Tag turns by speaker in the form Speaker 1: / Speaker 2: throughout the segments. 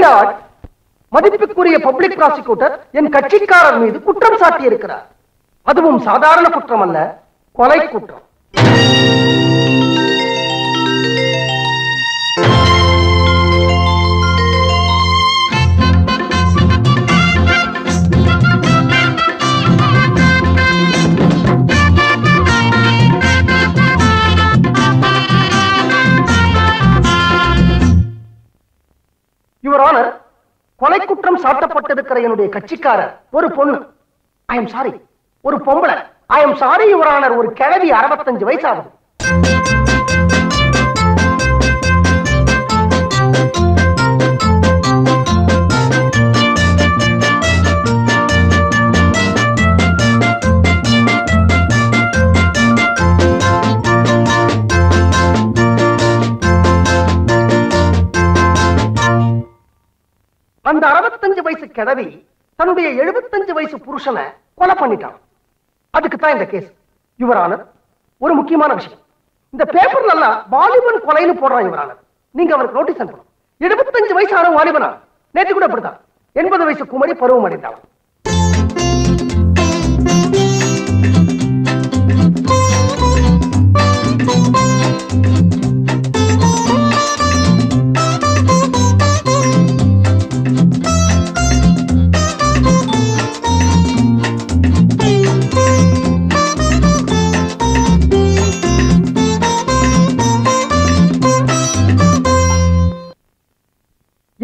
Speaker 1: மைலார்ட், மதிப்புக்குரிய public prosecutor என் கட்சிக்காரர் மீது குற்றம் சாட்டி இருக்கிறார். அதுவும் சாதாரண குற்றம் அல்ல, கொலை குற்றம். யுவர் ஆனர், கொலை குற்றம் சாட்டப்பட்டிருக்கிற என்னுடைய கட்சிக்காரர் ஒரு பொண்ணு. ஐ எம் சாரி, ஒரு பொம்பளை. I am sorry your honour, ஒரு கிழவி, 65 வயசு ஆகுது. அந்த 65 வயசு கிழவி தன்னுடைய 75 வயசு புருஷனை கொலை பண்ணிட்டான். அதுக்கு தான் இந்த கேஸ். யுவர் ஆனர், ஒரு முக்கியமான விஷயம், இந்த பேப்பர்ல எல்லாம் வாலிபன் கொலைன்னு போடுறான். யுவர் ஆனர், நீங்க அவருக்கு நோட்டீஸ் அனுப்பணும். 75 வயசு ஆன வாலிபனா? நேற்று கூட அப்படித்தான் 80 வயசு குமரி பருவம் அடைந்தான்.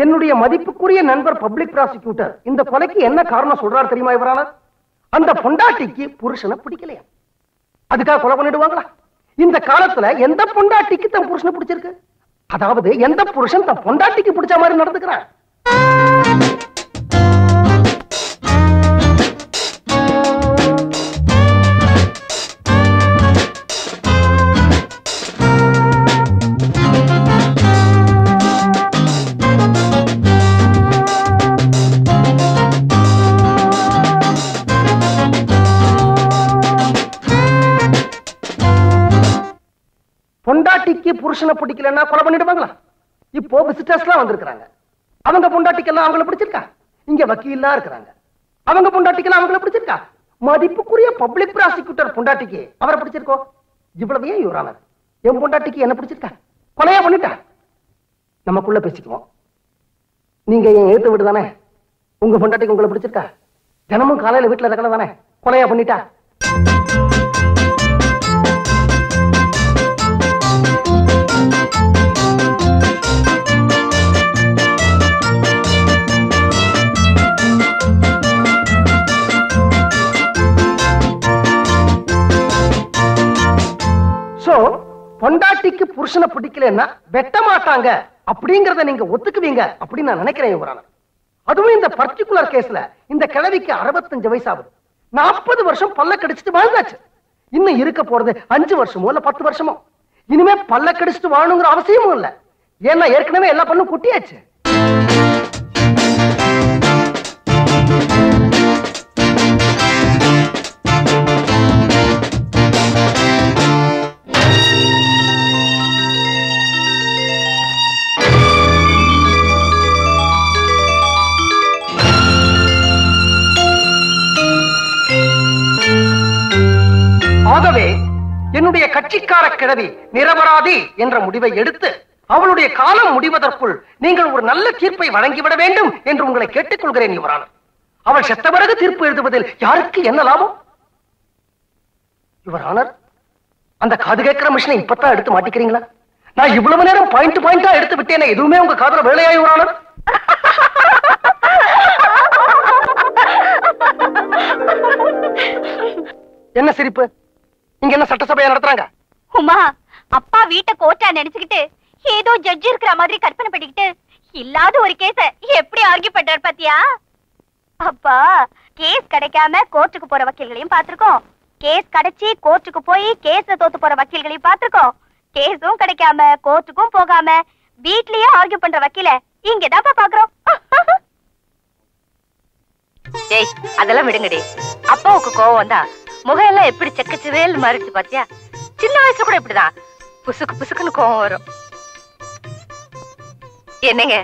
Speaker 1: என்னுடைய மதிப்புக்குரிய நண்பர் பப்ளிக் ப்ராசிக்யூட்டர் இந்த கொலைக்கு என்ன காரணம் சொல்றாரு தெரியுமா யுவர் ஆனர்? அந்த பொண்டாட்டிக்கு புருஷனை பிடிக்கலையா, அதுக்காக கொலை பண்ணிடுவாங்களா? இந்த காலத்துல எந்த பொண்டாட்டிக்கு தன் புருஷனை பிடிச்சிருக்கு? அதாவது எந்த புருஷன் தன் பொண்டாட்டிக்கு பிடிச்ச மாதிரி நடந்துக்கிறான்? பொண்டாட்டிக்கு புருஷனை பிடிக்கலன்னா கொலை பண்ணிடுவாங்களா? இப்போ விசிட்டர்ஸ்லாம் வந்திருக்காங்க, அவங்க பொண்டாட்டிக்கெல்லாம் அவங்கள பிடிச்சிருக்கா? இங்க வக்கீலா இருக்கிறாங்க, அவங்க பொண்டாட்டிக்கெல்லாம் அவங்கள பிடிச்சிருக்கா? மதிப்புக்குரிய பப்ளிக் ப்ராசிக்யூட்டர் பொண்டாட்டிக்கு அவரை பிடிச்சிருக்கோ? இவ்வளவு ஏன் யுவர் ஆனர், என் பொண்டாட்டிக்கு என்ன பிடிச்சிருக்கா? கொலையா பண்ணிட்டா? நமக்குள்ள பேசிக்குவோம். நீங்க என் எழுத்து வீடு தானே, உங்க பொண்டாட்டிக்கு உங்களை பிடிச்சிருக்கா? தினமும் காலையில வீட்டுல இருக்கல தானே, கொலையா பண்ணிட்டா? பொண்டாட்டிக்கு புருஷனை பிடிக்கலன்னா வெட்ட மாட்டாங்க அப்படிங்கறத நீங்க ஒத்துக்குவீங்க அப்படின்னு நான் நினைக்கிறேன் யுவர் ஆனர். அதுவும் இந்த பர்டிகுலர் கேஸ்ல இந்த கிழவிக்கு 65 வயசு ஆகுது. 40 வருஷம் பல்ல கடிச்சிட்டு வாழ்ந்தாச்சு. இன்னும் இருக்க போறது 5 வருஷமோ இல்ல 10 வருஷமோ. இனிமே பல்ல கடிச்சிட்டு வாழணுங்கிற அவசியமும் இல்ல, ஏன்னா ஏற்கனவே எல்லா பண்ணும் குட்டியாச்சு. ஆகவே என்னுடைய கட்சிக்கார கிழவி நிரபராதி என்ற முடிவை எடுத்து அவளுடைய காலம் முடிவதற்குள் நீங்கள் ஒரு நல்ல தீர்ப்பை வழங்கிவிட வேண்டும் என்று உங்களை கேட்டுக்கொள்கிறேன் யுவர் ஆனர். அவள் செத்த பிறகு தீர்ப்பு எழுதுவதில் யாருக்கு என்ன லாபம்? யுவர் ஆனர், அந்த காது கேட்கிற மிஷினை இப்பதான் எடுத்து மாட்டிக்கிறீங்களா? நான் இவ்வளவு நேரம் பாயிண்ட் பாயிண்டா எடுத்து விட்டேனே, எதுவுமே உங்க காதுல வேலையா யுவர் ஆனர்? என்ன சிரிப்பு? இங்க என்ன சட்டசபையா நடத்துறாங்க?
Speaker 2: உமா, அப்பா வீட்டை கோர்ட்டா நினைச்சுக்கிட்டு ஏதோ ஜட்ஜ் இருக்கிற மாதிரி கற்பனை பண்ணிக்கிட்டு இல்லாத ஒரு கேஸ எப்படி ஆர்கியூ பண்றாரு பாத்தியா? அப்பா, கேஸ் கிடைக்காம கோர்ட்டுக்கு போற வக்கீல்களையும் பாத்துருக்கோம், கேஸ் கிடைச்சி கோர்ட்டுக்கு போய் கேஸ்ல தோத்து போற வக்கீல்களையும் பாத்துருக்கோம், கேஸும் கிடைக்காம கோர்ட்டுக்கும் போகாம வீட்லயே ஆர்கியூ பண்ற வக்கீல இங்கதான் பாக்குறோம்.
Speaker 3: டேய், அதெல்லாம் விடுங்கடி. அப்பாவுக்கு கோவம் வந்தா முகம் எல்லாம் எப்படி செக்கச்சுவேல் மாறிடுச்சு பாத்தியா? சின்ன வயசுல கூட இப்படிதான் புசுக்கு புசுக்குன்னு கோவம் வரும். என்னங்க,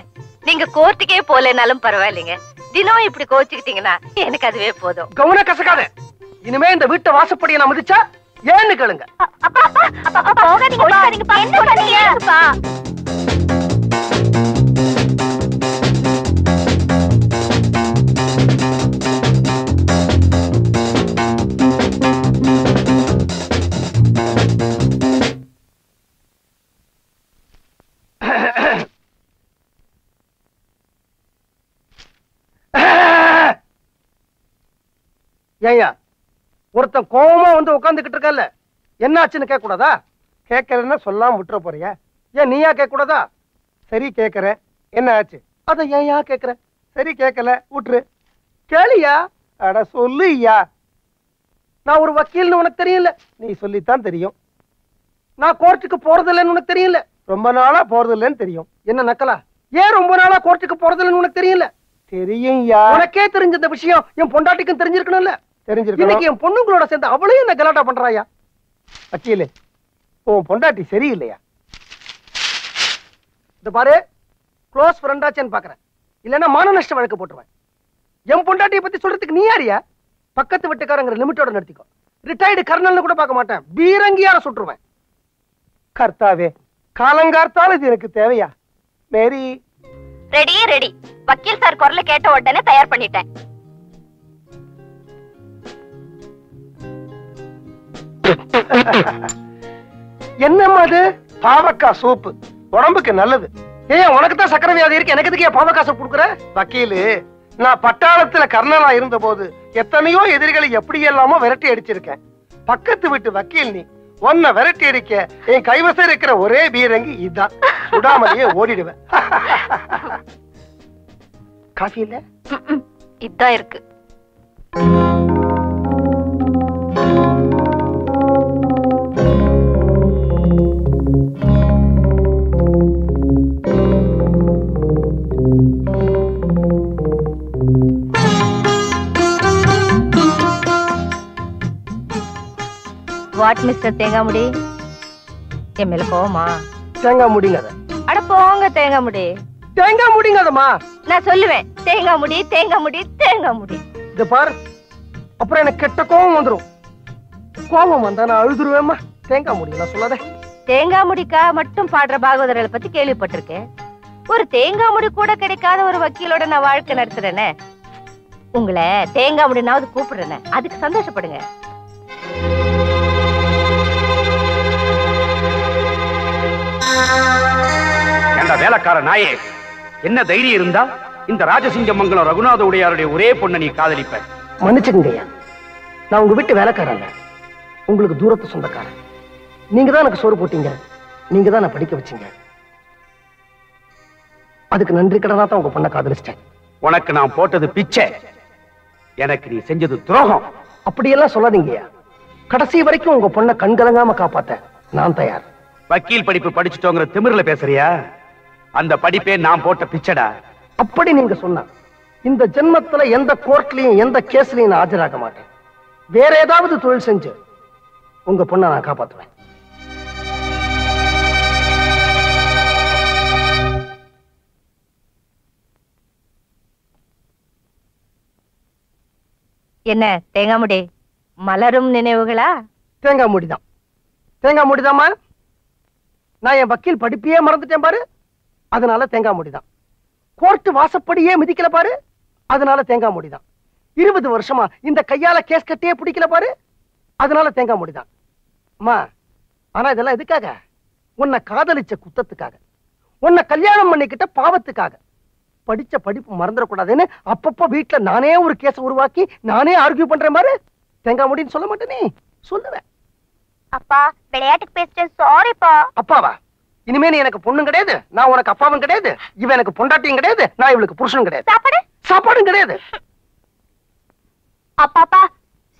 Speaker 3: நீங்க கோர்ட்டுக்கே போலனாலும் பரவாயில்லைங்க. தினம் இப்படி கோச்சுக்கிட்டீங்கன்னா எனக்கு அதுவே போதும்.
Speaker 1: கவன கசக்காத. இனிமே இந்த வீட்டை வாசப்படியை நான் மதிச்சா ஏன்னு கேளுங்க.
Speaker 2: அப்பா அப்பா அப்பா போகாதீங்கப்பா. என்ன பண்ணீங்கப்பா?
Speaker 1: ஏய்யா, ஒருத்தன் கோவமா வந்து உட்காந்துக்கிட்டு இருக்கல, என்னாச்சுன்னு கேட்க கூடாதா? கேட்கறேன்னா சொல்லாம விட்டுற போறியா? ஏன் நீயா கேட்க கூடாதா? சரி கேட்கற, என்ன ஆச்சு? அத ஏன்யா கேட்கற? சரி கேட்கல, விட்டுரு. கேளியா? அட சொல்லுயா. நான் ஒரு வக்கீல்னு உனக்கு தெரியல? நீ சொல்லித்தான் தெரியும். நான் கோர்ட்டுக்கு போறதில்லைன்னு உனக்கு தெரியல? ரொம்ப நாளா போறதில்லைன்னு தெரியும். என்ன நக்கலா? ஏன் ரொம்ப நாளா கோர்ட்டுக்கு போறதில்லைன்னு உனக்கு தெரியல? தெரியும்யா. உனக்கே தெரிஞ்ச இந்த விஷயம் என் பொண்டாட்டிக்கும் தெரிஞ்சிருக்கணும்ல? தெரிஞ்சிருக்கணும். இன்னைக்கு என் பொண்ணுங்களோட சேர்ந்து அவளையும் என்ன கலாட்டா பண்றாயா? வக்கீலு, உன் பொண்டாட்டி சரியில்லையா? இந்த பாரு, க்ளோஸ் ஃப்ரெண்டாச்சேன்னு பாக்குறேன், இல்லைன்னா மான நஷ்ட வழக்கு போட்டுருவேன். என் பொண்டாட்டியை பத்தி சொல்றதுக்கு நீ யாரியா? பக்கத்து வீட்டுக்காரங்கிற லிமிட்டோட நடத்திக்கோ. ரிட்டையர்டு கர்னல்னு கூட பார்க்க மாட்டேன், பீரங்கியார சுட்டுருவேன். கர்த்தாவே, காலங்கார்த்தால இது எனக்கு தேவையா? மேரி
Speaker 2: ரெடி ரெடி. வக்கீல் சார் குரல கேட்ட உடனே தயார் பண்ணிட்டேன்.
Speaker 1: என்னம்மா அது? பாவக்காய் சூப்பு உடம்புக்கு நல்லது. ஏன் உனக்கு தான் சக்கரை வியாதி இருக்கு, எனக்கு எதுக்கு பாவக்காய் சூப் கொடுக்குற? வக்கீலு, நான் பட்டாளத்துல கர்னலா இருந்த போது எத்தனையோ எதிரிகளை எப்படி எல்லாமோ விரட்டி அடிச்சிருக்கேன். பக்கத்து வீட்டு வக்கீல் நீ, உன்னை விரட்டி அடிக்க என் கைவசம் இருக்கிற ஒரே பீரங்கி இதுதான். சுடாமலேயே ஓடிடுவேன். காஃபி இல்ல?
Speaker 3: இதான் இருக்கு. வாட் மிஸ்டர் தேங்காமுடி, என் மேல கோவமா?
Speaker 1: தேங்காய் முடிங்காத.
Speaker 3: அட போங்க தேங்காமுடி.
Speaker 1: தேங்காய் முடிங்காதம்மா.
Speaker 3: நான் சொல்லுவேன் தேங்காமுடி தேங்காமுடி தேங்காமுடி.
Speaker 1: இத பாரு, அப்புறம் எனக்கு கெட்ட கோவம் வந்துரும். கோவம் வந்தா நான் அழுதுருவேம்மா. தேங்காய் முடி நான் சொல்லாத.
Speaker 3: தேங்காய் முடிக்கா மட்டும் பாடுற பாகவதர்களை பத்தி கேள்விப்பட்டிருக்கேன். ஒரு தேங்காய் முடி கூட கிடைக்காத ஒரு வக்கீலோட நான் வாழ்க்கை நடத்துறேனே. உங்களை தேங்காய் முடினாவது கூப்பிடுறேனே, அதுக்கு சந்தோஷப்படுங்க.
Speaker 4: வேலைக்கார நாயே, என்ன தைரியம் இருந்தா இந்த ராஜசிங்கமங்கலம் ரகுநாத உடையாருடைய ஒரே பொண்ணை நீ காதலிப்ப?
Speaker 1: மன்னிச்சுக்கங்கய்யா, நான் உங்க வீட்டு வேலைக்காரன், உங்களுக்கு தூரத்து சொந்தக்காரன். நீங்க தான் எனக்கு சோறு போட்டீங்க, நீங்க தான் நான் படிக்க வச்சீங்க. அதுக்கு நன்றி கடனா தான் உங்க பொண்ணை காதலிச்சிட்டேன்.
Speaker 4: உனக்கு நான் போட்டது பிச்சை, எனக்கு நீ செஞ்சது துரோகம்.
Speaker 1: அப்படியெல்லாம் சொல்லாதீங்கய்யா. கடைசி வரைக்கும் உங்க பொண்ணை கண்கலங்காம காப்பாத்த நான் தயார்.
Speaker 4: வக்கீல் படிப்பு படிச்சுட்டோங்கிற திமிர்ல பேசுறியா? அந்த படிப்பே நான் போட்ட பிச்சடா.
Speaker 1: அப்படி நீங்க சொன்னா இந்த ஜென்மத்துல எந்த கோர்ட்லயும் எந்த கேஸ்லயும் நான் ஆஜராக மாட்டேன். வேற ஏதாவது தொழில் செஞ்சு உங்க பொண்ணை நான் காப்பாத்துவேன்.
Speaker 3: என்ன தேங்காய் முடி, மலரும் நினைவுகளா?
Speaker 1: தேங்காய் மூடிதான். தேங்காய் மூடிதாம்மா. நான் என் வக்கீல் படிப்பையே மறந்துட்டேன் பாரு, அதனால தேங்காய் மூடிதான். கோர்ட் வாசப்படியே மிதிக்கல பாரு, அதனால தேங்காய் மூடிதான். 20 வருஷமா இந்த கையால கேஸ் கட்டியே பிடிக்கல பாரு, அதனால தேங்காய் மூடிதான். அம்மா, ஆனா இதெல்லாம் எதுக்காக? உன்னை காதலிச்ச குத்தத்துக்காக, உன்னை கல்யாணம் பண்ணிக்கிட்ட பாவத்துக்காக. படிச்ச படிப்பு மறந்துடக்கூடாதுன்னு அப்பப்ப வீட்டுல நானே ஒரு கேஸ உருவாக்கி நானே ஆர்கியூ பண்றேன் பாரு. தேங்காய் மூடின்னு சொல்ல மாட்டேனே, சொல்லுவேன்.
Speaker 2: அப்பா, விளையாட்டுக்கு பேசிட்டேன், சாரிப்பா.
Speaker 1: அப்பாவா? இனிமே நீ எனக்கு பொண்ணும் கிடையாது, நான் உனக்கு அப்பாவும் கிடையாது, இவன் எனக்கு பொண்டாட்டியும் கிடையாது, நான் இவளுக்கு புருஷனும் கிடையாது.
Speaker 2: சாப்பாடு
Speaker 1: சாப்பாடும் கிடையாது.
Speaker 2: அப்பாப்பா,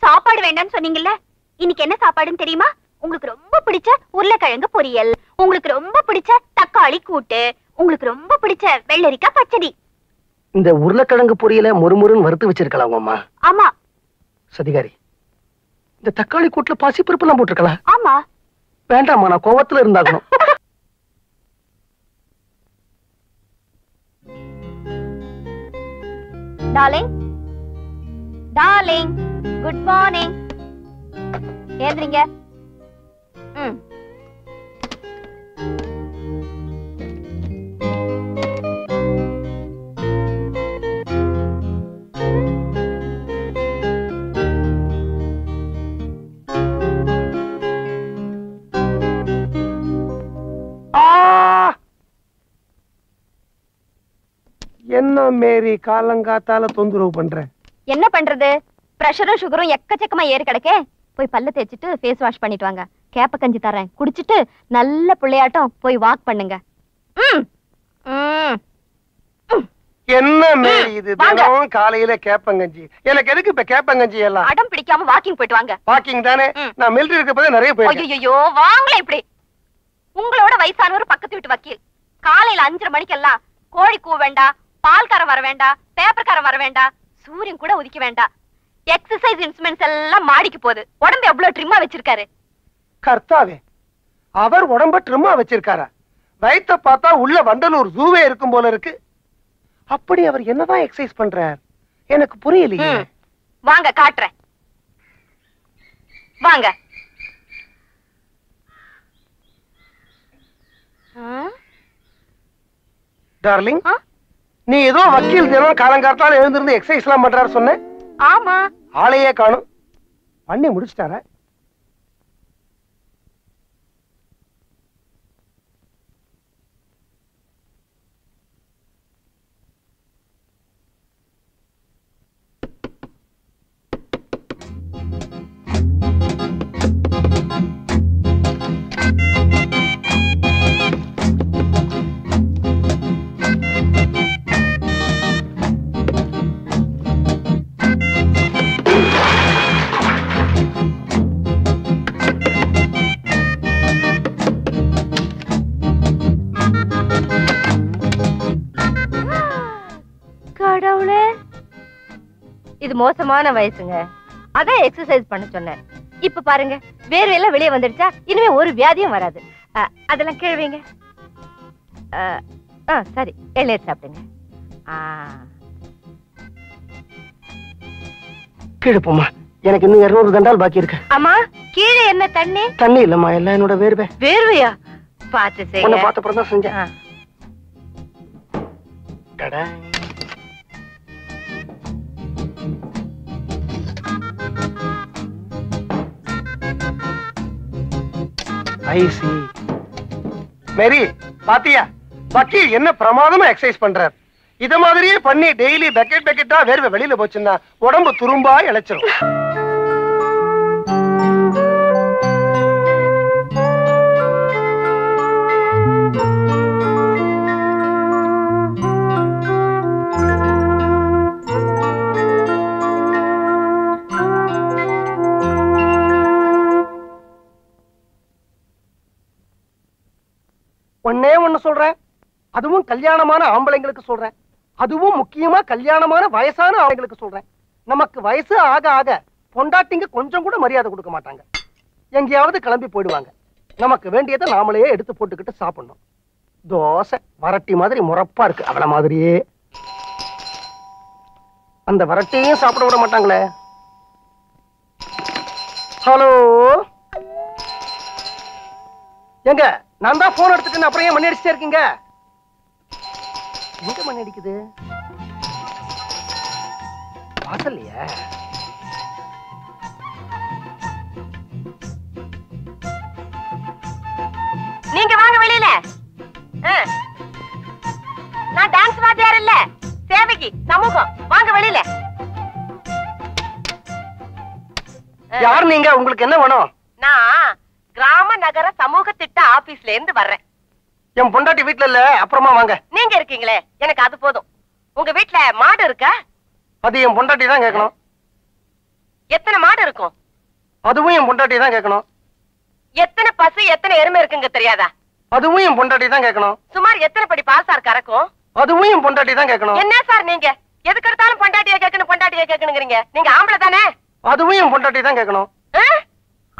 Speaker 2: சாப்பாடு வேண்டாம்னு சொன்னீங்கல்ல, இன்னைக்கு என்ன சாப்பாடுன்னு தெரியுமா? உங்களுக்கு ரொம்ப பிடிச்ச உருளைக்கிழங்கு பொரியல், உங்களுக்கு ரொம்ப பிடிச்ச தக்காளி கூட்டு, உங்களுக்கு ரொம்ப பிடிச்ச வெள்ளரிக்காய் பச்சடி.
Speaker 1: இந்த உருளைக்கிழங்கு பொரியல முறுமுறுன்னு வறுத்து வச்சிருக்கலாம் அம்மா.
Speaker 2: ஆமா.
Speaker 1: சதிகாரி, இந்த தக்காளி கூட்டுல பாசி பருப்பு எல்லாம் போட்டிருக்கலாம்.
Speaker 2: ஆமா.
Speaker 1: வேண்டாமா, நான் கோவத்துல இருந்தாகணும்.
Speaker 2: Darling darling good morning. ஏந்திரிங்க.
Speaker 1: என்ன மேரி காலங்காத்தால தொந்தரவு பண்ற?
Speaker 2: என்ன பண்றது, பிரஷரும் சுகரும் எக்கச்சக்கமா ஏறி கிடக்கே. போய் பல்ல தேய்ச்சிட்டு ஃபேஸ் வாஷ் பண்ணிட்டு வாங்க. கேப்ப கஞ்சி தரேன், குடிச்சிட்டு நல்ல பிள்ளையாட்டம் போய் வாக் பண்ணுங்க.
Speaker 1: என்ன மேரி இது தினம் காலையில கேப்பங்கஞ்சி? எனக்கு எதுக்கு இப்ப கேப்பங்கஞ்சி எல்லாம்?
Speaker 2: அடம் பிடிக்காம வாக்கிங் போயிட்டு வாங்க.
Speaker 1: வாக்கிங் தானே, நான் மிலிட்டரி இருக்கப்போ நிறைய போயிருக்கேன்.
Speaker 2: ஐயோ வாங்களே இப்படி. உங்களோட வயசானவர் பக்கத்து வீட்டு வக்கீல் காலையில 5:30 மணிக்கெல்லாம் கோழி கூ வேண்டாம், பால்காரன் வர வேண்டாம், பேப்பர்காரன் வர வேண்டாம், சூரியன் கூட உதிக்க வேண்டாம், எக்ஸசைஸ் இன்ஸ்ட்ருமெண்ட்ஸ் எல்லாம் மாடிக்கு போகுது. உடம்பு எவ்வளவு ட்ரிம்மா வச்சிருக்காரு.
Speaker 1: கர்த்தாவே, அவர் உடம்ப ட்ரிம்மா வச்சிருக்காரா? வயிற்ற பார்த்தா உள்ள வண்டலூர் ஜூவே இருக்கும் போல இருக்கு. அப்படி அவர் என்னதான் எக்ஸசைஸ் பண்றார் எனக்கு புரியலையே.
Speaker 2: வாங்க காட்டுறேன், வாங்க.
Speaker 1: டார்லிங், நீ ஏதோ வக்கீல் தினம் காலங்காத்தால எழுந்திருந்து எக்ஸசைஸ் எல்லாம் பண்றாரு சொன்ன.
Speaker 2: ஆமா,
Speaker 1: ஆளையே காணும். பண்ணி முடிச்சிட்டாரா?
Speaker 3: இது மோசமான வயசுங்க, அதான் எக்ஸசைஸ் பண்ண சொன்னேன். இப்ப பாருங்க, வேர்வையெல்லாம் வெளியே வந்துடுச்சா, இனிமே ஒரு வியாதியும் வராது. அதெல்லாம் கேள்விங்க. சரி, எல்லாம் சாப்பிடுங்க.
Speaker 1: கீழே போமா, எனக்கு இன்னும் 200 தண்டால் பாக்கி இருக்கு.
Speaker 3: ஆமா, கீழே என்ன தண்ணி?
Speaker 1: தண்ணி இல்லம்மா, எல்லாம் என்னோட வேர்வை.
Speaker 3: வேர்வையா? பார்த்து செய்ய.
Speaker 1: பார்த்த அப்புறம் தான் செஞ்சேன். மேரி பாத்தியா, வக்கீல் என்ன பிரமாதமா எக்ஸசைஸ் பண்றார். இத மாதிரியே பண்ணி டெய்லி பக்கெட் பக்கெட்டா வேர்வை வெளியில போச்சுன்னா உடம்பு துரும்பா இழைச்சிரும். ஒன்னே ஒண்ணு சொல்றேன், அதுவும் கல்யாணமான ஆம்பளைங்களுக்கு சொல்றேன், அதுவும் முக்கியமா கல்யாணமான வயசான ஆம்பளைங்களுக்கு சொல்றேன். நமக்கு வயசு ஆக ஆக பொண்டாட்டிங்க கொஞ்சம் கூட மரியாதை கொடுக்க மாட்டாங்க. எங்கேயாவது கிளம்பி போயிடுவாங்க. நமக்கு வேண்டியதை நாமளே எடுத்து போட்டுக்கிட்டு சாப்பிடணும். தோசை வரட்டி மாதிரி முறப்பா இருக்கு, அவள மாதிரியே. அந்த வரட்டியும் சாப்பிட விட மாட்டாங்களே. ஹலோ, எங்க நான் தான் போன் எடுத்துட்டு அப்புறம் ஏன் மணி அடிச்சுட்டே இருக்கீங்க? எங்க மணி அடிக்குது? வாசல்லையா?
Speaker 3: நீங்க வாங்க வெளியில. நான் டான்ஸ் வாத்தியார் இல்ல, சேவைக்கு சமூகம். வாங்க வெளியில.
Speaker 1: யார் நீங்க? உங்களுக்கு என்ன வேணும்?
Speaker 3: நான் கிராம நகர சமூக திட்ட ஆபீஸ்ல இருந்து வர்றேன்.
Speaker 1: என் பொண்டாட்டி வீட்டுல இல்ல, அப்புறமா வாங்க.
Speaker 3: நீங்க இருக்கீங்களே, எனக்கு அது போதும். உங்க வீட்டுல மாடு இருக்கா?
Speaker 1: அது என் பொண்டாட்டி தான் கேட்கணும்.
Speaker 3: எத்தனை மாடு இருக்கும்?
Speaker 1: அதுவும் என் பொண்டாட்டி தான் கேட்கணும்.
Speaker 3: எத்தனை பசு எத்தனை எருமை இருக்குங்க தெரியாதா?
Speaker 1: அதுவும் என் பொண்டாட்டி தான் கேட்கணும்.
Speaker 3: சுமார் எத்தனை படி பால் சார் கறக்கும்?
Speaker 1: அதுவும் என் பொண்டாட்டி தான் கேட்கணும்.
Speaker 3: என்ன சார் நீங்க எதுக்கு எடுத்தாலும் பொண்டாட்டியை கேட்கணும் பொண்டாட்டியை கேட்கணுங்கிறீங்க? நீங்க ஆம்பளை தானே?
Speaker 1: அதுவும் என் பொண்டாட்டி தான் கேட்கணும்.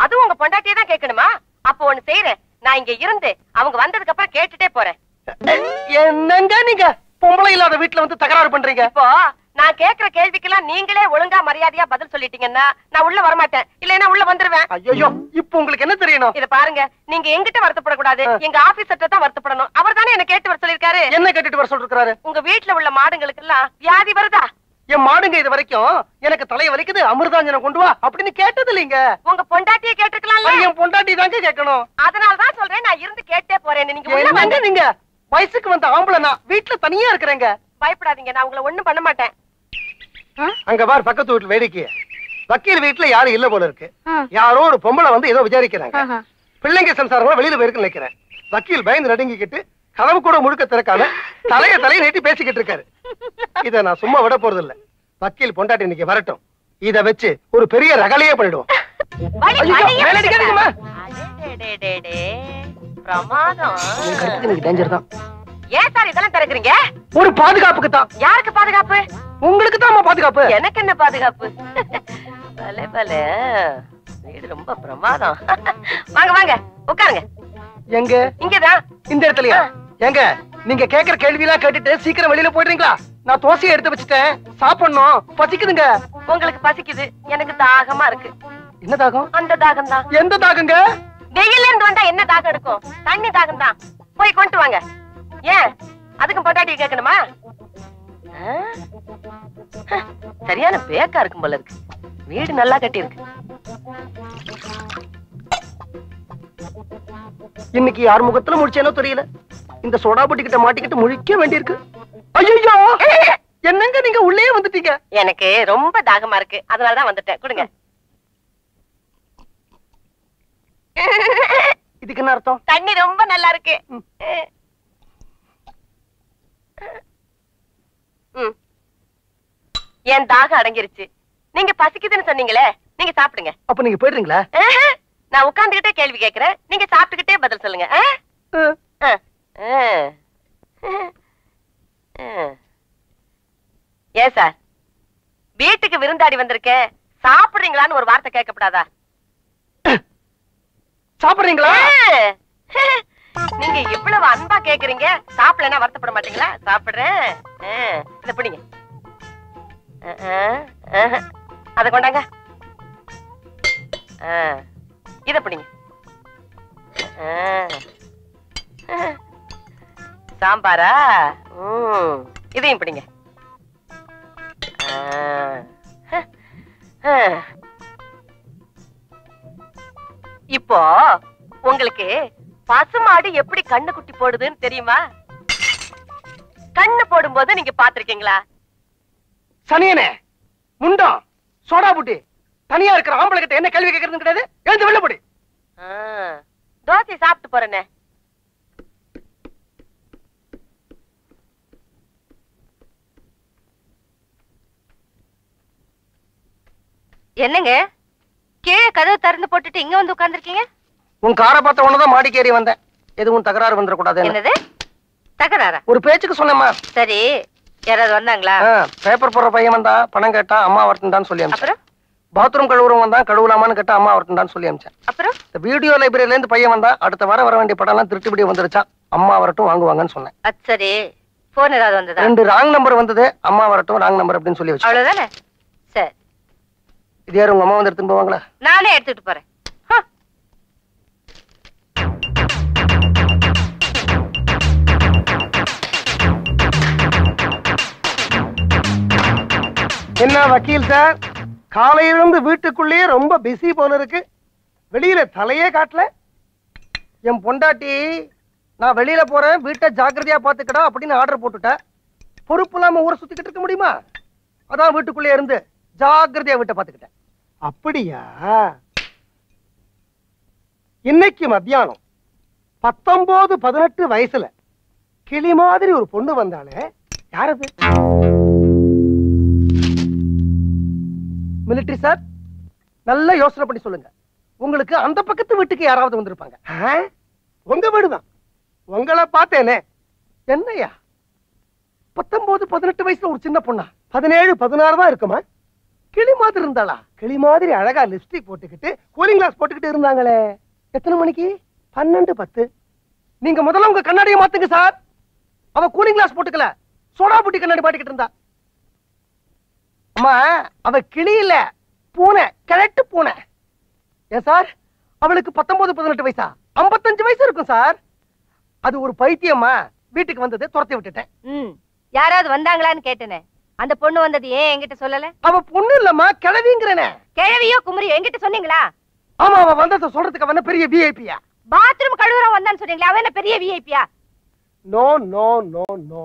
Speaker 3: அதுவும் உங்க பொண்டாட்டியை தான் கேட்கணுமா? அப்போ ஒண்ணு செய்யறேன், நான் இங்க இருந்து அவங்க வந்ததுக்கு அப்புறம் கேட்டுட்டே போறேன்.
Speaker 1: என்னங்க நீங்க பொம்பளை இல்லாத வீட்டுல வந்து தகராறு பண்றீங்க?
Speaker 3: இப்போ நான் கேக்குற கேள்விக்கெல்லாம் நீங்களே ஒழுங்கா மரியாதையா பதில் சொல்லிட்டீங்கன்னா நான் உள்ள வரமாட்டேன், இல்லைன்னா உள்ள வந்துருவேன்.
Speaker 1: ஐயோ, இப்ப உங்களுக்கு என்ன தெரியணும்?
Speaker 3: இத பாருங்க, நீங்க எங்கிட்ட வருத்தப்படக்கூடாது, எங்க ஆபீசர்ட்ட தான் வருத்தப்படணும். அவர் தானே என்ன கேட்டு வர சொல்லிருக்காரு.
Speaker 1: என்ன கேட்டுட்டு வர சொல்லிருக்காரு?
Speaker 3: உங்க வீட்டுல உள்ள மாடுங்களுக்கு எல்லாம் வியாதி வருதா?
Speaker 1: என் மாடுங்க இது வரைக்கும் எனக்கு தலைய வலிக்குது, அமிர்தாஞ்சனம் கொண்டு வா அப்படின்னு கேட்டது இல்லைங்க.
Speaker 3: உங்க பொண்டாட்டியை கேட்டிருக்கலாம்ல.
Speaker 1: என் பொண்டாட்டி தாங்க கேட்கணும்.
Speaker 3: அதனாலதான் சொல்றேன், நான் இருந்து கேட்டே போறேன். நீங்க உள்ள
Speaker 1: என்னங்க
Speaker 3: வாங்க.
Speaker 1: நீங்க வயசுக்கு வந்த ஆம்பளை, நான் வீட்டுல தனியா இருக்கிறேங்க.
Speaker 3: பயப்படாதீங்க, நான் உங்களை ஒண்ணும் பண்ண மாட்டேன்.
Speaker 1: அங்க பார் பக்கத்து வீட்டுல வேடிக்கை. வக்கீல் வீட்டுல யாரும் இல்ல போல இருக்கு. யாரோ ஒரு பொம்பளை வந்து ஏதோ விசாரிக்கிறாங்க. பிள்ளைங்க சம்சாரமா வெளியில போயிருக்கு நினைக்கிறேன். வக்கீல் பயந்து நடுங்கிக்கிட்டு கதவு கூட முழுக்க திறக்காம தலைய நீட்டி பேசிக்கிட்டு இருக்காரு. இத நான் சும்மா விட போறது இல்ல. வக்கீல் பொண்டாட்டி இன்னைக்கு வரட்டும், இத வச்சு ஒரு பெரிய ரகலையே பண்ணிடுவோம்.
Speaker 3: பிரமாதம்.
Speaker 1: டேஞ்சர் தான்.
Speaker 3: ஏன் சார் இதெல்லாம் திறக்கிறீங்க?
Speaker 1: ஒரு பாதுகாப்புக்கு தான்.
Speaker 3: யாருக்கு பாதுகாப்பு?
Speaker 1: உங்களுக்கு தான் பாதுகாப்பு.
Speaker 3: எனக்கு என்ன பாதுகாப்பு? பலே பலே, வீடு ரொம்ப பிரமாதம். வாங்க வாங்க உட்காருங்க.
Speaker 1: எங்க?
Speaker 3: இங்கதான்.
Speaker 1: இந்த இடத்துலயா? எங்க நீங்க கேக்குற கேள்வி எல்லாம் கேட்டுட்டு சீக்கிரம் வெளியில போயிடுறீங்களா? நான் தோசையை எடுத்து வச்சுட்டேன், சாப்பிடணும், பசிக்குதுங்க.
Speaker 3: உங்களுக்கு பசிக்குது, எனக்கு தாகமா இருக்கு.
Speaker 1: என்ன தாகம்?
Speaker 3: அந்த தாகம் தான்.
Speaker 1: எந்த தாகங்க?
Speaker 3: வெயில்ல இருந்து வந்தா என்ன தாகம் இருக்கும்? தண்ணி தாகம் தான். போய் கொண்டு வாங்க. ஏன் அதுக்கும் பொண்டாட்டி கேட்கணுமா? சரியான பேக்கா இருக்கும் போல இருக்கு. வீடு நல்லா கட்டி இருக்கு.
Speaker 1: இன்னைக்கு யார் முகத்துல முடிச்சேனோ தெரியல. இந்த சோடா புட்டி கிட்ட மாட்டிக்கிட்டு முழிக்க வேண்டியிருக்கு. ஐயோ, என்னங்க நீங்க உள்ளே வந்துட்டீங்க?
Speaker 3: எனக்கு ரொம்ப தாகமா இருக்கு, அதனாலதான் வந்துட்டேன். கொடுங்க.
Speaker 1: இதுக்கு என்ன அர்த்தம்?
Speaker 3: தண்ணி ரொம்ப நல்லா இருக்கு. என் தாகம் அடங்கிருச்சு. நீங்க பசிக்குதுன்னு சொன்னீங்களே, நீங்க சாப்பிடுங்க.
Speaker 1: அப்ப நீங்க போயிடுறீங்களா?
Speaker 3: நான் உட்கார்ந்துகிட்டே கேள்வி கேட்கிறேன், நீங்க சாப்பிட்டுக்கிட்டே பதில் சொல்லுங்க. ஏன் சார், வீட்டுக்கு விருந்தாடி வந்திருக்கேன், சாப்பிடுறீங்களான்னு ஒரு வார்த்தை கேட்கப்படாதா?
Speaker 1: சாப்பிடுறீங்களா?
Speaker 3: நீங்க இவ்வளவு அன்பா கேக்குறீங்க, சாப்பிடலன்னா வருத்தப்பட மாட்டீங்களா? சாப்பிடுறேன். இத பிடிங்க. அத கொண்டாங்க. இத பிடிங்க. சாம்பாரா? இதையும் பிடிங்க. இப்போ உங்களுக்கு பசுமாடு எப்படி கண்ணு குட்டி போடுதுன்னு தெரியுமா? கண்ணு போடும்போது நீங்க பாத்திருக்கீங்களா?
Speaker 1: சனியனே, முண்டம், சோடா புட்டி, தனியா இருக்கிற ஆம்பளை கிட்ட என்ன கேள்வி கேட்கறது கிடையாது. எழுந்து வெளில போடி.
Speaker 3: தோசை சாப்பிட்டு போறேனே.
Speaker 2: என்னங்க கீழே கதவு திறந்து போட்டுட்டு இங்க வந்து உட்கார்ந்துருக்கீங்க?
Speaker 1: உன் காரை பார்த்த உடனே மாடிக்கு ஏறி வந்தேன். எதுவும் தகராறு வந்துடக்கூடாது.
Speaker 2: என்னது தகராறா?
Speaker 1: ஒரு பேச்சுக்கு சொன்னேம்மா.
Speaker 2: சரி, யாராவது வந்தாங்களா?
Speaker 1: பேப்பர் போடுற பையன் வந்தா, பணம் கேட்டா அம்மா வரட்டும்டான்னு சொல்லி அனுப்பிச்சேன்.
Speaker 2: அப்புறம்
Speaker 1: பாத்ரூம் கழுவுறவன் வந்தா, கழுவலாமான்னு கேட்டா அம்மா வரட்டும்டான்னு சொல்லி அனுப்பிச்சேன்.
Speaker 2: அப்புறம்
Speaker 1: இந்த வீடியோ லைப்ரரியில இருந்து பையன் வந்தா, அடுத்த வாரம் வர வேண்டிய படம் எல்லாம் திருட்டு வீடியோ வந்துருச்சா, அம்மா வரட்டும் வாங்குவாங்கன்னு சொன்னேன்.
Speaker 2: அது சரி, போன் ஏதாவது வந்ததா?
Speaker 1: 2 ராங் நம்பர் வந்தது. அம்மா வரட்டும் ராங் நம்பர் அப்படின்னு சொல்லி வச்சு.
Speaker 2: அவ்வளவுதானே? சரி,
Speaker 1: இது யாரும் உங்க அம்மா வந்து எடுத்துட்டு போவாங்களா?
Speaker 2: நானே எடுத்துட்டு போறேன்.
Speaker 1: என்ன வக்கீல் சார், காலையிலிருந்து வீட்டுக்குள்ளேயே ரொம்ப பிஸி போல இருக்கு. வெளியில தலையே காட்டல. என் பொண்டாட்டி நான் வெளியில போறேன், வீட்டை ஜாக்கிரதையா பாத்துக்கடா அப்படின்னு ஆர்டர் போட்டுட்டேன். பொறுப்பு இல்லாம ஊரை சுத்திக்கிட்டு இருக்க முடியுமா? அதான் வீட்டுக்குள்ளே இருந்து ஜாக்கிரதையா வீட்டை பாத்துக்கிட்டேன். அப்படியா? இன்னைக்கு மத்தியானம் 19-18 வயசுல கிளி மாதிரி ஒரு பொண்ணு வந்தாலே, யாரது? மிலிட்டரி சார், நல்லா யோசனை பண்ணி சொல்லுங்க. உங்களுக்கு அந்த பக்கத்து வீட்டுக்கு யாராவது வந்திருப்பாங்க. உங்க வீடுதான். உங்களை பார்த்தேனே. என்னையா 19-18 வயசுல ஒரு சின்ன பொண்ணா? 17-16 தான் இருக்குமா? கிளி மாதிரி இருந்தாளா? கிளி மாதிரி அழகா லிப்ஸ்டிக் போட்டுக்கிட்டு கூலிங் கிளாஸ் போட்டுக்கிட்டு இருந்தாங்களே. எத்தனை மணிக்கு? 12-10. நீங்க முதல்ல உங்க கண்ணாடியை மாத்துங்க சார். அவ கூலிங் கிளாஸ் போட்டுக்கல, சோடா புட்டி கண்ணாடி மாட்டிக்கிட்டு இருந்தா. அம்மா அவ கிளி இல்ல, பூனை, கிழட்டு பூனை. ஏன் சார், அவளுக்கு 19-18 வயசா? 55 வயசு இருக்கும் சார். அது ஒரு பைத்தியம்மா. வீட்டுக்கு வந்தது, துரத்தி விட்டுட்டேன்.
Speaker 3: யாராவது வந்தாங்களான்னு கேட்டேனே. அந்த பொண்ணு வந்தது ஏன் என்கிட்ட சொல்லல?
Speaker 1: அவ பொண்ணு இல்லம்மா, கிழவிங்கிறனே.
Speaker 3: கிழவியோ குமரியோ என்கிட்ட சொன்னீங்களா?
Speaker 1: ஆமா, அவ வந்தத சொல்றதுக்கு அவன பெரிய விஐபியா?
Speaker 3: பாத்ரூம் கழுவுறவன் வந்தான்னு சொன்னீங்களா? அவன் என்ன பெரிய விஐபியா?
Speaker 1: No no no no.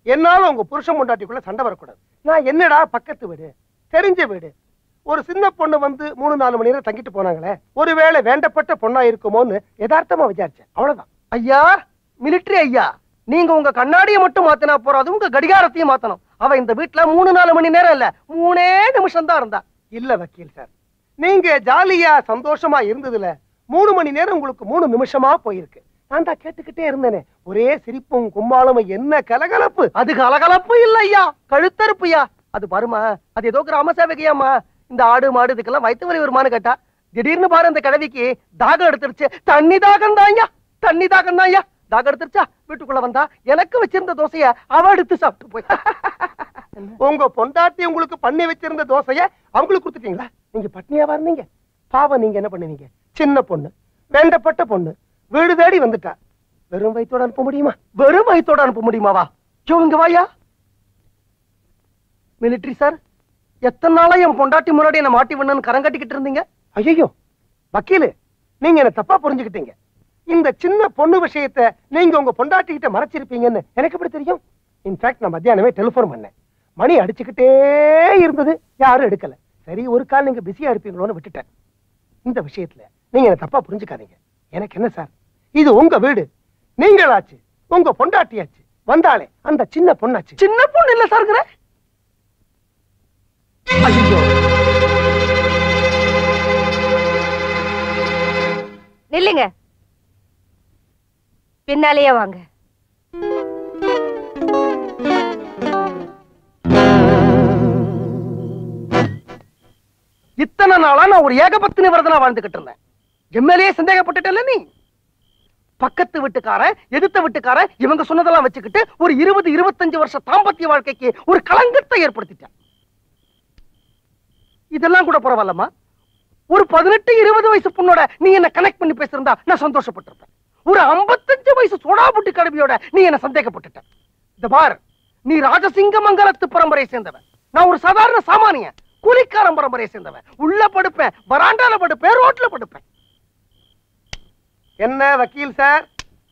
Speaker 1: என்னால உங்க புருஷன் பொண்டாட்டிக்குள்ள சண்டை வரக்கூடாது. நான் என்னடா பக்கத்து வீடு, தெரிஞ்ச வீடு. ஒரு சின்ன பொண்ணு வந்து 3-4 மணி நேரம் தங்கிட்டு போனாங்களே, ஒருவேளை வேண்டப்பட்ட பொண்ணா இருக்குமோன்னு யதார்த்தமா விசாரிச்சேன். அவ்வளவுதான். ஐயா, மிலிட்டரி ஐயா, நீங்க உங்க கண்ணாடியை மட்டும் மாத்தினா போறாது, உங்க கடிகாரத்தையும் மாத்தணும். அவ இந்த வீட்டுல 3-4 மணி நேரம் இல்ல, 3 நிமிஷம் தான் இருந்தா. இல்ல வக்கீல் சார், நீங்க ஜாலியா சந்தோஷமா இருந்ததுல 3 மணி நேரம் உங்களுக்கு 3 நிமிஷமா போயிருக்கு. நான் தான் கேட்டுக்கிட்டே இருந்தேனே, ஒரே சிரிப்பும் கும்மாளமும், என்ன கலகலப்பு. அது கலகலப்பு இல்ல ஐயா, கழுத்தறுப்புயா. அது பாருமா, அது ஏதோ கிராம சேவகையாமா. இந்த ஆடு மாடு இதுக்கெல்லாம் வயிற்று வலி வருமானு கேட்டா, திடீர்னு பாரு அந்த கிழவிக்கு தாகம் எடுத்துருச்சு. தண்ணி தாகம் தான் ஐயா, தண்ணி தாகம் தான் ஐயா. தாகம் எடுத்துருச்சா, வீட்டுக்குள்ள வந்தா எனக்கு வச்சிருந்த தோசைய அவ எடுத்து சாப்பிட்டு போய். உங்க பொண்டாட்டி உங்களுக்கு பண்ணி வச்சிருந்த தோசைய அவங்களுக்கு கொடுத்துட்டீங்களா? நீங்க பட்னியாவா இருந்தீங்க? பாவம், நீங்க என்ன பண்ணுவீங்க? சின்ன பொண்ணு, வேண்டப்பட்ட பொண்ணு, வீடு தேடி வந்துட்டா. வெறும் வயித்தோட அனுப்ப முடியுமா? வெறும் வயித்தோட அனுப்ப முடியுமாவா? இங்க வாயா. மிலிட்டரி சார், எத்தனை நாளா என் பொண்டாட்டி முன்னாடி என்ன மாட்டி விடணும்னு கரங்கட்டிக்கிட்டு இருந்தீங்க? ஐயோ வக்கீலு, நீங்க என்ன தப்பா புரிஞ்சுக்கிட்டீங்க. இந்த சின்ன பொண்ணு விஷயத்தை நீங்க உங்க பொண்டாட்டி கிட்ட மறைச்சிருப்பீங்கன்னு எனக்கு எப்படி தெரியும்? இன்ஃபேக்ட் நான் மத்தியானமே டெலிபோன் பண்ணேன். மணி அடிச்சுக்கிட்டே இருந்தது, யாரும் எடுக்கல. சரி, ஒரு கால் நீங்க பிஸியா இருப்பீங்களோன்னு விட்டுட்டேன். இந்த விஷயத்துல நீங்க என்ன தப்பா புரிஞ்சுக்காதீங்க. எனக்கு என்ன சார், இது உங்க வீடு. நீங்களாச்சு, உங்க பொண்டாட்டியாச்சு, வந்தாலே அந்த சின்ன பொண்ணாச்சு. சின்ன பொண்ணு இல்ல சார். ஐயோ,
Speaker 3: நில்லுங்க, பின்னாலேயே வாங்க.
Speaker 1: இத்தனை நாளா நான் ஒரு ஏகபத்தினி விரதனா வாழ்ந்துகிட்டு இருந்தேன். எம்எல்ஏ சந்தேகப்பட்டுட்டல நீ. பக்கத்து வீட்டுக்காரன், எதிர்த்த வீட்டுக்காரன், இவங்க சொன்னதெல்லாம் வச்சுக்கிட்டு ஒரு 20-25 வருஷ தாம்பத்திய வாழ்க்கைக்கு ஒரு களங்கத்தை ஏற்படுத்திட்டேன். இதெல்லாம் கூட பரவாயில்லம்மா, ஒரு 18-20 வயசு பொண்ணோட நீ என்ன கனெக்ட் பண்ணி பேசிருந்தா நான் சந்தோஷப்பட்டிருப்பேன். ஒரு 55 வயசு சோடாபுட்டி கடவியோட நீ என்ன சந்தேகப்பட்டுட்ட. இந்த பார், நீ ராஜசிங்க மங்கலத்து பரம்பரையை சேர்ந்தவன், நான் ஒரு சாதாரண சாமானியன், கூலிக்காரன் பரம்பரையை சேர்ந்தவன். உள்ள படுப்பேன், வராண்டால படுப்பேன், ரோட்ல படுப்பேன். என்ன வக்கீல் சார்,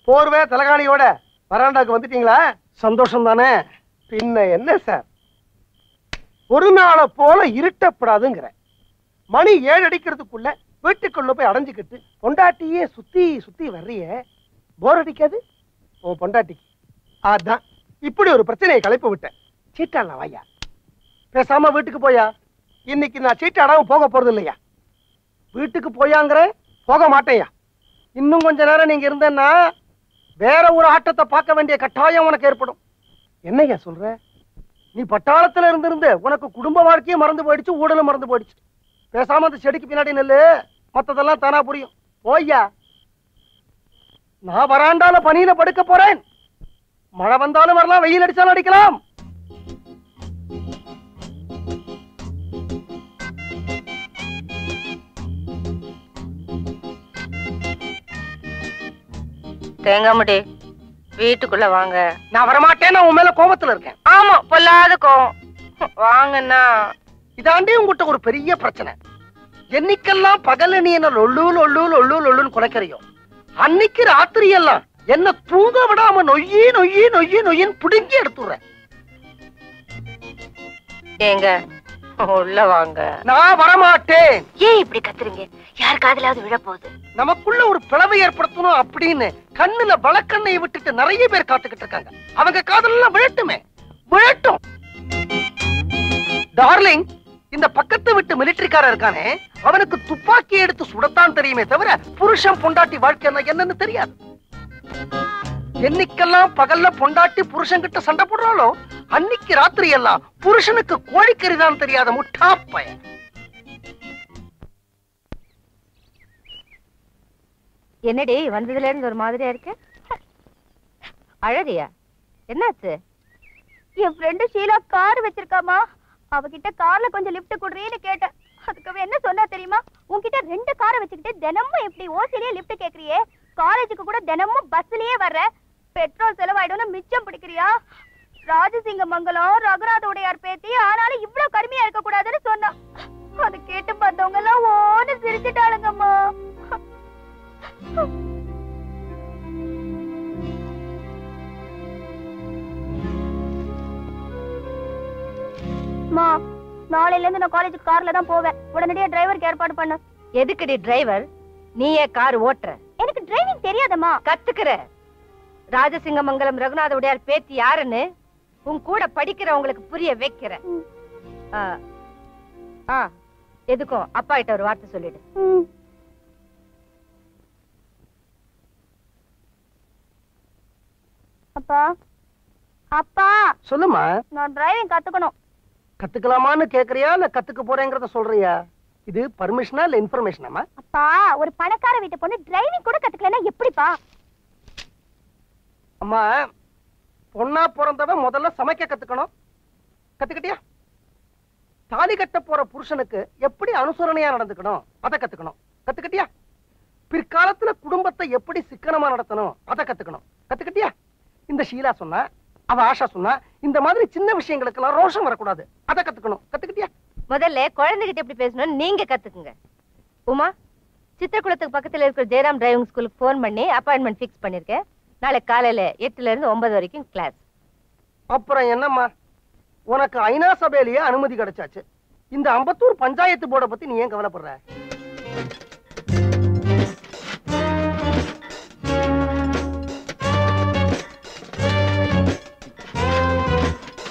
Speaker 1: போர்வே தலகாணியோட வராண்டாக்கு வந்துட்டீங்களா? சந்தோஷம் தானே? பின்ன என்ன சார், ஒரு நாளை போல இருட்டப்படாதுங்கிற. மணி 7 அடிக்கிறதுக்குள்ள வீட்டுக்குள்ள போய் அடைஞ்சுக்கிட்டு பொண்டாட்டியே சுத்தி சுத்தி வர்றிய, போர் அடிக்காது உன் பொண்டாட்டிக்கு? அதான் இப்படி ஒரு பிரச்சனையை கலைப்பு விட்டேன். சீட்டாள வாயா, பேசாம வீட்டுக்கு போயா. இன்னைக்கு நான் சீட்டாடாம போக போறது இல்லையா? வீட்டுக்கு போயாங்கிற, போக மாட்டேயா. இன்னும் கொஞ்ச நேரம் நீங்க இருந்தேன்னா வேற ஒரு ஆட்டத்தை பார்க்க வேண்டிய கட்டாயம் உனக்கு ஏற்படும். என்னையா சொல்ற? நீ பட்டாளத்துல இருந்து உனக்கு குடும்ப வாழ்க்கையே மறந்து போயிடுச்சு, ஊடலும் மறந்து போயிடுச்சு. பேசாம அந்த செடிக்கு பின்னாடி நெல்லு, மத்ததெல்லாம் தானா புரியும். போய்யா. நான் வராண்டால பனியில படுக்க போறேன். மழை வந்தாலும் வரலாம், வெயில் அடிச்சாலும் அடிக்கலாம்.
Speaker 3: தேங்காமுடி, வீட்டுக்குள்ள வாங்க.
Speaker 1: நான் வரமாட்டேன், நான் உன் மேல கோபத்துல இருக்கேன்.
Speaker 3: ஆமா, பொல்லாத கோவம். வாங்கண்ணா.
Speaker 1: இதாண்டி உங்ககிட்ட ஒரு பெரிய பிரச்சனை. என்னைக்கெல்லாம் பகல நீ என்ன லொல்லு லொல்லு லொல்லு லொல்லுன்னு குலைக்கிறியோ, அன்னைக்கு ராத்திரி எல்லாம் என்ன தூங்க விடாம நொய்யி நொய்யி நொய்யி நொய்யின்னு புடுங்கி எடுத்துறேன்.
Speaker 3: ஏங்க, உள்ள வாங்க.
Speaker 1: நான் வரமாட்டேன்.
Speaker 2: ஏன் இப்படி கத்துறீங்க? யார் காதலாவது விழ போகுது?
Speaker 1: நமக்குள்ள ஒரு பிளவை ஏற்படுத்தணும் அப்படின்னு கண்ணுல வழக்கண்ணையை விட்டுட்டு நிறைய பேர் காத்துக்கிட்டு இருக்காங்க. அவங்க காதலாம் விழட்டுமே, விழட்டும். டார்லிங், இந்த பக்கத்து விட்டு மிலிட்டரிக்காரன் இருக்கானே, அவனுக்கு துப்பாக்கி எடுத்து சுடத்தான் தெரியுமே தவிர புருஷன் பொண்டாட்டி வாழ்க்கை என்னன்னு தெரியாது. என்னைக்கெல்லாம் பகல்ல பொண்டாட்டி புருஷன் கிட்ட சண்டை போடுறாளோ, அன்னைக்கு ராத்திரி எல்லாம் புருஷனுக்கு கோழிக்கறிதான் தெரியாத முட்டா பையன்.
Speaker 3: என்னடி வந்ததுல இருந்து ஒரு மாதிரியா இருக்கு? அழறியா? என்னாச்சு?
Speaker 2: என் ஃப்ரெண்டு ஷீலா கார் வச்சிருக்காமா, அவகிட்ட கார்ல கொஞ்சம் லிஃப்ட் குடுறேன்னு கேட்டேன். அதுக்கு அவ என்ன சொன்னா தெரியுமா? உன்கிட்ட 2 காரை வச்சுக்கிட்டு தினமும் இப்படி ஓசிலேயே லிஃப்ட் கேக்குறியே, காலேஜுக்கு கூட தினமும் பஸ்லயே வர்ற, பெட்ரோல் செலவாயிடும்னு மிச்சம் பிடிக்கிறியா? ராஜசிங்கமங்கலம் ரகுநாத உடையார் பேத்தி, ஆனாலும் இவ்வளவு கருமையா இருக்க கூடாதுன்னு சொன்னா. அதை கேட்டு பார்த்தவங்க எல்லாம் ஓன்னு சிரிச்சுட்டாளுங்கம்மா. நாளையில இருந்து நான் காலேஜுக்கு கார்ல தான் போவேன். உடனடியா டிரைவருக்கு ஏற்பாடு பண்ணு.
Speaker 3: எதுக்குடி டிரைவர்? நீயே கார் ஓட்டுற?
Speaker 2: எனக்கு டிரைவிங் தெரியாதம்மா.
Speaker 3: கத்துக்கிற. ராஜசிங்கமங்கலம் ரகுநாத உடையார் பேத்தி யாருன்னு உன் கூட படிக்கிறவங்களுக்கு புரிய வைக்கிற. எதுக்கும் அப்பா கிட்ட ஒரு வார்த்தை சொல்லிடு.
Speaker 2: அப்பா அப்பா
Speaker 1: சொல்லுமா.
Speaker 2: நான் டிரைவிங் கத்துக்கணும்.
Speaker 1: கத்துக்கலாமான்னு கேக்குறியா இல்ல கத்துக்க போறேங்கறத சொல்றியா? இது பர்மிஷனா இல்ல இன்ஃபர்மேஷனாமா?
Speaker 2: அப்பா, ஒரு பணக்கார வீட்டு பொண்ணு டிரைவிங் கூட கத்துக்கலனா எப்படிப்பா?
Speaker 1: அம்மா, பொண்ணா பிறந்தவ முதல்ல சமைக்க கத்துக்கணும். கத்துக்கிட்டியா? தாலி கட்ட போற புருஷனுக்கு எப்படி அனுசரணையா நடந்துக்கணும் அத கத்துக்கணும். கத்துக்கிட்டியா? பிற்காலத்துல குடும்பத்தை எப்படி சிக்கனமா நடத்தணும் அத கத்துக்கணும். கத்துக்கிட்டியா? இந்த ஷீலா சொன்னா, அவ ஆஷா சொன்னா, இந்த மாதிரி சின்ன விஷயங்களுக்கு எல்லாம் ரோஷம் வரக்கூடாது. அத கத்துக்கணும். கத்துக்கிட்டியா?
Speaker 3: முதல்ல குழந்தைகிட்ட எப்படி பேசணும் நீங்க கத்துக்குங்க. உமா, சித்திரகுளத்துக்கு பக்கத்துல இருக்கிற ஜெயராம் டிரைவிங் ஸ்கூலுக்கு போன் பண்ணி அப்பாயின்மெண்ட் ஃபிக்ஸ் பண்ணிருக்கேன். நாளை காலையில 8ல இருந்து 9 வரைக்கும் கிளாஸ்.
Speaker 1: அப்புறம் என்னம்மா, உனக்கு ஐநா சபையிலேயே அனுமதி கிடைச்சாச்சு. இந்த அம்பத்தூர் பஞ்சாயத்து போர்டை பத்தி நீ ஏன் கவலைப்படுற?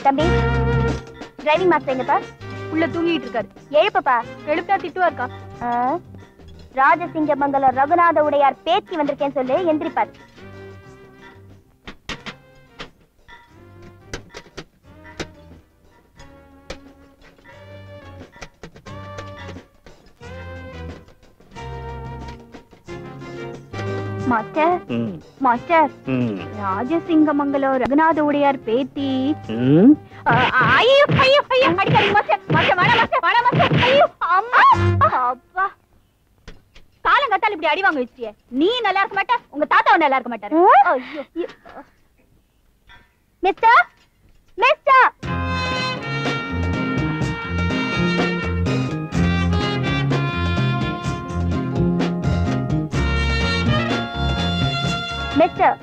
Speaker 2: தம்பி, டிரைவிங் மாஸ்டர் எங்கப்பா? உள்ள தூங்கிட்டு இருக்காரு. எழுப்பப்பா. எழுப்பா திட்டுவா இருக்கா? ராஜசிங்கமங்கலம் ரகுநாத உடையார் பேத்தி வந்திருக்கேன்னு சொல்லு. எந்திரிப்பாரு. மாஸ்டர், மாஸ்டர், ராஜசிங்கமங்கலம் ரகுநாத உடையார் பேத்தி. ஐயோ ஐயோ ஐயோ, அடிக்காதீங்க மாஸ்டர். மாஸ்டர் வேணாம் மாஸ்டர், வேணாம் மாஸ்டர். ஐயோ அம்மா, அப்பா. காலங்கத்தால இப்படி அடி வாங்க வச்சியே. நீ நல்லா இருக்க மாட்ட, உங்க தாத்தாவும் நல்லா இருக்க மாட்டாரு. ஐயோ மிஸ்டர், மிஸ்டர், மிஸ்டர்,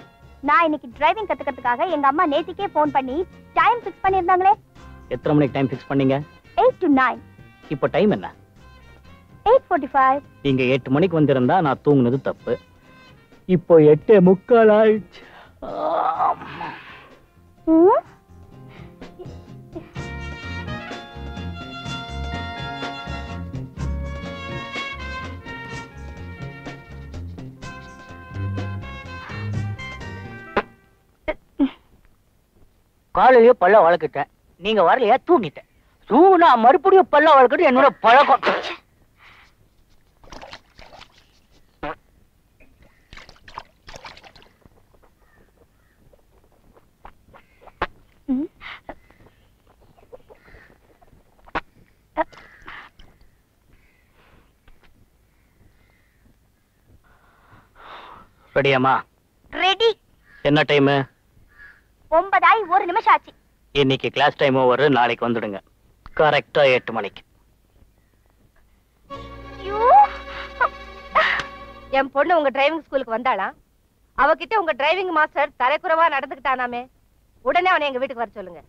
Speaker 2: நான் இன்னைக்கு டிரைவிங் கத்துக்கிறதுக்காக எங்க அம்மா நேத்திக்கே போன் பண்ணி டைம் ஃபிக்ஸ் பண்ணிருந்தாங்களே.
Speaker 5: எத்தனை மணிக்கு டைம் ஃபிக்ஸ் பண்ணீங்க?
Speaker 2: 8 to 9.
Speaker 5: இப்போ டைம் என்ன?
Speaker 2: 8:45.
Speaker 5: நீங்க 8 மணிக்கு வந்திருந்தா நான் தூங்குனது தப்பு. இப்போ 8:45 ஆயிடுச்சு. காலையிலேயே பல்ல வளர்க்கிட்டேன், நீங்க வரலையா? தூங்கிட்டேன். தூங்குனா மறுபடியும் பல்ல வளர்க்கிட்டு என்னோட பழக்கம். ரெடியாமா?
Speaker 2: ரெடி.
Speaker 5: என்ன டைம்?
Speaker 2: 9 1 நிமிஷம் ஆச்சு.
Speaker 5: இன்னைக்கு கிளாஸ் டைம் ஓவர். நாளைக்கு வந்துடுங்க கரெக்டா 8 மணிக்கு.
Speaker 3: என் பொண்ணு உங்க டிரைவிங் ஸ்கூலுக்கு வந்தாளா? அவகிட்ட உங்க டிரைவிங் மாஸ்டர் தரைக்குறவா நடந்துக்கிட்டானாமே, உடனே அவனை எங்க வீட்டுக்கு வர சொல்லுங்க.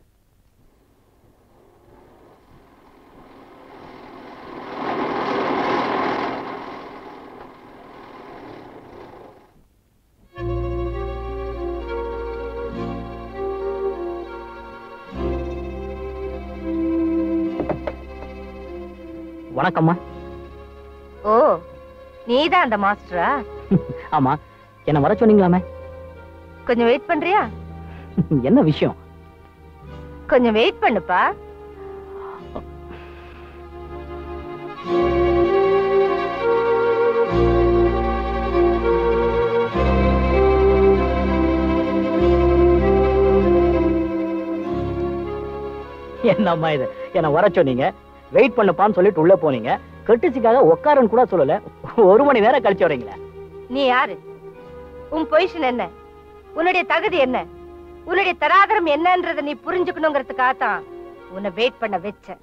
Speaker 5: வணக்கம்மா.
Speaker 3: ஓ, நீதான் அந்த மாஸ்டரா?
Speaker 5: ஆமா, என்ன வர சொன்னீங்களாமே.
Speaker 3: கொஞ்சம் வெயிட் பண்றியா?
Speaker 5: என்ன விஷயம்?
Speaker 3: கொஞ்சம் வெயிட் பண்ணுப்பா.
Speaker 5: என்னம்மா இது? என்ன வர சொன்னீங்க, வெயிட் பண்ணப்பான்னு சொல்லிட்டு உள்ள போனீங்க. கட்டிச்சுக்காக உட்காரன்னு கூட சொல்லல, 1 மணி நேரம் கழிச்சு வரீங்களா?
Speaker 3: நீ யாரு? உன் பொசிஷன் என்ன? உன்னுடைய தகுதி என்ன? உன்னுடைய தராதரம் என்னன்றத நீ புரிஞ்சுக்கணுங்கிறதுக்காகத்தான் உன்னை வெயிட் பண்ண வச்ச.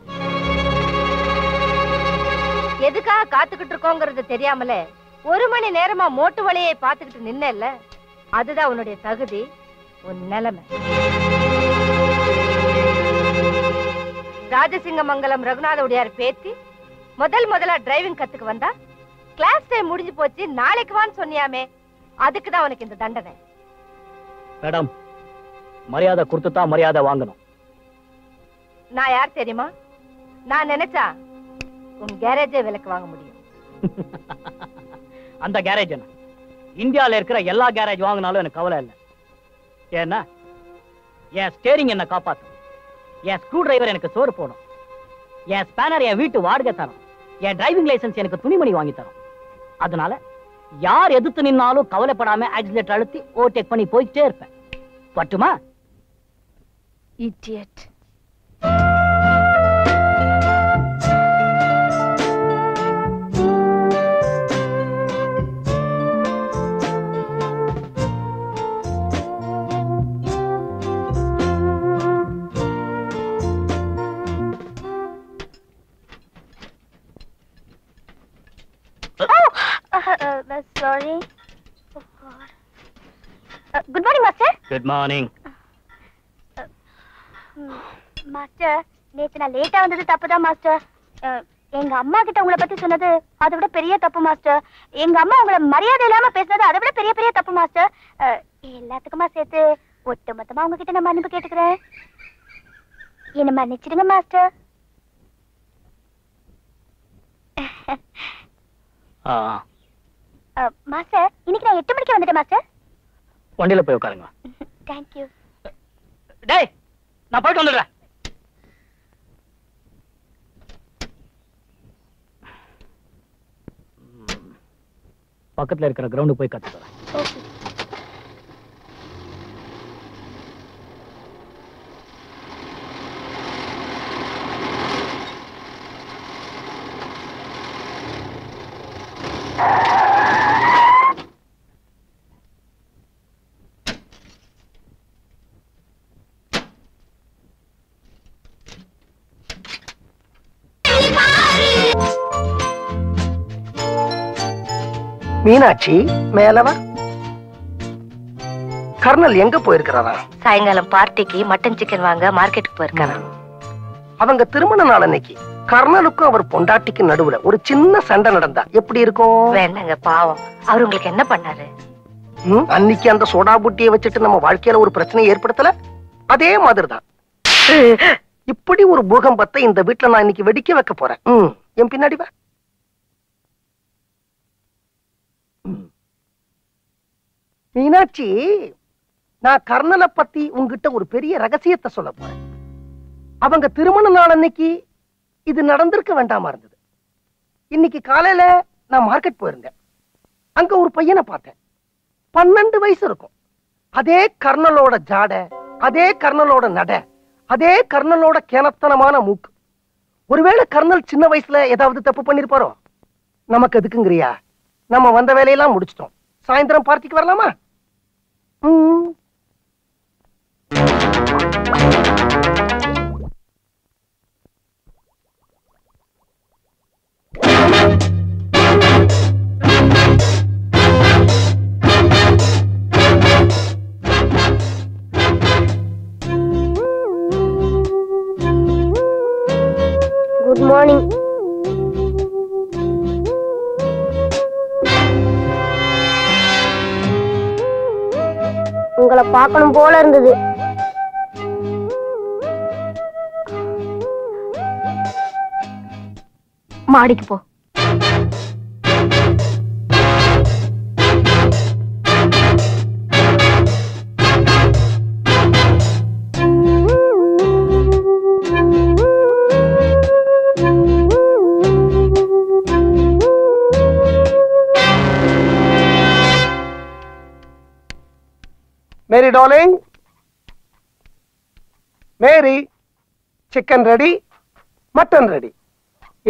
Speaker 3: எதுக்காக காத்துக்கிட்டு இருக்கோங்கிறது தெரியாமல 1 மணி நேரமா மோட்டு வழியை பார்த்துக்கிட்டு நின்னல்ல, அதுதான் உன்னுடைய தகுதி, உன் நிலைமை. ராஜசிங்கமங்கலம் ரகுநாத உடையார் பேத்தி முதலா டிரைவிங் கத்துக்கு வந்தா, கிளாஸ் டைம் முடிஞ்சு போச்சு, நாளைக்கு வான்னு சொன்னியாமே, அதுக்குதான் உனக்கு இந்த தண்டனை.
Speaker 5: மேடம், மரியாதை கொடுத்துதான் மரியாதை வாங்கணும்.
Speaker 3: நான் யார் தெரியுமா? நான் நினைச்சா உன் கேரேஜே விலைக்கு வாங்க முடியும்.
Speaker 5: அந்த கேரேஜ் என்ன? இந்தியால இருக்கிற எல்லா கேரேஜ் வாங்கினாலும் எனக்கு கவலை இல்லை. ஏன்னா என் ஸ்டேரிங் என்ன காப்பாத்தும், என் ஸ்க்ரூ டிரைவர் எனக்கு சோறு போடும், என் ஸ்பேனர் என் வீட்டு வாடகை தரும், என் டிரைவிங் லைசன்ஸ் எனக்கு துணிமணி வாங்கி தரும். அதனால யார் எதிர்த்து நின்னாலும் கவலைப்படாம ஆக்சிலேட்டர் அழுத்தி ஓவர்டேக் பண்ணி போயிட்டே இருப்பேன். பட்டுமா?
Speaker 3: Idiot.
Speaker 2: Sorry. Oh God. Good morning, Master.
Speaker 5: Good morning.
Speaker 2: Master, நேத்து நான் லேட்டா வந்தது தப்புதான் மாஸ்டர். எங்க அம்மா கிட்ட உங்களை பத்தி சொன்னது அதை விட பெரிய தப்பு மாஸ்டர். எங்க அம்மா உங்களை மரியாதை இல்லாம பேசுனது அதை விட பெரிய பெரிய தப்பு மாஸ்டர். எல்லாத்துக்குமா சேர்த்து ஒட்டு மொத்தமா உங்ககிட்ட நான் மன்னிப்பு கேட்டுக்கிறேன். என்ன மன்னிச்சிடுங்க மாஸ்டர். மாஸ்டர், இன்னைக்கு நான் 8 மணிக்கு வந்துட்டேன் மாஸ்டர்.
Speaker 5: வண்டியில போய் உட்காருங்க.
Speaker 2: தேங்க்யூ.
Speaker 5: டேய், நான் போயிட்டு வந்துடுறேன். பக்கத்துல இருக்கிற கிரவுண்டு போய் கத்துக்கிறேன்.
Speaker 2: ஓகே.
Speaker 1: மீனாட்சி, மேலவா. கர்னல் எங்க போயிருக்கிறாரா?
Speaker 3: சாயங்காலம் பார்ட்டிக்கு மட்டன் சிக்கன் வாங்க மார்க்கெட்டுக்கு போயிருக்காரா.
Speaker 1: அவங்க திருமண நாள் அன்னைக்கு கர்னலுக்கும் அவர் பொண்டாட்டிக்கு நடுவுல ஒரு சின்ன சண்டை நடந்தா எப்படி இருக்கும்?
Speaker 3: வேண்டாங்க, பாவம். அவர் உங்களுக்கு என்ன பண்ணாரு?
Speaker 1: அன்னைக்கு அந்த சோடா புட்டியை வச்சுட்டு நம்ம வாழ்க்கையில ஒரு பிரச்சனை ஏற்படுத்தல, அதே மாதிரிதான் இப்படி ஒரு பூகம்பத்தை இந்த வீட்டுல நான் இன்னைக்கு வெடிக்க வைக்க போறேன். என் பின்னாடி வா. மீனாட்சி, நான் கர்னலை பத்தி உங்ககிட்ட ஒரு பெரிய ரகசியத்தை சொல்ல போறேன். அவங்க திருமண நாள் அன்னைக்கு இது நடந்திருக்க வேண்டாமா இருந்தது. இன்னைக்கு காலையில நான் மார்க்கெட் போயிருந்தேன். அங்க ஒரு பையனை பார்த்தேன். 12 வயசு இருக்கும். அதே கர்னலோட ஜாடை, அதே கர்னலோட நட, அதே கர்னலோட கேனத்தனமான மூக்கு. ஒருவேளை கர்னல் சின்ன வயசுல ஏதாவது தப்பு பண்ணிருப்பாரோ? நமக்கு எதுக்குங்கிறியா? நம்ம வந்த வேலையெல்லாம் முடிச்சிட்டோம். சாயந்தரம் பார்ட்டிக்கு வரலாமா?
Speaker 2: Good morning. உங்களை பார்க்கணும் போல இருந்தது.
Speaker 3: மாடிக்கு போ.
Speaker 1: Mary darling, Mary, chicken ready, mutton ready.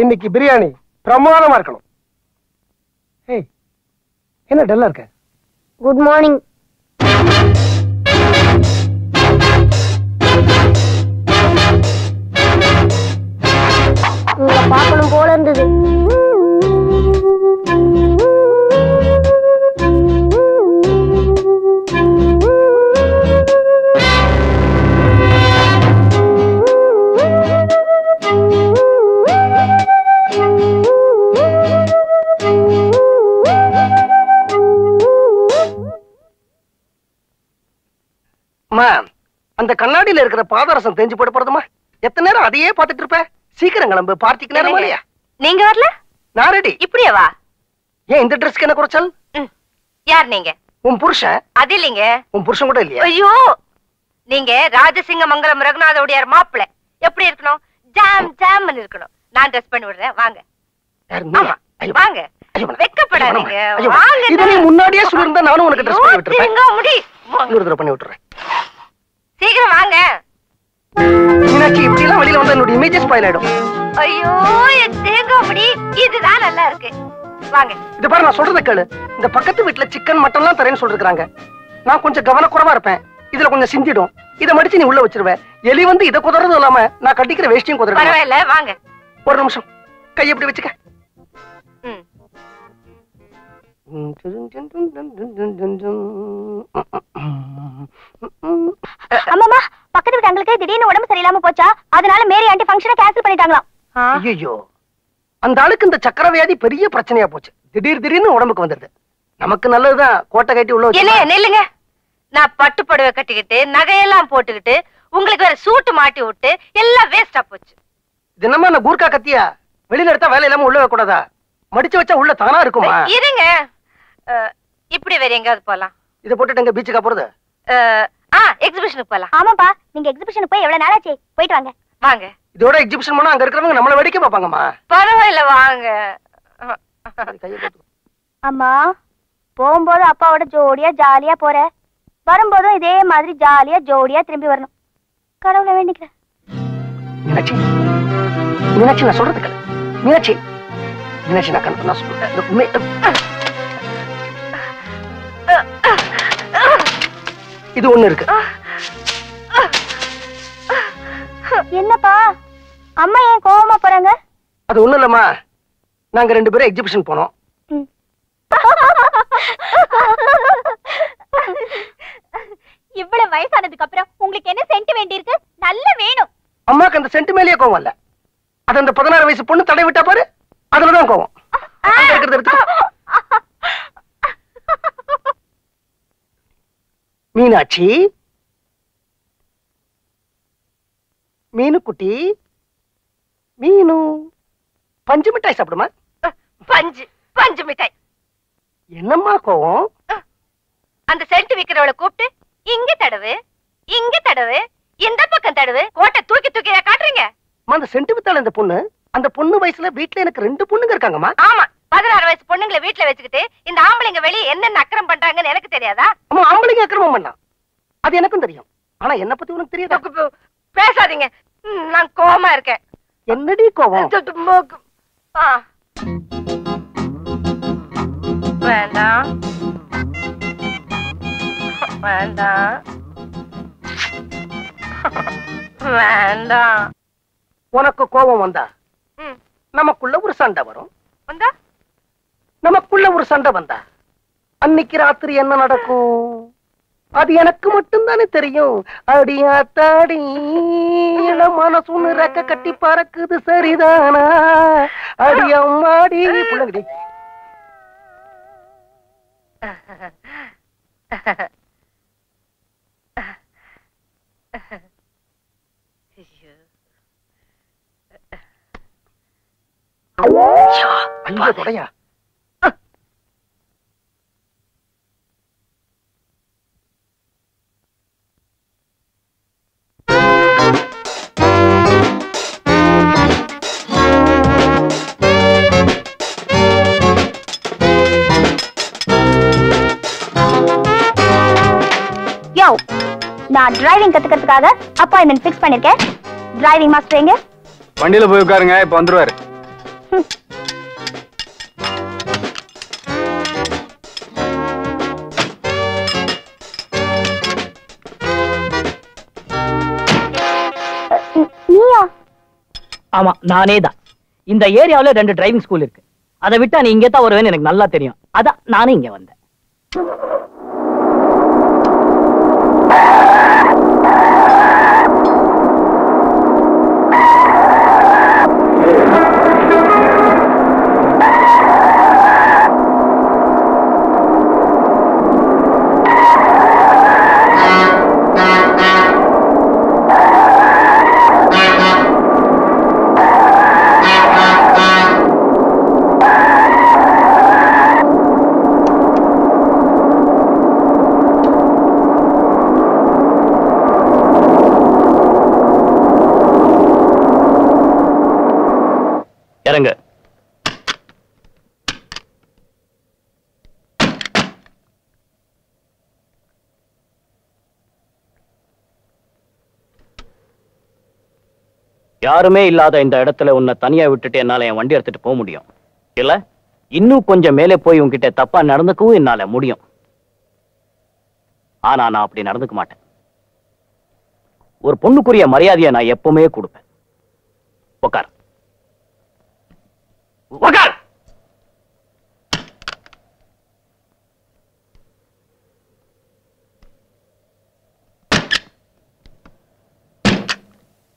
Speaker 1: இன்னைக்கு பிரியாணி பிரமாதமா இருக்கணும். ஏய், என்ன டல்லா இருக்க?
Speaker 2: Good morning. உங்களை பார்க்கணும் போல இருந்தது.
Speaker 1: அந்த கண்ணாடியில இருக்கிற பாதரசம் தேஞ்சு போட போறதுமா? எத்தனை நேரம் அதையே பாத்துட்டு இருப்ப? சீக்கிரம் கிளம்பு, பார்ட்டிக்கு நேரம் இல்லையா?
Speaker 3: நீங்க வரல?
Speaker 1: நான் ரெடி.
Speaker 3: இப்படியே வா.
Speaker 1: ஏன் இந்த ட்ரெஸ்க்கு என்ன குறைச்சல்?
Speaker 3: யார் நீங்க?
Speaker 1: உன் புருஷன்.
Speaker 3: அது இல்லைங்க.
Speaker 1: உன் புருஷன் கூட இல்லையா?
Speaker 3: ஐயோ, நீங்க ராஜசிங்க மங்கலம் ரகுநாத உடையார் மாப்பிள்ளை. எப்படி இருக்கணும்? ஜாம் ஜாம்னு இருக்கணும். நான் ட்ரெஸ் பண்ணி விடுறேன், வாங்க.
Speaker 1: ஆமா,
Speaker 3: வாங்க. வெக்கப்படாதீங்க, வாங்க.
Speaker 1: இத நீ முன்னாடியே சொல்லிருந்தா நானும் உனக்கு ட்ரெஸ் பண்ணி விட்டுருப்பேன்.
Speaker 3: முடி
Speaker 1: இன்னொரு தடவை பண்ணி விட்டுறேன்.
Speaker 3: சீக்கிரம் வாங்க.
Speaker 1: மீனாட்சி, இப்படி எல்லாம் வெளியில வந்தா என்னோட இமேஜ் ஸ்பாயில் ஆயிடும்.
Speaker 3: ஐயோ, என் தேங்காய் முடி இதுதான் நல்லா இருக்கு. வாங்க.
Speaker 1: இது பாரு, நான் சொல்றத கேளு. இந்த பக்கத்து வீட்டுல சிக்கன் மட்டன் எல்லாம் தரேன்னு சொல்லிருக்காங்க. நான் கொஞ்சம் கவனக்குறைவா இருப்பேன். இதுல கொஞ்சம் சிந்திடும். இதை மடிச்சு நீ உள்ள வச்சிருவேன். எலி வந்து இதை குதறது இல்லாம நான் கட்டிக்கிற வேஷ்டியும் குதறேன்.
Speaker 3: பரவாயில்ல, வாங்க.
Speaker 1: ஒரு நிமிஷம், கை எப்படி வச்சுக்க.
Speaker 2: அம்மாமா, பக்கத்து வீட்டு அங்களுக்கு திடீர்னு உடம்பு சரியில்லாம போச்சா, அதனால மேரி ஆண்டி ஃபங்க்ஷனை கேன்சல் பண்ணிட்டாங்களாம்.
Speaker 1: ஐயோ, அந்த ஆளுக்கு இந்த சக்கர வியாதி பெரிய பிரச்சனையா போச்சு. திடீர்னு உடம்புக்கு வந்துருது. நமக்கு நல்லதுதான் கோட்டை கட்டி உள்ள வச்சு.
Speaker 3: நில்லுங்க. நான் பட்டு புடவை கட்டிக்கிட்டு நகையெல்லாம் போட்டுக்கிட்டு உங்களுக்கு வேற சூட்டு மாட்டி விட்டு எல்லாம் வேஸ்டா போச்சு.
Speaker 1: தினமா நான் கூர்க்கா கத்தியா வெளியில எடுத்தா வேலை இல்லாம உள்ள வைக்க கூடாதா? மடிச்சு வச்சா உள்ள தானா இருக்குமா?
Speaker 3: இருங்க, இப்படி வேற எங்காவது போலாம்.
Speaker 1: இதை போட்டுட்டு எங்க பீச்சுக்கா போறது?
Speaker 3: எக்ஸிபிஷனுக்கு போலாம்.
Speaker 2: ஆமாப்பா, நீங்க எக்ஸிபிஷனுக்கு போய் எவ்வளவு நாளாச்சு? போயிட்டு வாங்க.
Speaker 3: வாங்க.
Speaker 1: இதோட எக்ஸிபிஷன் போனா அங்க இருக்கிறவங்க நம்மள வேடிக்கை பாப்பாங்கம்மா.
Speaker 3: பரவாயில்ல, வாங்க.
Speaker 2: அம்மா, போகும்போது அப்பாவோட ஜோடியா ஜாலியா போற, வரும்போதும் இதே மாதிரி ஜாலியா ஜோடியா திரும்பி வரணும். கடவுளை வேண்டிக்கிறேன்.
Speaker 1: மீனாட்சி, மீனாட்சி, நான் சொல்றது கேளு. மீனாட்சி, மீனாட்சி, நான் கணக்கு நான் சொல்றேன். இது ஒண்ணு இருக்கு.
Speaker 2: என்னப்பா, அம்மா ஏன் கோவமா போறாங்க?
Speaker 1: அது ஒண்ணு இல்லம்மா, நாங்க ரெண்டு பேரும் எக்ஸிபிஷன் போனோம்.
Speaker 2: இவ்வளவு வயசானதுக்கு அப்புறம் உங்களுக்கு என்ன சென்ட் வேண்டி இருக்கு? நல்ல வேணும்.
Speaker 1: அம்மாக்கு அந்த சென்ட் மேலேயே கோவம் இல்ல. அது அந்த 16 வயசு பொண்ணு தடை விட்டா பாரு, அதுலதான் கோவம். மீனாட்சி, மீனு குட்டி, மீனு பஞ்சு மிட்டாய் சாப்பிடுமா?
Speaker 3: பஞ்சு மிட்டாய்.
Speaker 1: என்னம்மா கோவம்?
Speaker 3: அந்த சென்ட் விக்கிறவளை கூப்பிட்டு இங்க தடவு, இங்க தடவு, இந்த பக்கம் தடவு, கோட்டை தூக்கி தூக்கி காட்டுறீங்க.
Speaker 1: அந்த சென்ட் வித்தால இந்த பொண்ணு, அந்த பொண்ணு வயசுல வீட்டுல எனக்கு 2 பொண்ணுங்க இருக்காங்கம்மா.
Speaker 3: ஆமா, 16 வயசு பொண்ணுங்களை வீட்டுல வச்சுக்கிட்டு இந்த ஆம்பளைங்க வெளியே என்னென்ன அக்கிரம் பண்றாங்கன்னு எனக்கு தெரியாதா?
Speaker 1: அம்மா, ஆம்பளைங்க அக்கிரமம் பண்ணா அது எனக்கும் தெரியும். ஆனா என்ன பத்தி உனக்கு தெரியாதா?
Speaker 3: பேசாதீங்க, நான் கோவமா இருக்கேன்.
Speaker 1: என்னடி கோவம்?
Speaker 3: வேண்டாம் வேண்டாம் வேண்டாம்.
Speaker 1: உனக்கு கோபம் வந்தா நமக்குள்ள ஒரு சண்டை வரும்.
Speaker 3: வந்தா
Speaker 1: நமக்குள்ள ஒரு சண்டை வந்தா அன்னைக்கு ராத்திரி என்ன நடக்கும் அது எனக்கு மட்டும்தானே தெரியும். அடியாத்தாடி மனசுன்னு ரெக்க கட்டி பறக்குது சரிதானா? அடியம்மாடி பிள்ளைங்க. ஐயோ தொடையா.
Speaker 2: நான் டிரைவிங் கத்துக்கிறதுக்காக அப்பாயின்மெண்ட் ஃபிக்ஸ் பண்ணிருக்கேன். டிரைவிங் மாஸ்டர் எங்க?
Speaker 6: வண்டியில போய் உட்காருங்க, இப்ப வந்துருவாரு.
Speaker 2: நீயா?
Speaker 5: ஆமா, நானே தான். இந்த ஏரியாவுல 2 டிரைவிங் ஸ்கூல் இருக்கு. அதை விட்டா நீ இங்கே தான் வருவேன்னு எனக்கு நல்லா தெரியும். அதான் நானும் இங்க வந்தேன். இறங்க. யாருமே இல்லாத இந்த இடத்துல உன்னை தனியா விட்டுட்டு என்னால என் வண்டி எடுத்துட்டு போக முடியும் இல்ல? இன்னும் கொஞ்சம் மேலே போய் உன்கிட்ட தப்பா நடந்துக்கவும் என்னால முடியும். ஆனா நான் அப்படி நடந்துக்க மாட்டேன். ஒரு பொண்ணுக்குரிய மரியாதையை நான் எப்பவுமே கொடுப்பேன். உட்கார். உட்கார்.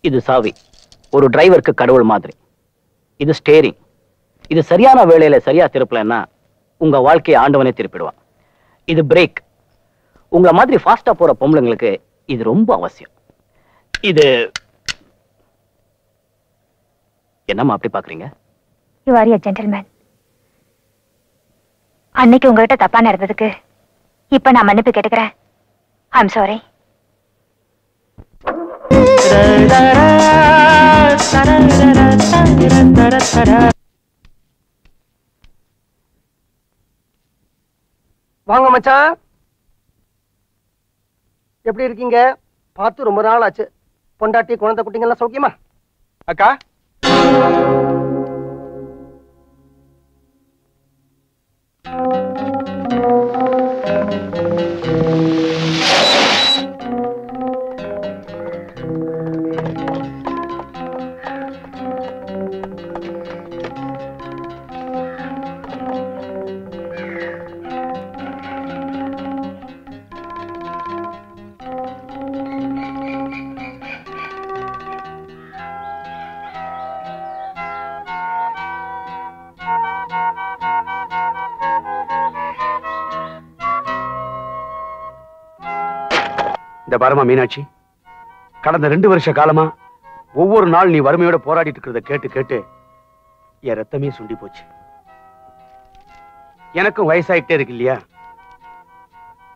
Speaker 5: இது சாவி. ஒரு டிரைவருக்கு கடவுள் மாதிரி. இது ஸ்டேரிங். இது சரியான வேளையில சரியா திருப்பலன்னா உங்க வாழ்க்கையை ஆண்டவனே திருப்பிடுவான். இது பிரேக். உங்களை மாதிரி ஃபாஸ்டா போற பொம்பளைங்களுக்கு இது ரொம்ப அவசியம். இது என்னம்மா அப்படி பாக்குறீங்க?
Speaker 2: You are a gentleman. அன்னைக்கு உங்ககிட்ட தப்பா நடந்ததுக்கு இப்ப நான் மன்னிப்பு கேட்டுக்கிறேன். I'm sorry.
Speaker 1: வாங்க மச்சான், எப்படி இருக்கீங்க? பார்த்து ரொம்ப நாள் ஆச்சு. பொண்டாட்டி குழந்தை குட்டிங்கெல்லாம் சௌக்கியமா?
Speaker 6: அக்கா,
Speaker 4: இந்த பாரமா மீனாட்சி, கடந்த 2 வருஷ காலமா ஒவ்வொரு நாள் நீ வறுமையோட போராடிட்டு இருக்கிறத கேட்டு கேட்டு என் ரத்தமே சுண்டி போச்சு. எனக்கும் வயசாயிட்டே இருக்கு இல்லையா?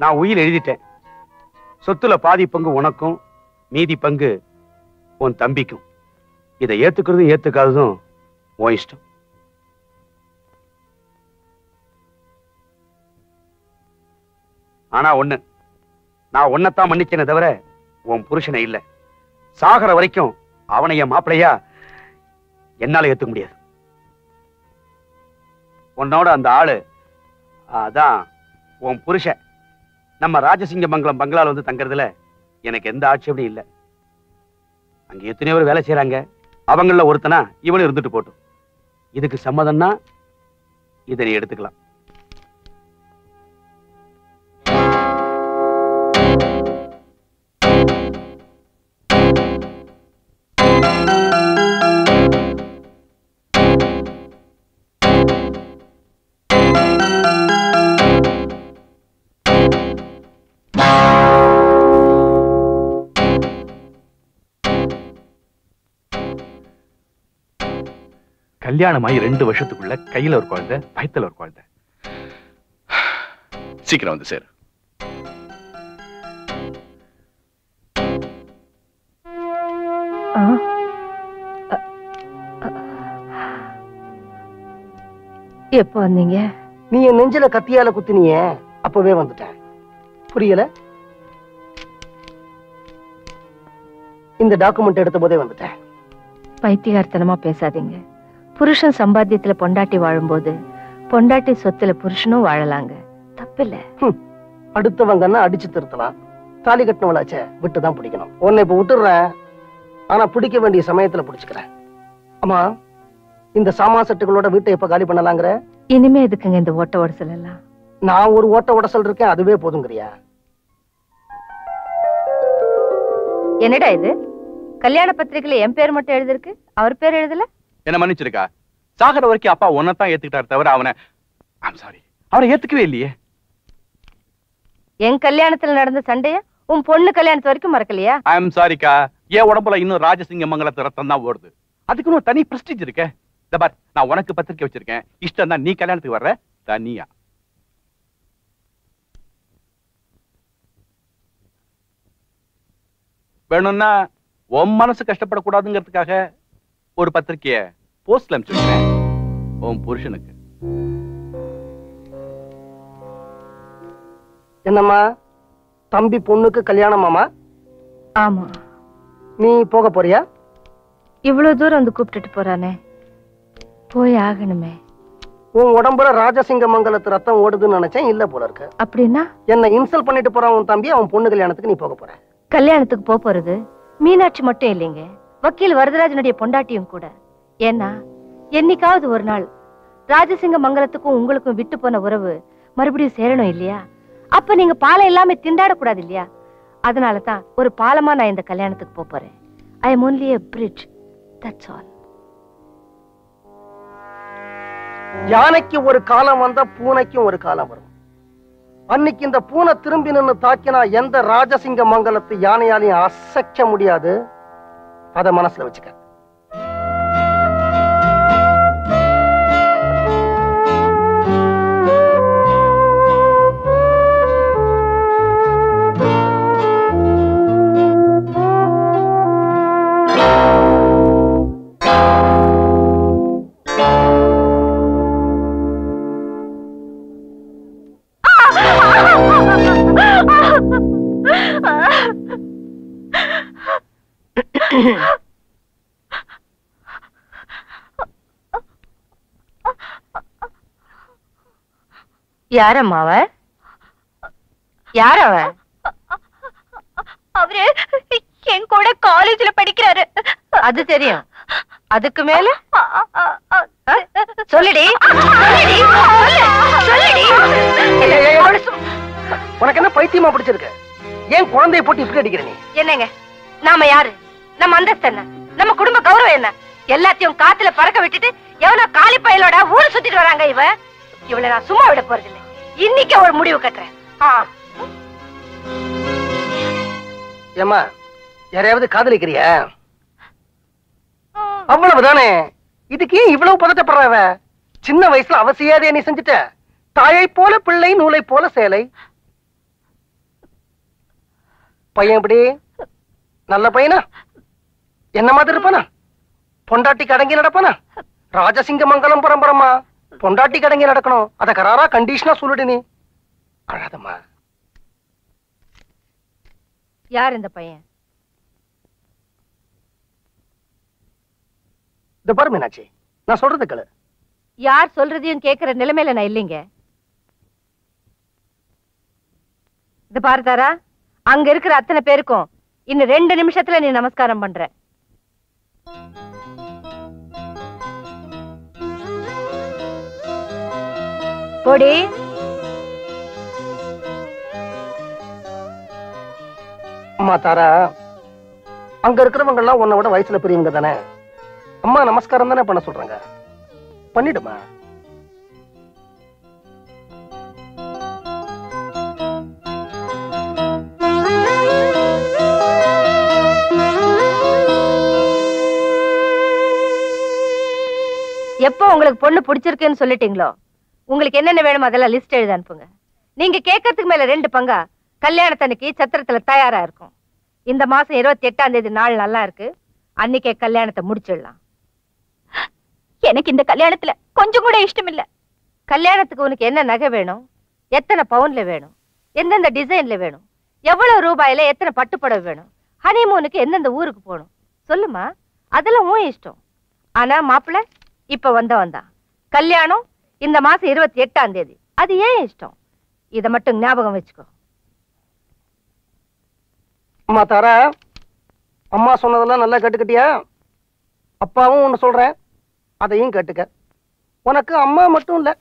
Speaker 4: நான் உயில் எழுதிட்டேன். சொத்துல பாதி பங்கு உனக்கும், மீதி பங்கு உன் தம்பிக்கும். இதை ஏத்துக்கிறதும் ஏத்துக்காததும் உன் இஷ்டம். ஆனா ஒண்ணு, நான் உன்னைத்தான் மன்னிச்சேனே தவிர உன் புருஷனை இல்ல. சாகர வரைக்கும் அவனை என் மாப்பிளையா என்னால ஏத்துக்க முடியாது. உன்னோட அந்த ஆளு, அதான் உன் புருஷன், நம்ம ராஜசிங்கமங்கலம் பங்களால வந்து தங்கறதுல எனக்கு எந்த ஆட்சேபமும் இல்லை. அங்க எத்தனையோ பேர் வேலை செய்யறாங்க. அவங்கள ஒருத்தனா இவனும் இருந்துட்டு போட்டும். இதுக்கு சம்மதம்னா இதை நீ எடுத்துக்கலாம்.
Speaker 7: கல்யாணமாயி 2 வருஷத்துக்குள்ள கையில ஒரு குழந்தை, வயித்துல ஒரு குழந்தை. சீக்கிரம் வந்து சேரு.
Speaker 3: எப்போ வந்தீங்க?
Speaker 1: நீ என் நெஞ்சில கத்தியால குத்தினிய, அப்பவே வந்துட்டேன். புரியல? இந்த டாக்குமெண்ட் எடுத்த போதே வந்துட்டேன்.
Speaker 3: பைத்தியகார்த்தனமா பேசாதீங்க. புருஷன் சம்பாத்தியத்துல பொண்டாட்டி வாழும்போது பொண்டாட்டி சொத்துல புருஷனும் வாழலாங்க, தப்பில்ல.
Speaker 1: அடுத்தவங்கன்னா அடிச்சு திருத்தலாம், தாலி கட்டினவளாச்சே விட்டுதான் பிடிக்கணும். உன்னை இப்ப விட்டுடுறேன், ஆனா பிடிக்க வேண்டிய சமயத்துல பிடிச்சுக்கிறேன். ஆமா, இந்த சாமா செட்டுகளோட வீட்டை எப்ப காலி பண்ணலாங்கிற?
Speaker 3: இனிமே எதுக்குங்க இந்த ஓட்ட உடசல் எல்லாம்?
Speaker 1: நான் ஒரு ஓட்ட உடசல் இருக்கேன், அதுவே போதுங்கிறியா?
Speaker 3: என்னடா இது, கல்யாண பத்திரிகையில என் பேர் மட்டும் எழுதிருக்கு, அவர் பேர் எழுதல?
Speaker 7: என்ன மன்னிச்சிருக்கா? சாகர வரைக்கும் அப்பா உன்னைத்தான் ஏத்துக்கிட்டாரு தவிர அவனை ஏத்துக்கவே இல்லையே.
Speaker 3: என் கல்யாணத்துல நடந்த சண்டைய உன் பொண்ணு கல்யாணத்து வரைக்கும் மறக்கலையா?
Speaker 7: ஐ எம் சாரிக்கா, என் உடம்புல இன்னும் ராஜசிங்க மங்கலத்து ரத்தம் தான் ஓடுது. அதுக்கு ஒரு தனி பிரஸ்டீஜ் இருக்க. இந்த பார், நான் உனக்கு பத்திரிக்கை வச்சிருக்கேன், இஷ்டம் தான் நீ கல்யாணத்துக்கு வர்ற தனியா. வேணும்னா உன் மனசு கஷ்டப்படக்கூடாதுங்கிறதுக்காக ஒரு பத்திரிக்கைய போஸ்ட்ல அனுப்பிச்சிருக்கேன் உன் புருஷனுக்கு.
Speaker 1: என்னம்மா, தம்பி பொண்ணுக்கு கல்யாணமாமா?
Speaker 3: ஆமா.
Speaker 1: நீ போக போறியா?
Speaker 3: இவ்வளவு தூரம் வந்து கூப்பிட்டுட்டு போறானே, போய் ஆகணுமே.
Speaker 1: உன் உடம்புல ராஜசிங்க மங்கலத்து ரத்தம் ஓடுதுன்னு நினைச்சேன், இல்ல போல இருக்கு.
Speaker 3: அப்படின்னா
Speaker 1: என்ன இன்சல்ட் பண்ணிட்டு போறான் உன் தம்பி, அவன் பொண்ணு கல்யாணத்துக்கு நீ போக போற?
Speaker 3: கல்யாணத்துக்கு போறது மீனாட்சி மட்டும் இல்லைங்க, வக்கீல் வரதராஜனுடைய பொண்டாட்டியும் கூட. ஏன்னா என்னைக்காவது ஒரு நாள் ராஜசிங்க மங்கலத்துக்கும் உங்களுக்கும் விட்டு போன உறவு மறுபடியும் சேரணும் இல்லையா? அப்ப நீங்க பாலம் எல்லாமே திண்டாடக்கூடாது இல்லையா? அதனாலதான் ஒரு பாலமா நான் இந்த கல்யாணத்துக்கு போறேன். I am only a bridge, that's all.
Speaker 1: யானைக்கு ஒரு காலம் வந்தா பூனைக்கும் ஒரு காலம் வரும். அன்னைக்கு இந்த பூனை திரும்பி நின்னு தாக்கினா எந்த ராஜசிங்க மங்கலத்து யானையாலையும் அசைக்க முடியாது. அத மனசுல வச்சுக்க.
Speaker 3: யாரம்மா அவன்? யார் அவன்?
Speaker 2: அவரு என் கூட காலேஜ்ல படிக்கிறாரு.
Speaker 3: அது தெரியும். அதுக்கு மேல சொல்லுடி.
Speaker 1: உனக்கு என்ன பைத்தியமா பிடிச்சிருக்கு? ஏன் குழந்தைய போட்டு இப்படி அடிக்கிற நீ?
Speaker 3: என்னங்க, நாம யாரு? நம்ம அந்தஸ்து என்ன? நம்ம குடும்ப கௌரவம் என்ன? எல்லாத்தையும் காத்துல பறக்க விட்டுட்டு எவனோ காலி பயலோட ஊர் சுத்திட்டு வராங்க. இவளை நான் சும்மா விட போறதில்லை. இன்னைக்கு ஒரு முடிவு கட்டுறேன்.
Speaker 1: ஏமா, யாரையாவது காதலிக்கிறியா? அவ்வளவுதானே. இதுக்கு ஏன் இவ்வளவு பதட்டப்படுறவ? சின்ன வயசுல அவசியாதே நீ செஞ்சுட்ட. தாயை போல பிள்ளை, நூலை போல சேலை. பையன் எப்படி? நல்ல பையனா? என்ன மாதிரி இருப்பானா? பொண்டாட்டிக்கு அடங்கி நடப்பானா? ராஜசிங்க மங்கலம் பரம்பரமா பொண்டாட்டிக்கு அடங்கி நடக்கணும். அத கராரா கண்டிஷனா சொல்லுடு. நீ அழாதம்மா.
Speaker 3: யார் இந்த பையன்?
Speaker 1: இந்த பாரு மீனாட்சி, நான் சொல்றது கேளு.
Speaker 3: யார் சொல்றதையும் கேட்கிற நிலைமையில நான் இல்லைங்க. இந்த பாரு தாரா, அங்க இருக்கிற அத்தனை பேருக்கும் இன்னும் 2 நிமிஷத்துல நீ நமஸ்காரம் பண்ற. போடி.
Speaker 1: அம்மா தாரா, அங்க இருக்கிறவங்க எல்லாம் உன்னை விட வயசுல பெரியவங்க தானே. அம்மா நமஸ்காரம் தானே பண்ண சொல்றாங்க, பண்ணிடுமா.
Speaker 3: எப்போ உங்களுக்கு பொண்ணு பிடிச்சிருக்குன்னு சொல்லிட்டீங்களோ, உங்களுக்கு என்னென்ன வேணுமோ அதெல்லாம் லிஸ்ட் எழுதி அனுப்புங்க. நீங்க கேட்கறதுக்கு மேல 2 பங்கா கல்யாணத்தன்னைக்கு சத்திரத்துல தயாரா இருக்கும். இந்த மாசம் 28ஆம் தேதி நாள் நல்லா இருக்கு. அன்னைக்கே கல்யாணத்தை முடிச்சிடலாம்.
Speaker 2: எனக்கு இந்த கல்யாணத்துல கொஞ்சம் கூட இஷ்டம் இல்ல.
Speaker 3: கல்யாணத்துக்கு உனக்கு என்ன நகை வேணும், எத்தனை பவுன்ல வேணும், எந்தெந்த டிசைன்ல வேணும், எவ்வளவு ரூபாயில எத்தனை பட்டுப்புடவை வேணும், ஹனிமூனுக்கு எந்தெந்த ஊருக்கு போகணும் சொல்லுமா, அதெல்லாம் உன் இஷ்டம். ஆனா மாப்பிள்ள இப்ப வந்தான், கல்யாணம் இந்த மாசம் 28ஆம் தேதி, அது ஏன் இஷ்டம். இத மட்டும் ஞாபகம் வச்சுக்கோ.
Speaker 1: அம்மா தாரா, அம்மா சொன்னதெல்லாம் நல்லா கேட்டுக்கிட்டியா? அப்பாவும் ஒண்ணு சொல்றேன், அதையும் கேட்டுக்க. உனக்கு அம்மா மட்டும் இல்ல,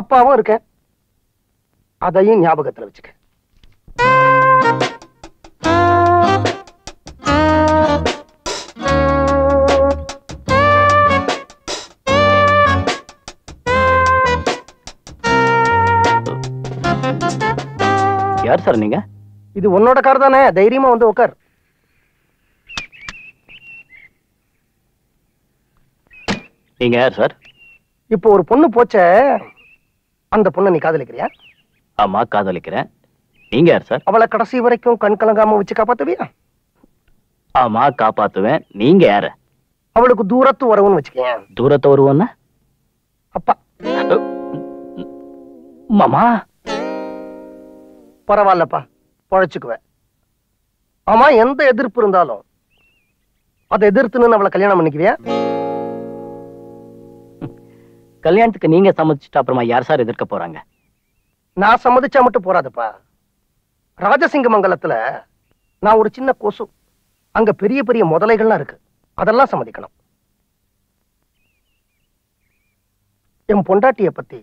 Speaker 1: அப்பாவும் இருக்க, அதையும் ஞாபகத்துல வச்சுக்க.
Speaker 5: யார் சார் நீங்க?
Speaker 1: இது உன்னோட கார் தானே, தைரியமா வந்து உட்கார்.
Speaker 5: நீங்க யார் சார்?
Speaker 1: இப்போ ஒரு பொண்ணு போச்சே, அந்த பொண்ணை நீ காதலிக்கிறியா?
Speaker 5: ஆமா, காதலிக்கிறேன். நீங்க யார் சார்?
Speaker 1: அவளை கடைசி வரைக்கும் கண் கலங்காம வச்சு காப்பாத்துவியா?
Speaker 5: ஆமா, காப்பாத்துவேன். நீங்க யாரு?
Speaker 1: அவளுக்கு தூரத்து உறவுன்னு வச்சுக்கேன்.
Speaker 5: தூரத்து வருவோன்னா?
Speaker 1: அப்பா.
Speaker 5: மாமா.
Speaker 1: பரவாயில்லப்பா, பழச்சுக்குவேன். ஆமா, எந்த எதிர்ப்பு இருந்தாலும் அதை எதிர்த்துன்னு அவளை கல்யாணம் பண்ணிக்குவியா?
Speaker 5: கல்யாணத்துக்கு நீங்க சம்மதிச்சுட்டு அப்புறமா யார் சார் எதிர்க்க போறாங்க?
Speaker 1: நான் சம்மதிச்சா மட்டும் போறாதுப்பா. ராஜசிங்கமங்கலத்துல நான் ஒரு சின்ன கொசு, அங்க பெரிய பெரிய முதலைகள்லாம் இருக்கு, அதெல்லாம் சம்மதிக்கணும். என் பொண்டாட்டிய பத்தி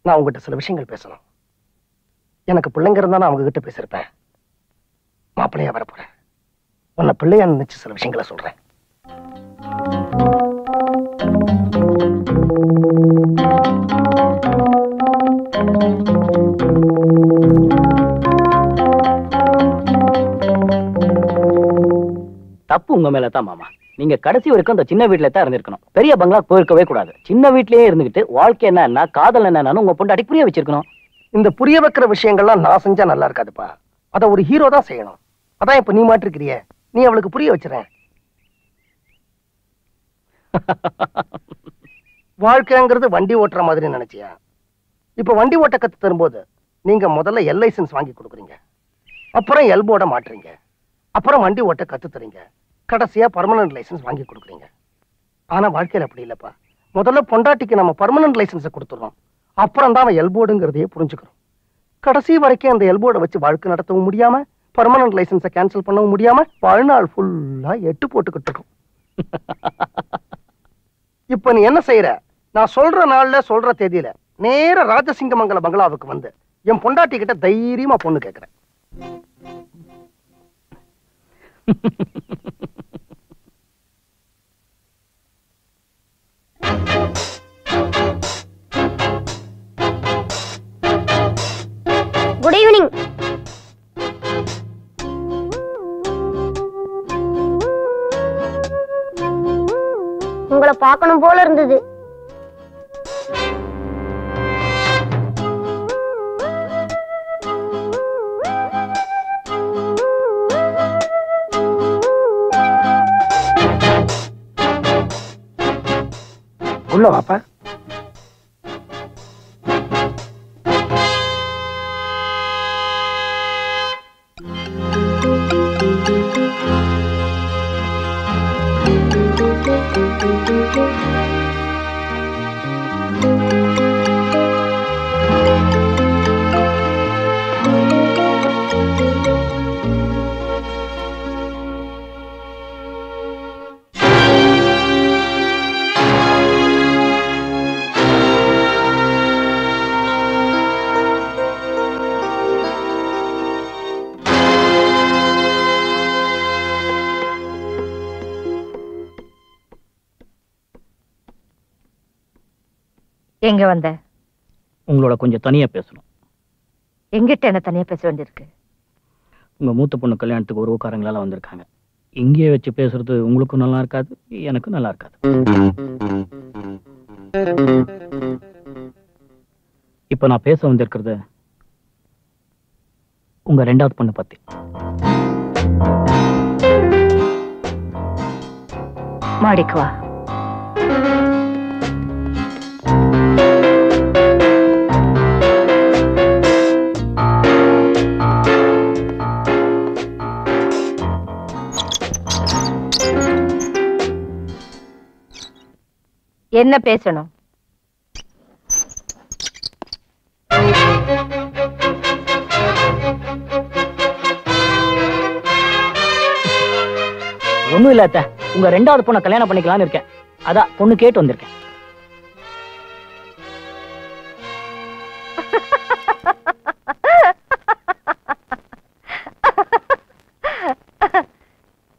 Speaker 1: நான் உங்ககிட்ட சில விஷயங்கள் பேசணும். எனக்கு பிள்ளைங்க இருந்தா நான் அவங்க கிட்ட பேசிருப்பேன். மாப்பிள்ளையா வரப்போறேன், உன்னை பிள்ளையா நினைச்சு சில விஷயங்களை சொல்றேன்.
Speaker 5: தப்பு உங்க மேலதான் மாமா. நீங்க கடைசி வரைக்கும் அந்த சின்ன வீட்டுல தான் இருந்திருக்கணும். பெரிய பங்களா போயிருக்கவே கூடாது. சின்ன வீட்லயே இருந்துகிட்டு வாழ்க்கை என்னன்னா, காதல் என்னன்னு உங்க பொண்டாட்டி புரிய வச்சிருக்கணும்.
Speaker 1: இந்த புரிய வைக்கிற விஷயங்கள்லாம் நான் செஞ்சா நல்லா இருக்காதுப்பா. அத ஒரு ஹீரோ தான் செய்யணும். அதான் இப்ப நீ மாட்டிருக்கிறிய, நீ அவளுக்கு புரிய வச்சிர. வாழ்க்கைங்கிறது வண்டி ஓட்டுற மாதிரி நினைச்சியா? இப்ப வண்டி ஓட்ட கத்து தரும்போது நீங்க முதல்ல எல் லைசன்ஸ் வாங்கி கொடுக்குறீங்க, அப்புறம் எல்போர்ட மாட்டுறீங்க, அப்புறம் வண்டி ஓட்ட கத்து தரீங்க, கடைசியா பர்மனன்ட் லைசன்ஸ் வாங்கி கொடுக்குறீங்க. ஆனா வாழ்க்கையில அப்படி இல்லப்பா. முதல்ல பொண்டாட்டிக்கு நம்ம பர்மனன்ட் லைசன்ஸை கொடுத்துறோம், அப்புறம் தான் அவன் எல்போர்டுங்கிறதையே புரிஞ்சுக்கிறோம். கடைசி வரைக்கும் அந்த எல்போர்டை வச்சு வாழ்க்கை நடத்தவும் முடியாம, பர்மனன்ட் லைசன்ஸை கேன்சல் பண்ணவும் முடியாம வாழ்நாள் ஃபுல்லா எட்டு போட்டுக்கிட்டு இருக்கும். இப்ப நீ என்ன செய்யற? நான் சொல்ற நாள்ல சொல்ற தேதியில நேர ராஜசிங்கமங்கல பங்களாவுக்கு வந்து என் பொண்டாட்டி கிட்ட தைரியமா பொண்ணு கேட்கிறேன்.
Speaker 2: Good evening. உங்களை பார்க்கணும் போல இருந்தது.
Speaker 1: உள்ள வாப்பா.
Speaker 3: எங்க வந்த?
Speaker 5: உங்களோட கொஞ்சம் தனியா பேசணும்.
Speaker 3: எங்கிட்ட என்ன தனியா பேச வேண்டியிருக்கு?
Speaker 5: உங்க மூத்த பொண்ணு கல்யாணத்துக்கு உறவுக்காரங்களால வந்திருக்காங்க. இங்கேயே வச்சு பேசுறது உங்களுக்கும் நல்லா இருக்காது, எனக்கும் நல்லா இருக்காது. இப்ப நான் பேச வந்திருக்கிறது உங்க ரெண்டாவது பொண்ணு பத்தி.
Speaker 3: மாடிக்கு வா. என்ன பேசணும்?
Speaker 5: ஒண்ணும் இல்ல அத்தை, உங்க ரெண்டாவது பொண்ணை கல்யாணம் பண்ணிக்கலாம்னு இருக்கேன். அதான் பொண்ணு கேட்டு வந்திருக்கேன்.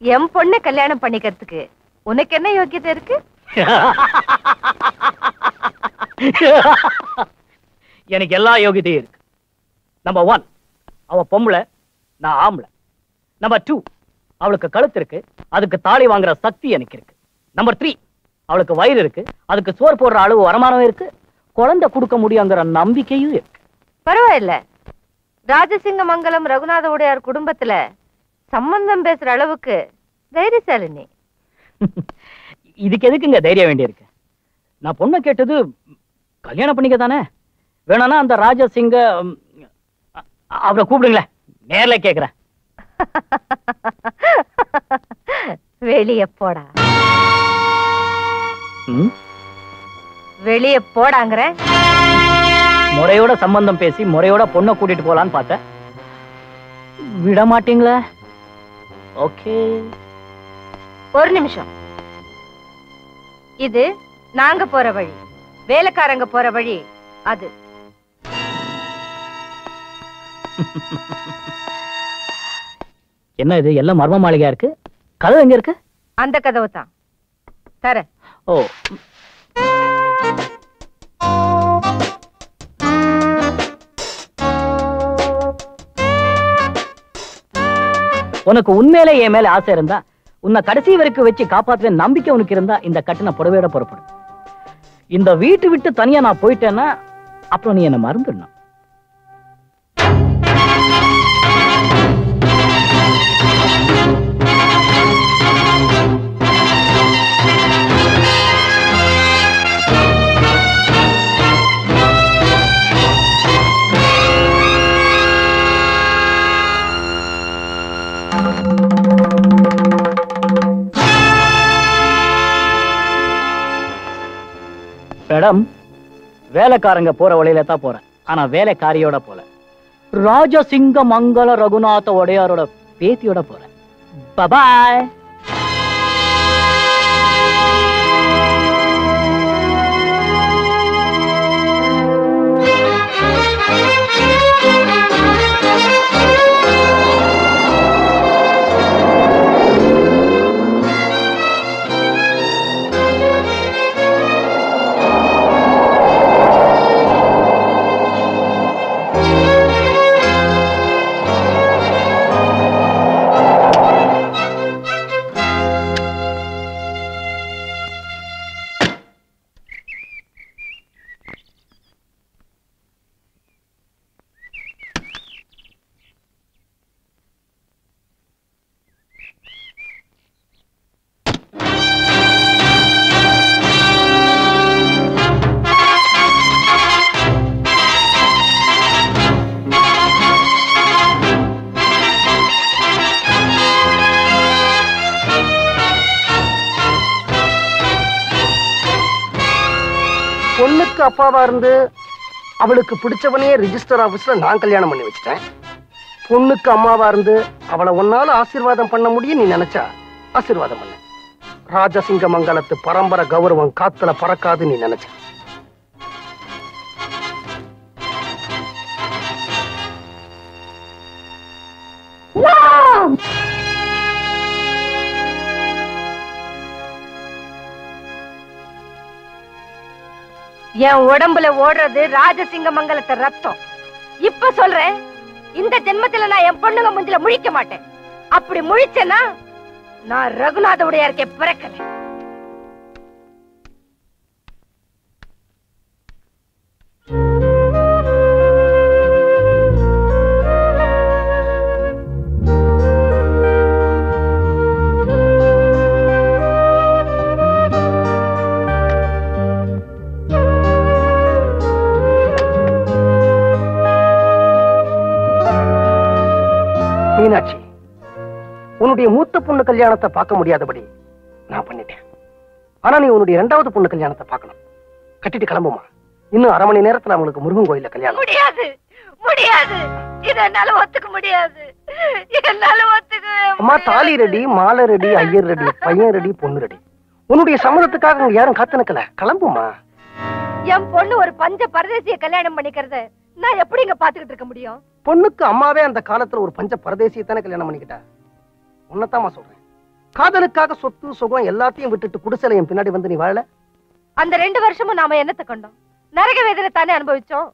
Speaker 3: என் பொண்ணை கல்யாணம் பண்ணிக்கிறதுக்கு உனக்கு என்ன யோக்கியதை இருக்கு?
Speaker 5: எனக்கு எல்லா யோகியத்தையும் இருக்கு. நம்பர் 1, அவ பொம்பளை, நான் ஆம்பளை. நம்பர் 2, அவளுக்கு கழுத்து இருக்கு, அதுக்கு தாலி வாங்குற சக்தி எனக்கு இருக்கு. நம்பர் 3, அவளுக்கு வயிறு இருக்கு, அதுக்கு சோறு போடுற அளவு வருமானம் இருக்கு, குழந்தை கொடுக்க முடியுங்கிற நம்பிக்கையும் இருக்கு.
Speaker 3: பரவாயில்ல, ராஜசிங்கமங்கலம் ரகுநாத உடையார் குடும்பத்துல சம்பந்தம் பேசுற அளவுக்கு தைரியசாலினி.
Speaker 5: இதுக்கு எதுக்குங்க தைரியம் வேண்டியிருக்கு? நான் பொண்ணை கேட்டது கல்யாணம் பண்ணிக்க தானே. வேணும்னா அந்த ராஜசிங்க அவரை கூப்பிடுங்களேன், நேர்ல கேக்குறேன்.
Speaker 3: வெளிய போடா. வெளிய போடாங்கற.
Speaker 5: முறையோட சம்பந்தம் பேசி முறையோட பொண்ணை கூட்டிட்டு போலான்னு பார்த்தேன், விட மாட்டீங்களா? ஓகே,
Speaker 3: ஒரு நிமிஷம். இது நாங்க போற வழி, வேலைக்காரங்க போற வழி அது.
Speaker 5: என்ன இது எல்லாம் மர்ம மாளிகையா இருக்கு? கதவு எங்க இருக்கு?
Speaker 3: அந்த கதவு தான் தர.
Speaker 5: ஓ, உனக்கு உண்மையிலே என் மேல ஆசை இருந்தா, உன்னை கடைசி வரைக்கும் வச்சு காப்பாத்துவே நம்பிக்கை உனக்கு இருந்தா, இந்த கட்டின புடவையோட புறப்படும். இந்த வீட்டு விட்டு தனியா நான் போயிட்டேன்னா அப்புறம் நீ என்ன மறந்துடணும். மேடம், வேலைக்காரங்க போற வழியில தான் போறேன், ஆனா வேலைக்காரியோட போல. ராஜசிங்க மங்கள ரகுநாத உடையாரோட பேத்தியோட போறேன். பபாய்.
Speaker 1: பொண்ணுக்கு அப்பாவா இருந்து அவளுக்கு பிடிச்சவனே ரிஜிஸ்டர் ஆபீஸ்ல நான் கல்யாணம் பண்ணி வச்சிட்டேன். பொண்ணுக்கு அம்மாவா இருந்து அவளை ஒன்னால ஆசீர்வாதம் பண்ண முடியும் நீ நினைச்சா ஆசீர்வாதம் பண்ண. ராஜசிங்க மங்கலத்து பரம்பரை கௌரவம் காத்துல பறக்காது நீ நினைச்ச.
Speaker 3: என் உடம்புல ஓடுறது ராஜசிங்க மங்கலத்து ரத்தம். இப்ப சொல்றேன், இந்த ஜென்மத்துல நான் என் பொண்ணுங்க முஞ்சில முழிக்க மாட்டேன். அப்படி முழிச்சேன்னா நான் ரகுநாத உடையாருக்கே பிறக்கல.
Speaker 1: மீனாட்சி, உன்னுடைய மூத்த பொண்ணு கல்யாணத்தை பார்க்க முடியாதபடி நான் பண்ணிட்டேன். ஆனா நீ உன்னுடைய 2வது பொண்ணு கல்யாணத்தை பார்க்கணும். கட்டிட்டு கிளம்புமா. இன்னும் 1/2 மணி நேரத்துல அவங்களுக்கு முருகன் கோயில்ல கல்யாணம்.
Speaker 3: முடியாது முடியாது, இத என்னால ஒத்துக்க முடியாது. என்னால ஒத்துக்க
Speaker 1: அம்மா, தாலி ரெடி, மாலை ரெடி, ஐயர் ரெடி, பையன் ரெடி, பொண்ணு ரெடி. உன்னுடைய சம்மதத்துக்காக அங்க யாரும் காத்து நிக்கல. கிளம்புமா.
Speaker 3: என் பொண்ணு ஒரு பஞ்ச பரதேசிய கல்யாணம் பண்ணிக்கிறத நான் எப்படிங்க பாத்துக்கிட்டு இருக்க முடியும்?
Speaker 1: பொண்ணுக்கு அம்மாவே அந்த காலத்துல ஒரு பஞ்ச பரதேசியத்தானே கல்யாணம் பண்ணிக்கிட்டா. உன்னதாமா சொல்றேன். காதலுக்காக சொத்து சுகம் எல்லாத்தையும் விட்டுட்டு குடிசையில என் பின்னாடி வந்து நீ வாழல.
Speaker 3: அந்த 2 வருஷமும் நாம என்னத்தை கண்டோம்? நரக வேதனை தானே அனுபவிச்சோம்.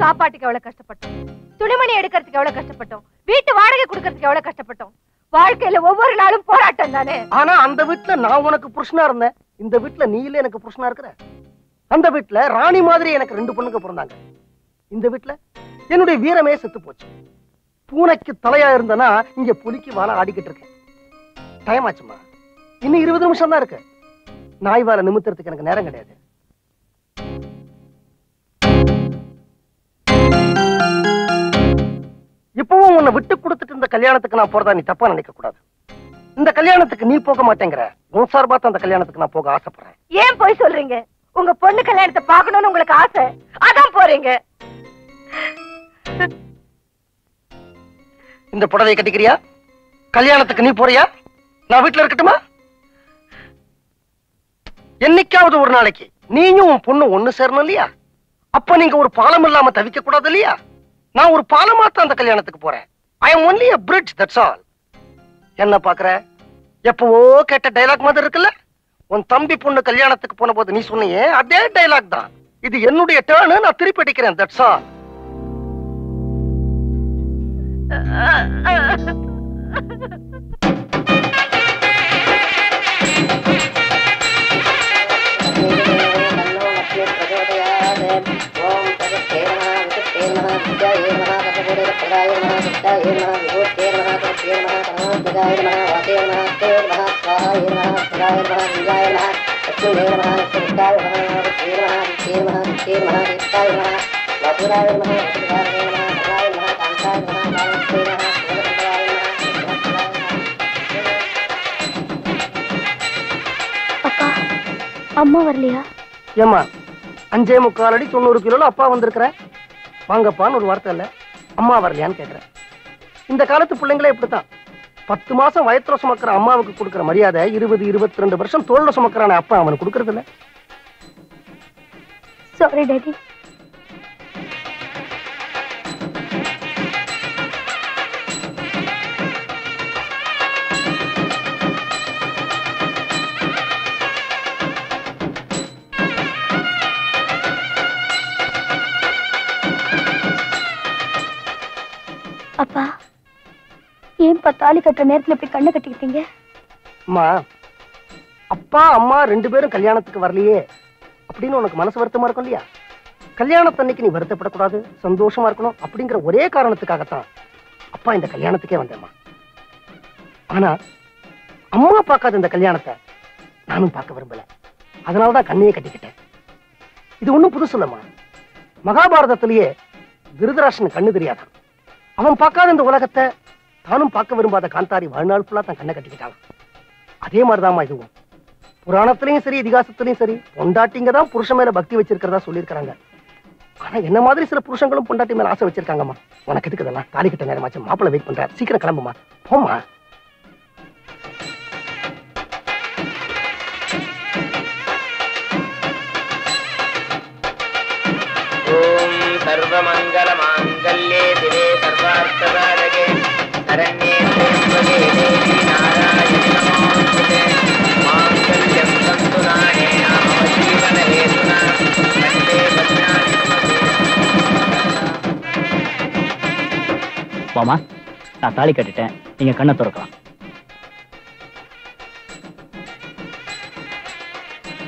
Speaker 3: சாப்பாட்டுக்கு எவ்வளவு கஷ்டப்பட்டோம், துணிமணி எடுக்கிறதுக்கு எவ்வளவு கஷ்டப்பட்டோம், வீட்டு வாடகை கொடுக்கறதுக்கு எவ்வளவு கஷ்டப்பட்டோம். வாழ்க்கையில ஒவ்வொரு நாளும் போராட்டம் தானே.
Speaker 1: ஆனா அந்த வீட்டுல நான் உனக்கு புருஷனா இருந்தேன். இந்த வீட்டுல நீ இல்ல எனக்கு புருஷனா இருக்கிற. அந்த வீட்டுல ராணி மாதிரி எனக்கு 2 பொண்ணுங்க பிறந்தாங்க. இந்த வீட்டுல என்னுடைய வீரமே செத்து போச்சு. பூனைக்கு தலையா இருந்தனா இங்க புலிக்கு வாழ ஆடிக்கிட்டு இருக்கேன். டைம் ஆச்சுமா. இன்னும் 20 நிமிஷம் தான் இருக்கு. நாய் வாழ நிமித்துறதுக்கு எனக்கு நேரம் கிடையாது. இப்பவும் உன்னை விட்டு கொடுத்துட்டு இந்த கல்யாணத்துக்கு நான் போறதா நீ தப்பா நினைக்க கூடாது. இந்த கல்யாணத்துக்கு நீ போக மாட்டேங்கிற. உன் சார்பா அந்த கல்யாணத்துக்கு நான் போக ஆசைப்படுறேன்.
Speaker 3: ஏன் போய் சொல்றீங்க? உங்க பொண்ணு கல்யாணத்தை பார்க்கணும்னு உங்களுக்கு ஆசை, அதான் போறீங்க.
Speaker 1: இந்த புடவையை கட்டிக்கிறியா? கல்யாணத்துக்கு நீ போறியா? நான் வீட்டுல இருக்கட்டுமா? என்னைக்காவது ஒரு நாளைக்கு நீயும் உன் பொண்ணு ஒண்ணு சேரணும் இல்லையா? அப்ப நீங்க ஒரு பாலம் இல்லாம தவிக்க கூடாது இல்லையா? நான் ஒரு பாலமாத்தான் அந்த கல்யாணத்துக்கு போறேன். I am only a bridge, that's all. என்ன பாக்குற? எப்பவோ கேட்ட டைலாக் மாதிரி இருக்குல்ல? உன் தம்பி பொண்ணு கல்யாணத்துக்கு போன போது நீ சொன்னியே அதே டைலாக் தான். இது என்னுடைய டர்ன், நான் திருப்பி அடிக்கிறேன், that's all.
Speaker 2: அப்பா, அம்மா வரலையா?
Speaker 1: ஏமா 5.25 அடி 90 கிலோல அப்பா வந்திருக்கிற. வாங்கப்பான்னு ஒரு வார்த்தை இல்ல. அம்மா வரலையான்னு கேட்கிறேன். இந்த காலத்து பிள்ளைங்களே இப்படித்தான். 10 மாசம் வயத்துல சுமக்கிற அம்மாவுக்கு கொடுக்கிற மரியாதை 20-22 வருஷம் தோல்ல சுமக்கிறான அப்பா அவனுக்கு கொடுக்கறது இல்ல.
Speaker 2: Sorry daddy. அப்பா, ஏன் தாலி கட்டுற நேரத்துல இப்படி கண்ணை கட்டிக்கிட்டீங்க?
Speaker 1: அம்மா, அப்பா அம்மா 2 பேரும் கல்யாணத்துக்கு வரலையே அப்படின்னு உனக்கு மனசு வருத்தமா இருக்கும் இல்லையா? கல்யாணத்தன்னைக்கு நீ வருத்தப்படக்கூடாது, சந்தோஷமா இருக்கணும் அப்படிங்கிற ஒரே காரணத்துக்காகத்தான் அப்பா இந்த கல்யாணத்துக்கே வந்தேம்மா. ஆனா அம்மா பார்க்காத இந்த கல்யாணத்தை நானும் பார்க்க விரும்பல. அதனாலதான் கண்ணையே கட்டிக்கிட்டேன். இது ஒண்ணும் புதுசு இல்லம்மா. மகாபாரதத்திலேயே திருதராஷ்டிரன் கண்ணு தெரியாதான். அவன் பார்க்காத இந்த உலகத்தை தானும் பார்க்க விரும்பாத காந்தாரி வாழ்நாள் ஃபுல்லா தான் கண்ணை கட்டிக்கிட்டான். அதே மாதிரிதாம்மா இதுவும். புராணத்திலையும் சரி இதிகாசத்திலையும் சரி பொண்டாட்டிங்க தான் புருஷன் மேல பக்தி வச்சிருக்கிறதா சொல்லியிருக்காங்க. ஆனா என்ன மாதிரி சில புருஷங்களும் பொண்டாட்டி மேல ஆசை வச்சிருக்காங்கம்மா. உனக்கு எதுக்கு இதெல்லாம்? தாலி கட்ட நேரமாச்சு, மாப்பிள்ளை வெயிட் பண்றாரு, சீக்கிரம் கிளம்புமா, போமா.
Speaker 8: सर्वमंगल मांगल्ये दिवे सर्वार्थसाधके शरण्ये त्र्यंबके देवी नारायणी नमोस्तुते मांगल्यं तन्तु नानेन मम जीवन हेतुना कण्ठे बध्नामि
Speaker 5: மாமா, நான் தாலி கட்டிட்டேன், நீங்க கண்ணை திறக்கலாம்.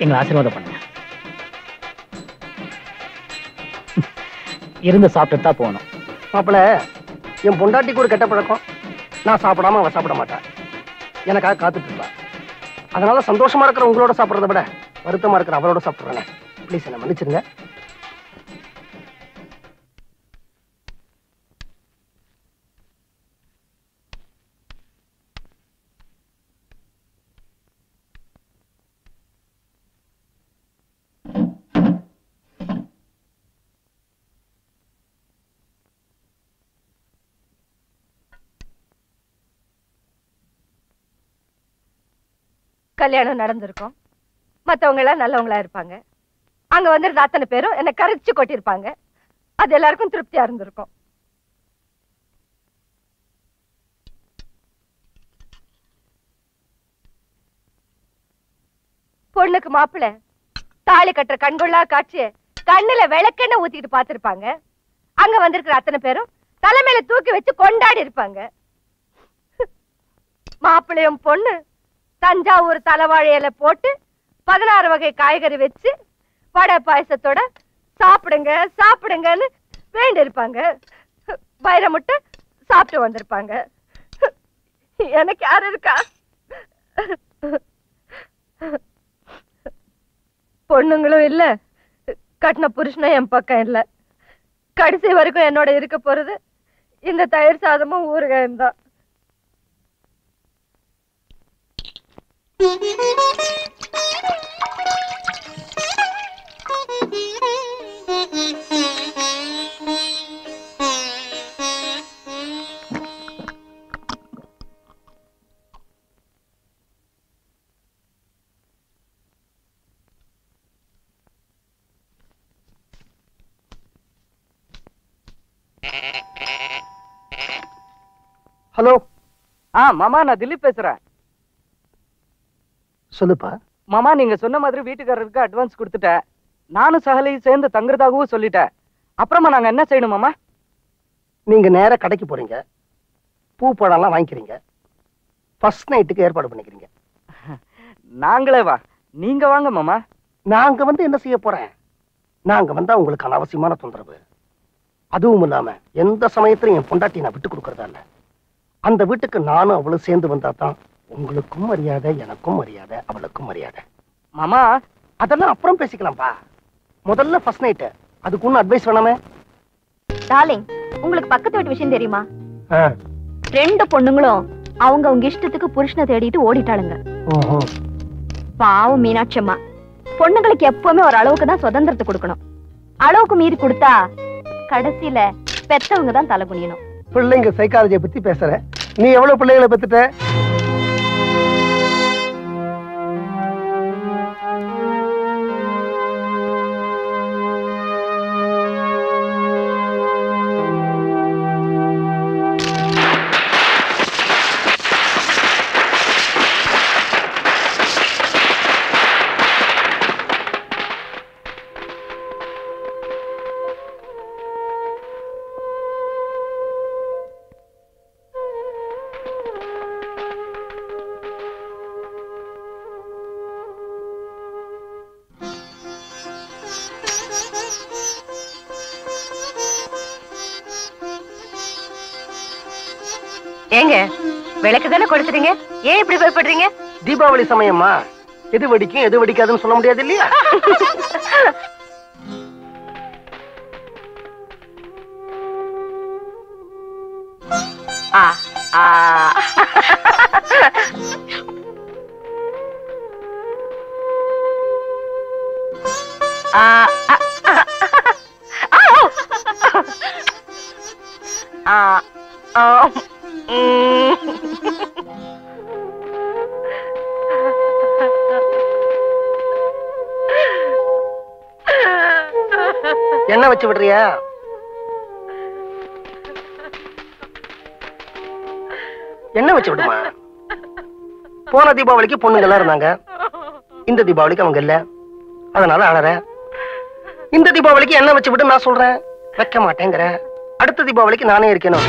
Speaker 5: எங்களை ஆசீர்வாதம் பண்ணுங்க. இருந்து சாப்பிட்டு தான் போகணும்.
Speaker 1: மாப்பிள்ள, என் பொண்டாட்டிக்கு ஒரு கெட்ட பழக்கம். நான் சாப்பிடாம அவன் சாப்பிட மாட்டான். எனக்காக காத்துட்டு இருப்பா. அதனால சந்தோஷமா இருக்கிற உங்களோட சாப்பிட்றத விட வருத்தமா இருக்கிற அவளோட சாப்பிட்றேன். ப்ளீஸ் என்ன மன்னிச்சிருங்க.
Speaker 3: கல்யாணம் நடந்திருக்கும், மத்தவங்க எல்லாம் நல்லவங்களா இருப்பாங்க. அங்க வந்திருந்த அத்தனை பேரும் என்ன கரைச்சு கொட்டிருப்பாங்க. அது எல்லாருக்கும் திருப்தியா இருந்திருக்கும். பொண்ணுக்கு மாப்பிள்ளை தாலி கட்டுற கண்கொள்ளா காட்சிய கண்ணுல விளக்கெண்ணெய் ஊத்திட்டு பாத்திருப்பாங்க. அங்க வந்திருக்கிற அத்தனை பேரும் தலைமையில தூக்கி வச்சு கொண்டாடி இருப்பாங்க. மாப்பிள்ளையும் பொண்ணு தஞ்சாவூர் தலைவாழை இலை போட்டு 16 வகை காய்கறி வச்சு வடை பாயசத்தோட சாப்பிடுங்க சாப்பிடுங்கன்னு வேண்டி இருப்பாங்க. வைரமுட்டை சாப்பிட்டு வந்திருப்பாங்க. எனக்கு யாரு இருக்கா? பொண்ணுங்களும் இல்ல, கட்டின புருஷனும் என் பக்கம் இல்ல. கடைசி வரைக்கும் என்னோட இருக்க போறது இந்த தயிர் சாதமும் ஊறுகாயும் தான்.
Speaker 1: ஹலோ.
Speaker 9: மாமா, நான் திலீப் பேசுறேன்.
Speaker 1: சொல்லுப்பா.
Speaker 9: மாமா, நீங்க சொன்ன மாதிரி வீட்டுக்காரருக்கு அட்வான்ஸ் கொடுத்துட்டேன். நானும் சகலையும் சேர்ந்து தங்குறதாகவும் சொல்லிட்டேன். அப்புறமா நாங்க என்ன செய்யணும் மாமா?
Speaker 1: நீங்க நேர கடைக்கு போறீங்க, பூ பழம்லாம் வாங்கிக்கிறீங்க, ஃபர்ஸ்ட் நைட்டுக்கு ஏற்பாடு பண்ணிக்கிறீங்க.
Speaker 9: நாங்களே வா, நீங்க வாங்க மாமா.
Speaker 1: நாங்க வந்து என்ன செய்ய போறேன்? நாங்க வந்தா உங்களுக்கு அனாவசியமான தொந்தரவு. அதுவும் இல்லாம எந்த சமயத்திலும் என் பொண்டாட்டி நான் விட்டு கொடுக்கறதா இல்ல. அந்த வீட்டுக்கு நானும் அவளும் சேர்ந்து வந்தா தான் உங்களுக்கும் மரியாதை, எனக்கும் மரியாதை, அவளுக்கும் மரியாதை.
Speaker 9: மாமா,
Speaker 1: அதெல்லாம் அப்புறம் பேசிக்கலாம்ப்பா. முதல்ல ஃபர்ஸ்ட் நைட். அதுக்கு ஒன்னும் அட்வைஸ் வேணாமே?
Speaker 2: டார்லிங், உங்களுக்கு பக்கத்து வீட்டு விஷயம் தெரியுமா? 2 பொண்ணுங்களும் அவங்க இஷ்டத்துக்கு புருஷனை தேடிட்டு ஓடிட்டாளுங்க. பாவம் மீனாட்சி அம்மா. பொண்ணுங்களுக்கு எப்பவுமே ஒரு அளவுக்கு தான் சுதந்திரத்தை கொடுக்கணும். அளவுக்கு மீறி கொடுத்தா கடைசியில பெத்தவங்க தான் தலை குனியணும்.
Speaker 1: பிள்ளைங்க சைக்காலஜியை பத்தி பேசுற. நீ எவ்வளவு பிள்ளைகளை பெத்துட்ட?
Speaker 3: ஏங்க, விளக்கு தானே கொடுத்துறீங்க, ஏன் இப்படி பயப்படுறீங்க?
Speaker 1: தீபாவளி சமயமா, எது வெடிக்கும் எது வெடிக்காதுன்னு சொல்ல முடியாது இல்லையா? என்ன வச்சு விடுறியா? என்ன வச்சு விடுமா? போன தீபாவளிக்கு பொண்ணுங்க எல்லாம் இருந்தாங்க, இந்த தீபாவளிக்கு அவங்க இல்ல, அதனால அழற. இந்த தீபாவளிக்கு என்ன வச்சு விட்டு நான் சொல்றேன், வைக்க மாட்டேங்கிற. அடுத்த தீபாவளிக்கு நானே இருக்கேன்னு.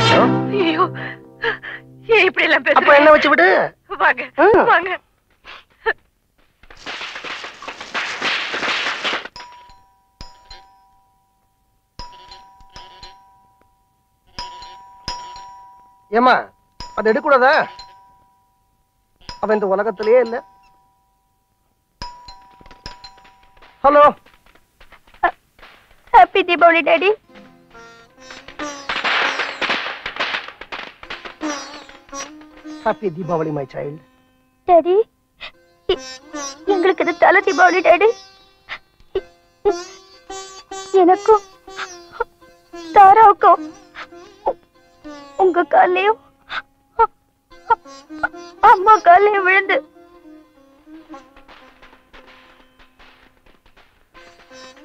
Speaker 1: அப்ப என்ன வச்சு விடு. வாங்க. ஏமா, அது எடுக்கூடாதா? அவன் இந்த உலகத்திலேயே இல்ல. Hello.
Speaker 2: Happy Deepavali daddy.
Speaker 1: Happy Deepavali my child.
Speaker 2: Daddy, எங்களுக்கு இது தலை தீபாவளி டாடி. எனக்கும் தாராவுக்கும் உங்க காலையும் அம்மா காலையும் விழுந்து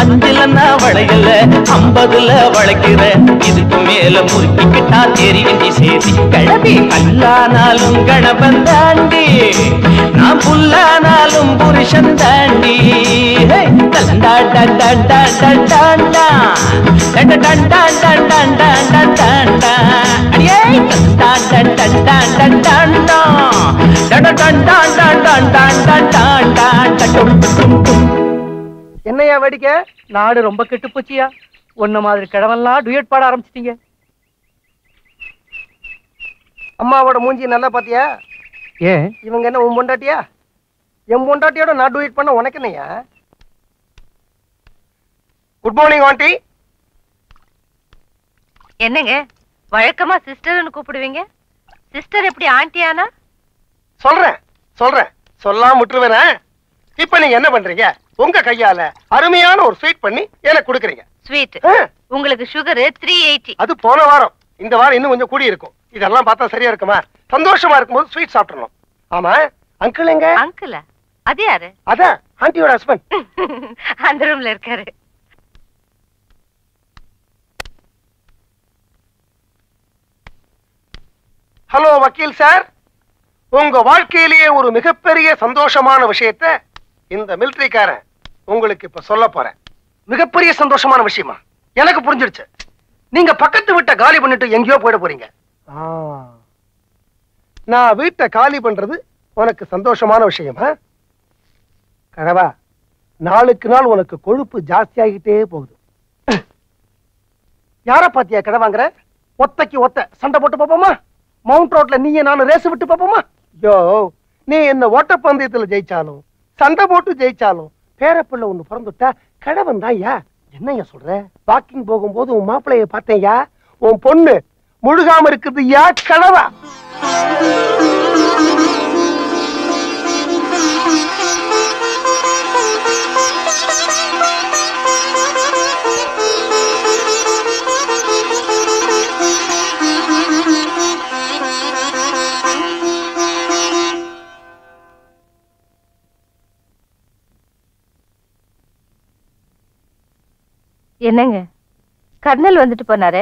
Speaker 10: 5ல நான் வளையல 50ல வளைக்கிற இதுக்கு மேல முறுக்கிக்கிட்டா தெரிவிஞ்சி சேதி கிளம்பி கல்லானாலும் கணவன் தாண்டி நான் புல்லானாலும் புருஷன் தாண்டி
Speaker 1: என்னையா வேடிக்கை?
Speaker 9: நாடு ரொம்ப கெட்டு போச்சியா. ஒன்ன மாதிரி கிழவெல்லாம் டுயட் பாட ஆரம்பிச்சிட்டீங்க.
Speaker 1: அம்மாவோட மூஞ்சி நல்லா பாத்தியா?
Speaker 9: ஏன்
Speaker 1: இவங்க என்ன உன் பொண்டாட்டியா? என் பொண்டாட்டியோட நான் டுயட் பண்ண உனக்கு என்னையா? Good morning aunty.
Speaker 3: என்னங்க வழக்கமா சிஸ்டர்னு கூப்பிடுவீங்க, சிஸ்டர் எப்படி ஆண்டியானா?
Speaker 1: சொல்றேன் சொல்லாம விட்டுருவேனா? இப்ப நீங்க என்ன பண்றீங்க? உங்க கையால அருமையான ஒரு ஸ்வீட் பண்ணி எனக்கு கொடுக்குறீங்க.
Speaker 3: ஸ்வீட் உங்களுக்கு சுகர் 380.
Speaker 1: அது போன வாரம், இந்த வாரம் இன்னும் கொஞ்சம் கூடி இருக்கும். இதெல்லாம் பார்த்தா சரியா இருக்குமா? சந்தோஷமா இருக்கும்போது ஸ்வீட் சாப்பிடணும். ஆமா, அங்கிள் எங்க?
Speaker 3: அங்கிள் அது யாரு?
Speaker 1: அதான் ஆண்டியோட ஹஸ்பண்ட்.
Speaker 3: அந்த ரூம்ல இருக்காரு.
Speaker 1: ஹலோ வக்கீல் சார், உங்க வாழ்க்கையிலேயே ஒரு மிகப்பெரிய சந்தோஷமான விஷயத்தை இந்த மிலிட்டரிக்காரன் உங்களுக்கு இப்ப சொல்ல போறேன். மிகப்பெரிய சந்தோஷமான விஷயமா? எனக்கு புரிஞ்சிடுச்சு. நீங்க பக்கத்து வீட்டை காலி பண்ணிட்டு எங்கேயோ போயிட போறீங்க. நான் வீட்டை காலி பண்றது உனக்கு சந்தோஷமான விஷயமா? கனவா, நாளுக்கு நாள் உனக்கு கொழுப்பு ஜாஸ்தியாகிட்டே போகுது. யார பாத்தியா கடவாங்கிற? ஒத்தைக்கு ஒத்த சண்டை போட்டு பாப்போமா? மவுண்ட் ரோட்ல நீயே நானும் ரேஸ் விட்டு பாப்போமா? யோ, நீ என்ன ஓட்டப்பந்தயத்துல ஜெயிச்சாலும் சண்டை போட்டு ஜெயிச்சாலும் பேரப்பிள்ளை ஒண்ணு பிறந்துட்டா கடவன் தான். யா என்னையா சொல்ற? வாக்கிங் போகும்போது உன் மாப்பிள்ளைய பார்த்தேயா, உன் பொண்ணு முழுகாம இருக்குது. யா கடவா?
Speaker 3: என்னங்க கர்னல் வந்துட்டு போனாரு,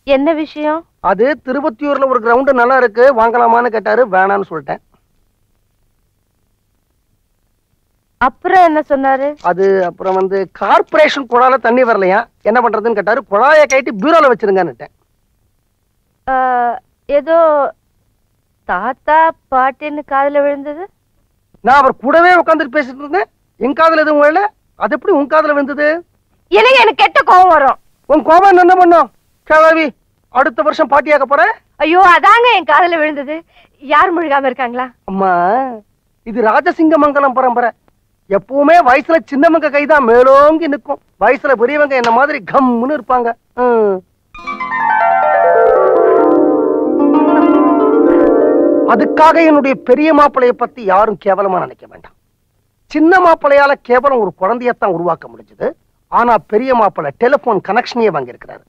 Speaker 3: என்ன விஷயம்?
Speaker 1: அது திருவத்தியூர்ல ஒரு கிரவுண்ட் நல்லா இருக்கு, வாங்கலாமான்னு கேட்டாரு. வேணான்னு சொல்லிட்டேன்.
Speaker 3: அப்புறம் என்ன சொன்னாரு?
Speaker 1: அது அப்புறம் வந்து கார்பரேஷன் குழால தண்ணி வரலையா, என்ன பண்றதுன்னு கேட்டாரு. குழாயை கைட்டி பீரோல வச்சிருங்கன்னுட்டேன்.
Speaker 3: ஏதோ தாத்தா பாட்டின்னு காதுல விழுந்தது.
Speaker 1: நான் அவர் கூடவே உட்காந்துட்டு பேசிட்டு இருந்தேன். என் காதுல எதுவும் விழல. அது எப்படி உன் காதுல விழுந்தது?
Speaker 3: எனக்கு எனக்கு கெட்ட கோபம் வரும்.
Speaker 1: உன் கோபம் என்ன பண்ணும்? கிழவி, அடுத்த வருஷம் பாட்டியாக்க போற?
Speaker 3: ஐயோ, அதாங்க என் காதுல விழுந்தது. யார் முழுகாம இருக்காங்களா?
Speaker 1: அம்மா, இது ராஜசிங்க மங்கலம் பரம்பரை. எப்பவுமே வயசுல சின்னவங்க கைதான் மேலோங்கி நிற்கும். வயசுல பெரியவங்க என்ன மாதிரி கம்முன்னு இருப்பாங்க. அதுக்காக என்னுடைய பெரிய மாப்பிள்ளைய பத்தி யாரும் கேவலமா நினைக்க வேண்டாம். சின்ன மாப்பிள்ளையால கேவலம் ஒரு குழந்தையத்தான் உருவாக்க முடிஞ்சது. ஆனா பெரிய மாப்பிள்ளை டெலிபோன் கனெக்ஷனே வாங்கி இருக்கிறாரு.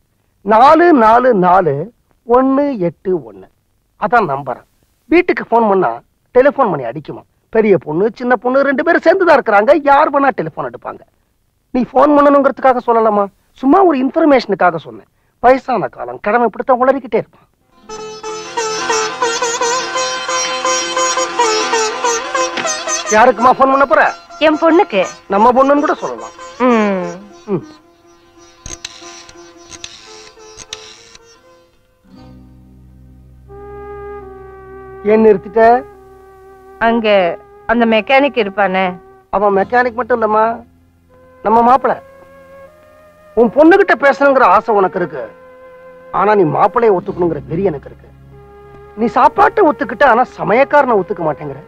Speaker 1: 444181 அதான் நம்பர். வீட்டுக்கு போன் பண்ணா டெலிபோன் பண்ணி அடிக்குமா. பெரிய பொண்ணு சின்ன பொண்ணு 2 பேரும் சேர்ந்துதான் இருக்கிறாங்க. யார் வேணா டெலிபோன் எடுப்பாங்க. நீ போன் பண்ணணுங்கிறதுக்காக சொல்லலாமா? சும்மா ஒரு இன்ஃபர்மேஷனுக்காக சொன்னேன். வயசான காலம், கடமை இப்படித்தான் உளறிக்கிட்டே இருப்பான். யாருக்குமா போன் பண்ண போற?
Speaker 3: என் பொண்ணுக்கு.
Speaker 1: நம்ம பொண்ணுன்னு கூட சொல்லலாம். ஏன் நிறுத்திட்ட?
Speaker 3: அங்க அந்த மெக்கானிக் இருப்பானே.
Speaker 1: அவன் மெக்கானிக் மட்டும் இல்லம்மா, நம்ம மாப்பிள்ளை. உன் பொண்ணுகிட்ட பேசணுங்கிற ஆசை உனக்கு இருக்கு. ஆனா நீ மாப்பிள்ளைய ஒத்துக்கணுங்கிற பெரிய எனக்கு இருக்கு. நீ சாப்பாட்டை ஒத்துக்கிட்ட, ஆனா சமயக்காரனை ஒத்துக்க மாட்டேங்கிற.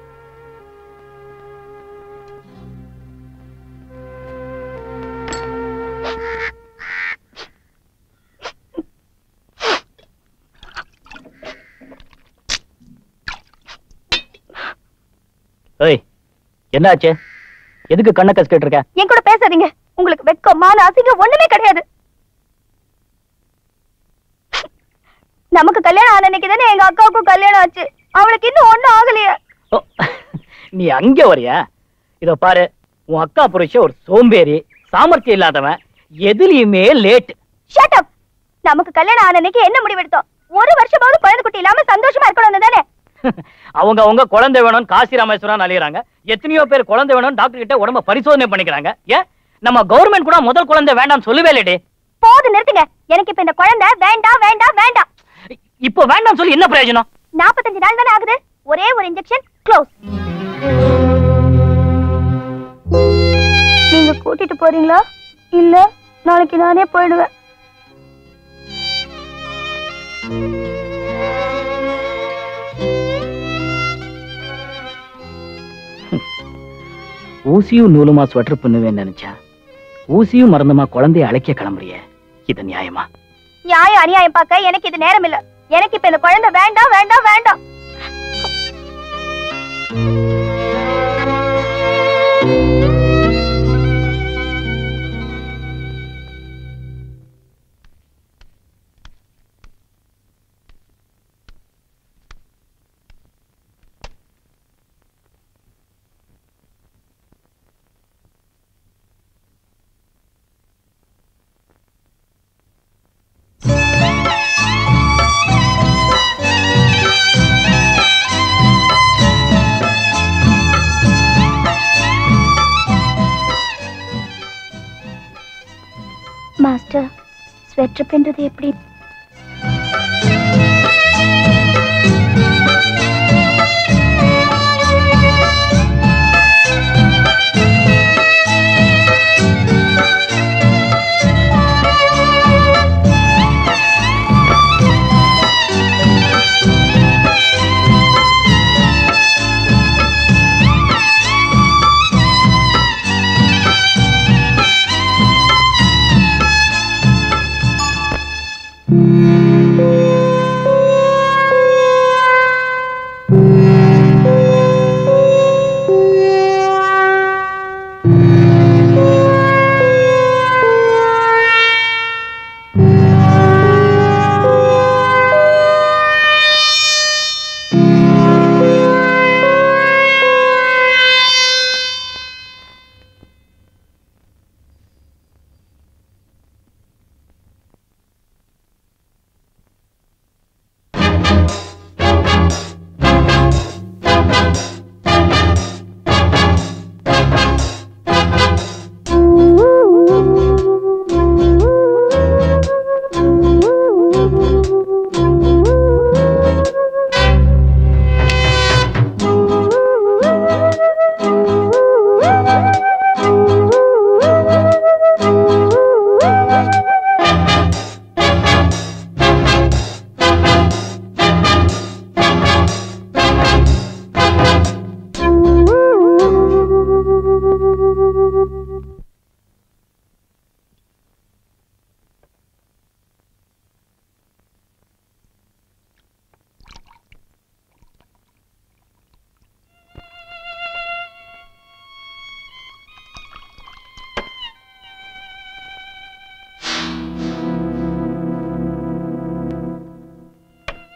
Speaker 5: ஏய், என்னாச்சு? எதுக்கு கண்ணை கசிக்கிட்டு இருக்க?
Speaker 2: என் கூட பேசாதீங்க. உங்களுக்கு வெட்கம் மான அசிங்கம் ஒண்ணுமே கிடையாது. நமக்கு கல்யாணம் ஆன அன்னைக்கு தானே எங்க அக்காவுக்கும் கல்யாணம் ஆச்சு. அவளுக்கு இன்னும் ஒண்ணும் ஆகலையா?
Speaker 5: நீ அங்க வரியா? இதோ பாரு, உன் அக்கா புருஷ ஒரு சோம்பேறி, சாமர்த்தியம் இல்லாதவன், எதுலயுமே லேட்.
Speaker 2: Shut up. நமக்கு கல்யாணம் ஆன அன்னைக்கு என்ன முடிவெடுத்தோம்? ஒரு வருஷமாவது குழந்தை குட்டி இல்லாம சந்தோஷமா இருக்கணும் தானே?
Speaker 5: அவங்க குழந்தை வேணும்னு காசி ராமேஸ்வரம் அலையறாங்க. எத்தனையோ பேர் குழந்தை வேணும்னு டாக்டர் கிட்ட உடம்ப பரிசோதனை பண்ணிக்கிறாங்க. ஏன் நம்ம கவர்மெண்ட் கூட முதல் குழந்தை வேண்டாம்னு சொல்லவே இல்லடே.
Speaker 2: போது நிறுத்துங்க. எனக்கு இப்ப இந்த குழந்தை வேண்டாம் வேண்டாம் வேண்டாம்.
Speaker 5: இப்போ வேண்டாம் சொல்லி என்ன பிரயோஜனம்?
Speaker 2: 45 நாள் தானே ஆகுது. ஒரே ஒரு இன்ஜெக்ஷன் க்ளோஸ். நீங்க கூட்டிட்டு போறீங்களா இல்ல நாளைக்கு நானே போயிடுவேன்?
Speaker 5: ஊசியும் நூலுமா ஸ்வெட்டர் பண்ணுவேன்னு நினைச்சா ஊசியும் மறந்துமா குழந்தைய அழைக்க கிளம்புறிய. இது நியாயமா?
Speaker 2: நியாயம் அநியாயம் பார்க்க எனக்கு இது நேரம் இல்ல. எனக்கு இப்ப இந்த குழந்தை வேண்டாம் வேண்டாம் வேண்டாம். மாஸ்டர், ஸ்வெட்டர் பின்றது எப்படி?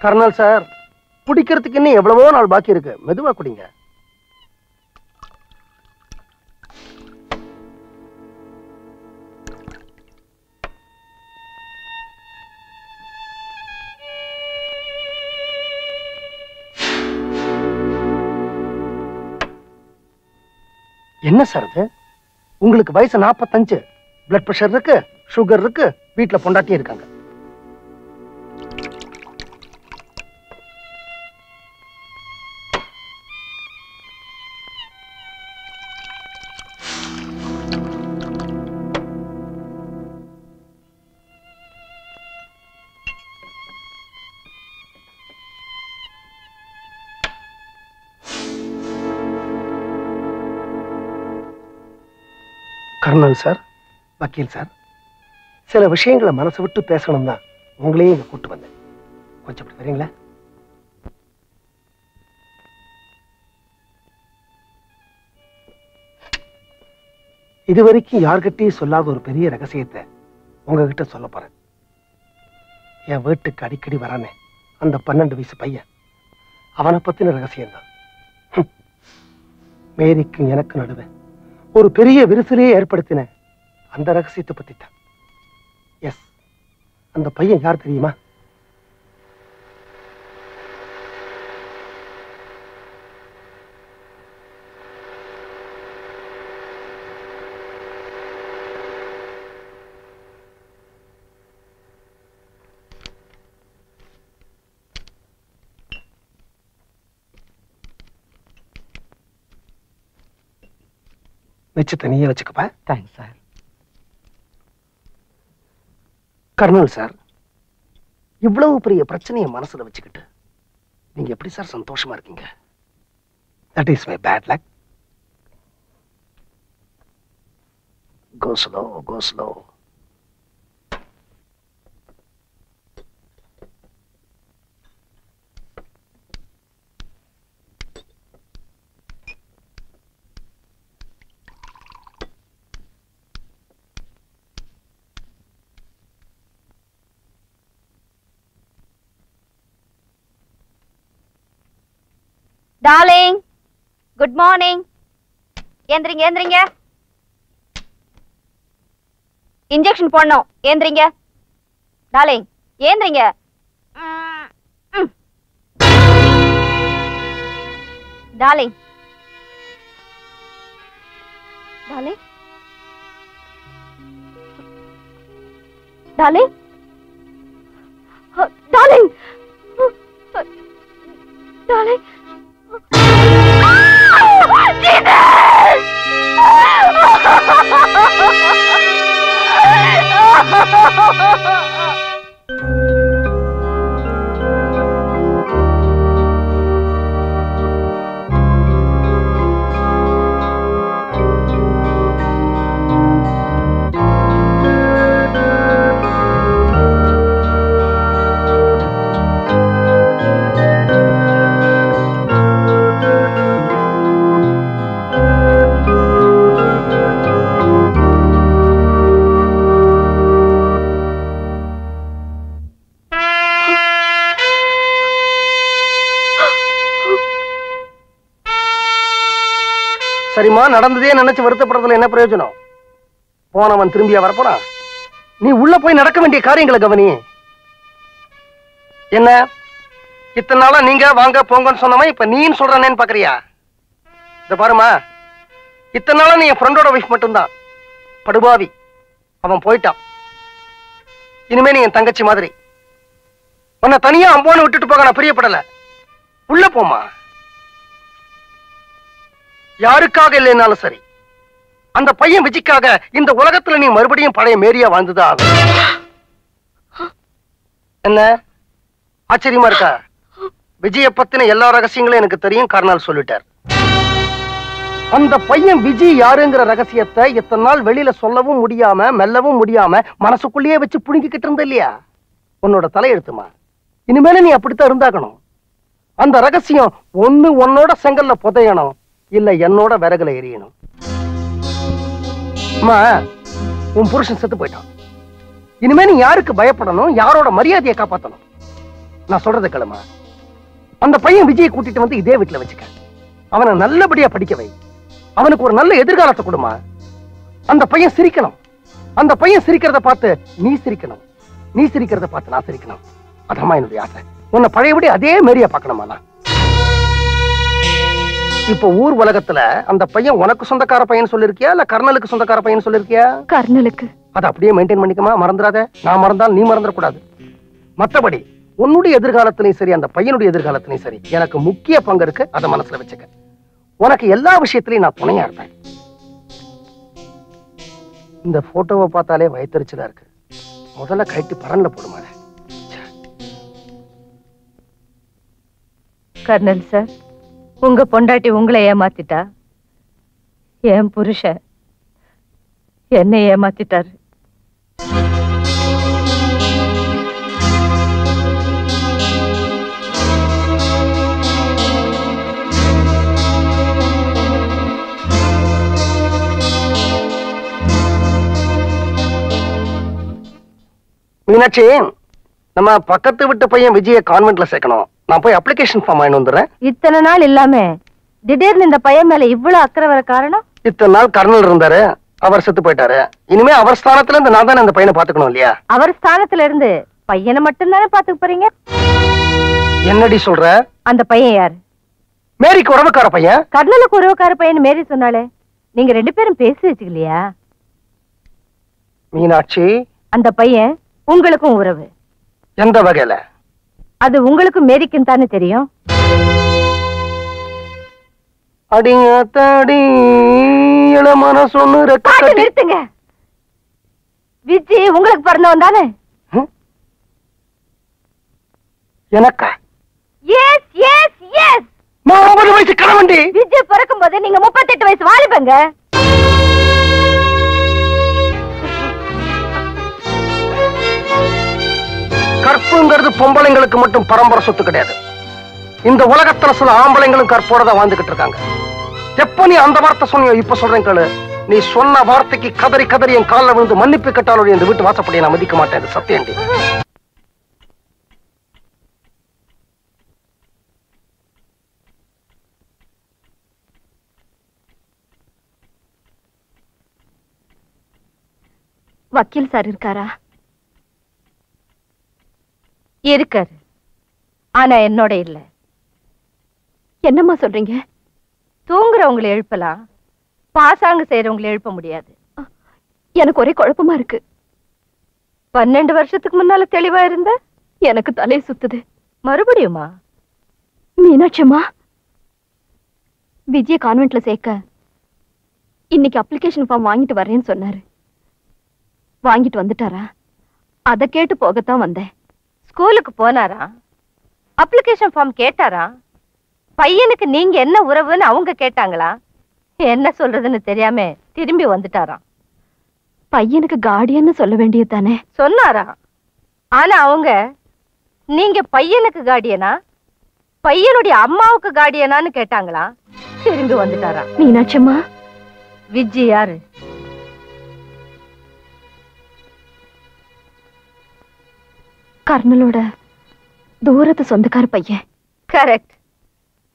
Speaker 1: கர்னல் சார், குடிக்கிறதுக்கு இன்னும் எவ்வளவோ நாள் பாக்கி இருக்கு. மெதுவா குடிங்க. என்ன சார் இது? உங்களுக்கு வயசு 45, பிளட் பிரஷர் இருக்கு, சுகர் இருக்கு, வீட்டுல பொண்டாட்டி இருக்காங்க. கர்னல் சார், வக்கீல் சார், சில விஷயங்களை மனசு விட்டு பேசணும் தான் உங்களையும் இங்க கூட்டு வந்தேன். கொஞ்சம் இப்படி வரீங்களா? இதுவரைக்கும் யார்கிட்டயும் சொல்லாத ஒரு பெரிய ரகசியத்தை உங்ககிட்ட சொல்ல போறேன். என் வீட்டுக்கு அடிக்கடி வரானே அந்த 12 வயசு பையன், அவனை பத்தின ரகசியம்தான். மேரிக்கும் எனக்கு நடுவே ஒரு பெரிய விரிசலையே ஏற்படுத்தின அந்த ரகசியத்தை பத்தி தான். எஸ், அந்த பையன் யார் தெரியுமா? வச்சு தனியே வச்சுக்கப்பா.
Speaker 9: Thanks sir.
Speaker 1: கர்னல் சார், இவ்வளவு பெரிய பிரச்சனையை மனசுல வச்சுக்கிட்டு நீங்க எப்படி சார் சந்தோஷமா இருக்கீங்க? That is my bad luck. Go slow, go slow.
Speaker 2: Darling, good morning. ஏந்திரிங்க ஏந்திரிங்க. இன்ஜெக்ஷன் போடணும். ஏந்திரிங்க டார்லிங், ஏந்திரிங்க. Darling darling darling darling darling.
Speaker 1: சரிம்மா, நடந்ததே நினைச்சு வருத்தப்படுறதுல என்ன பிரயோஜனம்? போனவன் திரும்பியா வரப்போறான்? நீ உள்ள போய் நடக்க வேண்டிய காரியங்களை கவனி. என்ன இத்தனை நாளா நீங்க வாங்க போங்கன்னு சொன்னவன் இப்ப நீன்னு சொல்றானேன்னு பாக்குறியா? இத பாருமா, இத்தனை நாளா நீ என் ஃப்ரெண்டோட வைஃப் மட்டும்தான். படுபாவி, அவன் போயிட்டான். இனிமே நீ என் தங்கச்சி மாதிரி. உன்னை தனியா அம்போன்னு விட்டுட்டு போக நான் பிரியப்படல. உள்ள போமா. யாருக்காக இல்லைனாலும் சரி, அந்த பையன் விஜய்க்காக இந்த உலகத்துல நீ மறுபடியும் பழைய மேரியா வாழ்ந்துதான் ஆகும். என்ன ஆச்சரியமா இருக்கா? விஜய பத்தின எல்லா ரகசியங்களும் எனக்கு தெரியும், கர்னல் சொல்லிட்டார். அந்த பையன் விஜய் யாருங்கிற ரகசியத்தை இத்தனை நாள் வெளியில சொல்லவும் முடியாம மெல்லவும் முடியாம மனசுக்குள்ளேயே வச்சு புடுங்கிக்கிட்டு இருந்த இல்லையா? உன்னோட தலையெழுத்துமா. இனிமேல நீ அப்படித்தான் இருந்தாக்கணும். அந்த ரகசியம் ஒண்ணு உன்னோட செங்கல்ல புதையணும், இல்ல என்னோட விறகுல எரியணும். அம்மா, உன் புருஷன் செத்து போயிட்டான். இனிமே நீ யாருக்கு பயப்படணும், யாரோட மரியாதையை காப்பாத்தணும்? நான் சொல்றதை கேளுமா. அந்த பையன் விஜயை கூட்டிட்டு வந்து இதே வீட்டுல வச்சுக்க. அவனை நல்லபடியா படிக்க வை. அவனுக்கு ஒரு நல்ல எதிர்காலத்தை கொடுமா. அந்த பையன் சிரிக்கணும். அந்த பையன் சிரிக்கிறத பார்த்து நீ சிரிக்கணும். நீ சிரிக்கிறத பார்த்து நான் சிரிக்கணும். அதாம்மா என்னுடைய ஆசை. உன்னை பழையபடி அதே மாரியா பார்க்கணுமா நான். இப்ப ஊர் உலகத்துல அந்த பையன் உனக்கு சொந்தக்கார பையன் சொல்லிருக்கியா, இல்ல கர்னலுக்கு சொந்தக்கார பையன் சொல்லிருக்கியா?
Speaker 2: கர்னலுக்கு.
Speaker 1: அதை அப்படியே மெயின்டைன் பண்ணிக்கமா, மறந்துடாத. நான் மறந்தால் நீ மறந்துடக்கூடாது. மற்றபடி உன்னுடைய எதிர்காலத்திலையும் சரி, அந்த பையனுடைய எதிர்காலத்திலையும் சரி, எனக்கு முக்கிய பங்கு இருக்கு. அதை மனசுல வச்சுக்க. உனக்கு எல்லா விஷயத்திலையும் நான் துணையா இருப்பேன். இந்த போட்டோவை பார்த்தாலே வயிற்றுச்சலா இருக்கு. முதல்ல கட்டி பரன்ல போடுமா.
Speaker 3: கர்னல் சார், உங்க பொண்டாட்டி உங்களை ஏமாத்திட்டா. என் புருஷன் என்னை ஏமாத்திட்டாரு.
Speaker 1: மீனாட்சி, நம்ம பக்கத்து விட்டு பையன் விஜய கான்வென்ட்ல சேர்க்கணும். நான் போய் அப்ளிகேஷன் ஃபார்ம் வாங்கி வந்துடுறேன்.
Speaker 3: இத்தனை நாள் இல்லாம திடீர்னு இந்த பையன் மேல இவ்வளவு அக்கறை வர காரணம்?
Speaker 1: இத்தனை நாள் கர்னல் இருந்தாரு. அவர் செத்து போயிட்டாரு. இனிமே அவர் ஸ்தானத்துல இருந்து நான் தானே அந்த பையனை பாத்துக்கணும் இல்லையா?
Speaker 3: அவர் ஸ்தானத்துல இருந்து பையனை மட்டும் தானே பாத்துக்க போறீங்க.
Speaker 1: என்னடி சொல்ற? அந்த
Speaker 3: பையன் யாரு?
Speaker 1: மேரிக்கு உறவுக்கார பையன்.
Speaker 3: கர்னலுக்கு உறவுக்கார பையன் மேரி சொன்னாலே. நீங்க 2 பேரும் பேசி வச்சுக்கலையா?
Speaker 1: மீனாட்சி,
Speaker 3: அந்த பையன் உங்களுக்கும் உறவு.
Speaker 1: எந்த வகையில?
Speaker 3: அது உங்களுக்கும் மேரிக்கும் தானே தெரியும்.
Speaker 1: அடிங்க தாடி இளமன சொன்னு
Speaker 3: நிறுத்துங்க. விஜி உங்களுக்கு பிறந்தவன் தானே?
Speaker 1: எனக்கா?
Speaker 3: S S S.
Speaker 1: 50 வயசு கிழவண்டி.
Speaker 3: விஜி பிறக்கும் போது நீங்க 38 வயசு வாலிபங்க.
Speaker 1: கற்புங்கிறது பொம்பளைங்களுக்கு மட்டும் பரம்பரை சொத்து கிடையாது. இந்த உலகத்துல சில ஆம்பளைங்களும் கற்போட தான் வாழ்ந்துகிட்டு இருக்காங்க. எப்ப நீ அந்த வார்த்தை சொன்னியோ, இப்ப சொல்றேன் கேளு. நீ சொன்ன வார்த்தைக்கு கதறி கதறி என் காலில் விழுந்து மன்னிப்பு கேட்டாலும் இந்த வீட்டு வாசப்படியை நான் மதிக்க மாட்டேன். இது சத்தியண்டி.
Speaker 3: வக்கீல் சார் இருக்காரா? இருக்காரு. ஆனா என்னோட இல்ல. என்னம்மா சொல்றீங்க? தூங்குறவங்களை எழுப்பலாம், பாசாங்க செய்யறவங்களை எழுப்ப முடியாது. எனக்கு ஒரே குழப்பமா இருக்கு. 12 வருஷத்துக்கு முன்னால தெளிவா இருந்த எனக்கு தலை சுத்துது. மறுபடியுமா? மீனாட்சிமா, விஜய கான்வென்ட்ல சேர்க்க இன்னைக்கு அப்ளிகேஷன் ஃபார்ம் வாங்கிட்டு வரேன்னு சொன்னாரு. வாங்கிட்டு வந்துட்டாரா? அத கேட்டு போகத்தான் வந்தேன். ஸ்கூலுக்கு போனாரா? அப்ளிகேஷன் ஃபார்ம் கேட்டாரா? பையனுக்கு நீங்க என்ன உறவுன்னு அவங்க கேட்டாங்களா? என்ன சொல்றதுன்னு தெரியாம திரும்பி வந்துட்டாராம். பையனுக்கு கார்டியன்னு சொல்ல வேண்டியது தானே? சொன்னாரா? ஆனா அவங்க நீங்க பையனுக்கு கார்டியனா பையனுடைய அம்மாவுக்கு கார்டியனான்னு கேட்டாங்களா? திரும்பி வந்துட்டாரா. மீனாட்சிமா, விஜி யாரு? கர்னலோட தூரத்து சொந்தக்கார பையன். கரெக்ட்.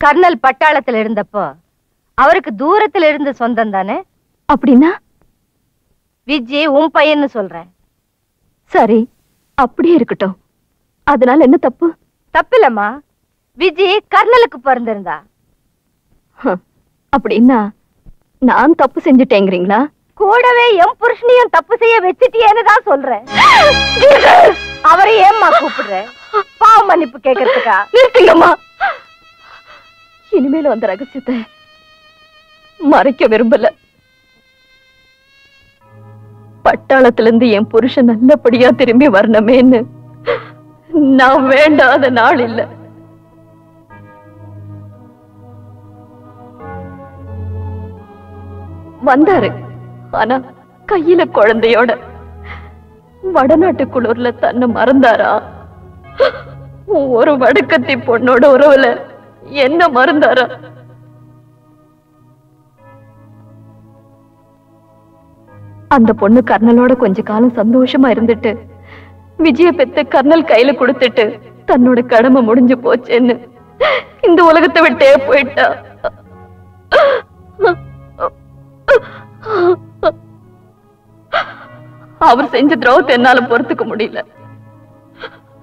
Speaker 3: கர்னல் பட்டாளத்துல இருந்தப்போ அவருக்கு தூரத்துல இருந்த சொந்தம் தானே? அப்படின்னா விஜய் உன் பையன்னு சொல்றேன். சரி, அப்படியே இருக்கட்டும். அதனால என்ன தப்பு? தப்பில்லம்மா. விஜய் கர்னலுக்கு பிறந்திருந்தா அப்படின்னா நான் தப்பு செஞ்சுட்டேங்கிறீங்களா? கூடவே என் புருஷனையும் தப்பு செய்ய வச்சுட்டியேன்னு தான் சொல்றேன். அவரை ஏம்மா கூப்பிடுற? பாவ மன்னிப்பு கேட்கறதுக்கா? நிறுத்துங்கம்மா. இனிமேலும் அந்த ரகசியத்தை மறைக்க விரும்பல. பட்டாளத்துல இருந்து என் புருஷன் நல்லபடியா திரும்பி வரணுமேன்னு நான் வேண்டாத நாள் இல்ல. வந்தாரு, ஆனா கையில குழந்தையோட. வடநாட்டு குளூர்ல தன்னை மறந்தாரா? ஒரு வடக்கத்தி பொண்ணோட உறவுல என்ன மறந்தாரா? அந்த பொண்ணு கர்னலோட கொஞ்ச காலம் சந்தோஷமா இருந்துட்டு விஜய பெத்து கர்னல் கையில கொடுத்துட்டு தன்னோட கடமை முடிஞ்சு போச்சேன்னு இந்த உலகத்தை விட்டே போயிட்டா. அவர் செஞ்ச துரோகத்தை என்னால பொறுத்துக்க முடியல.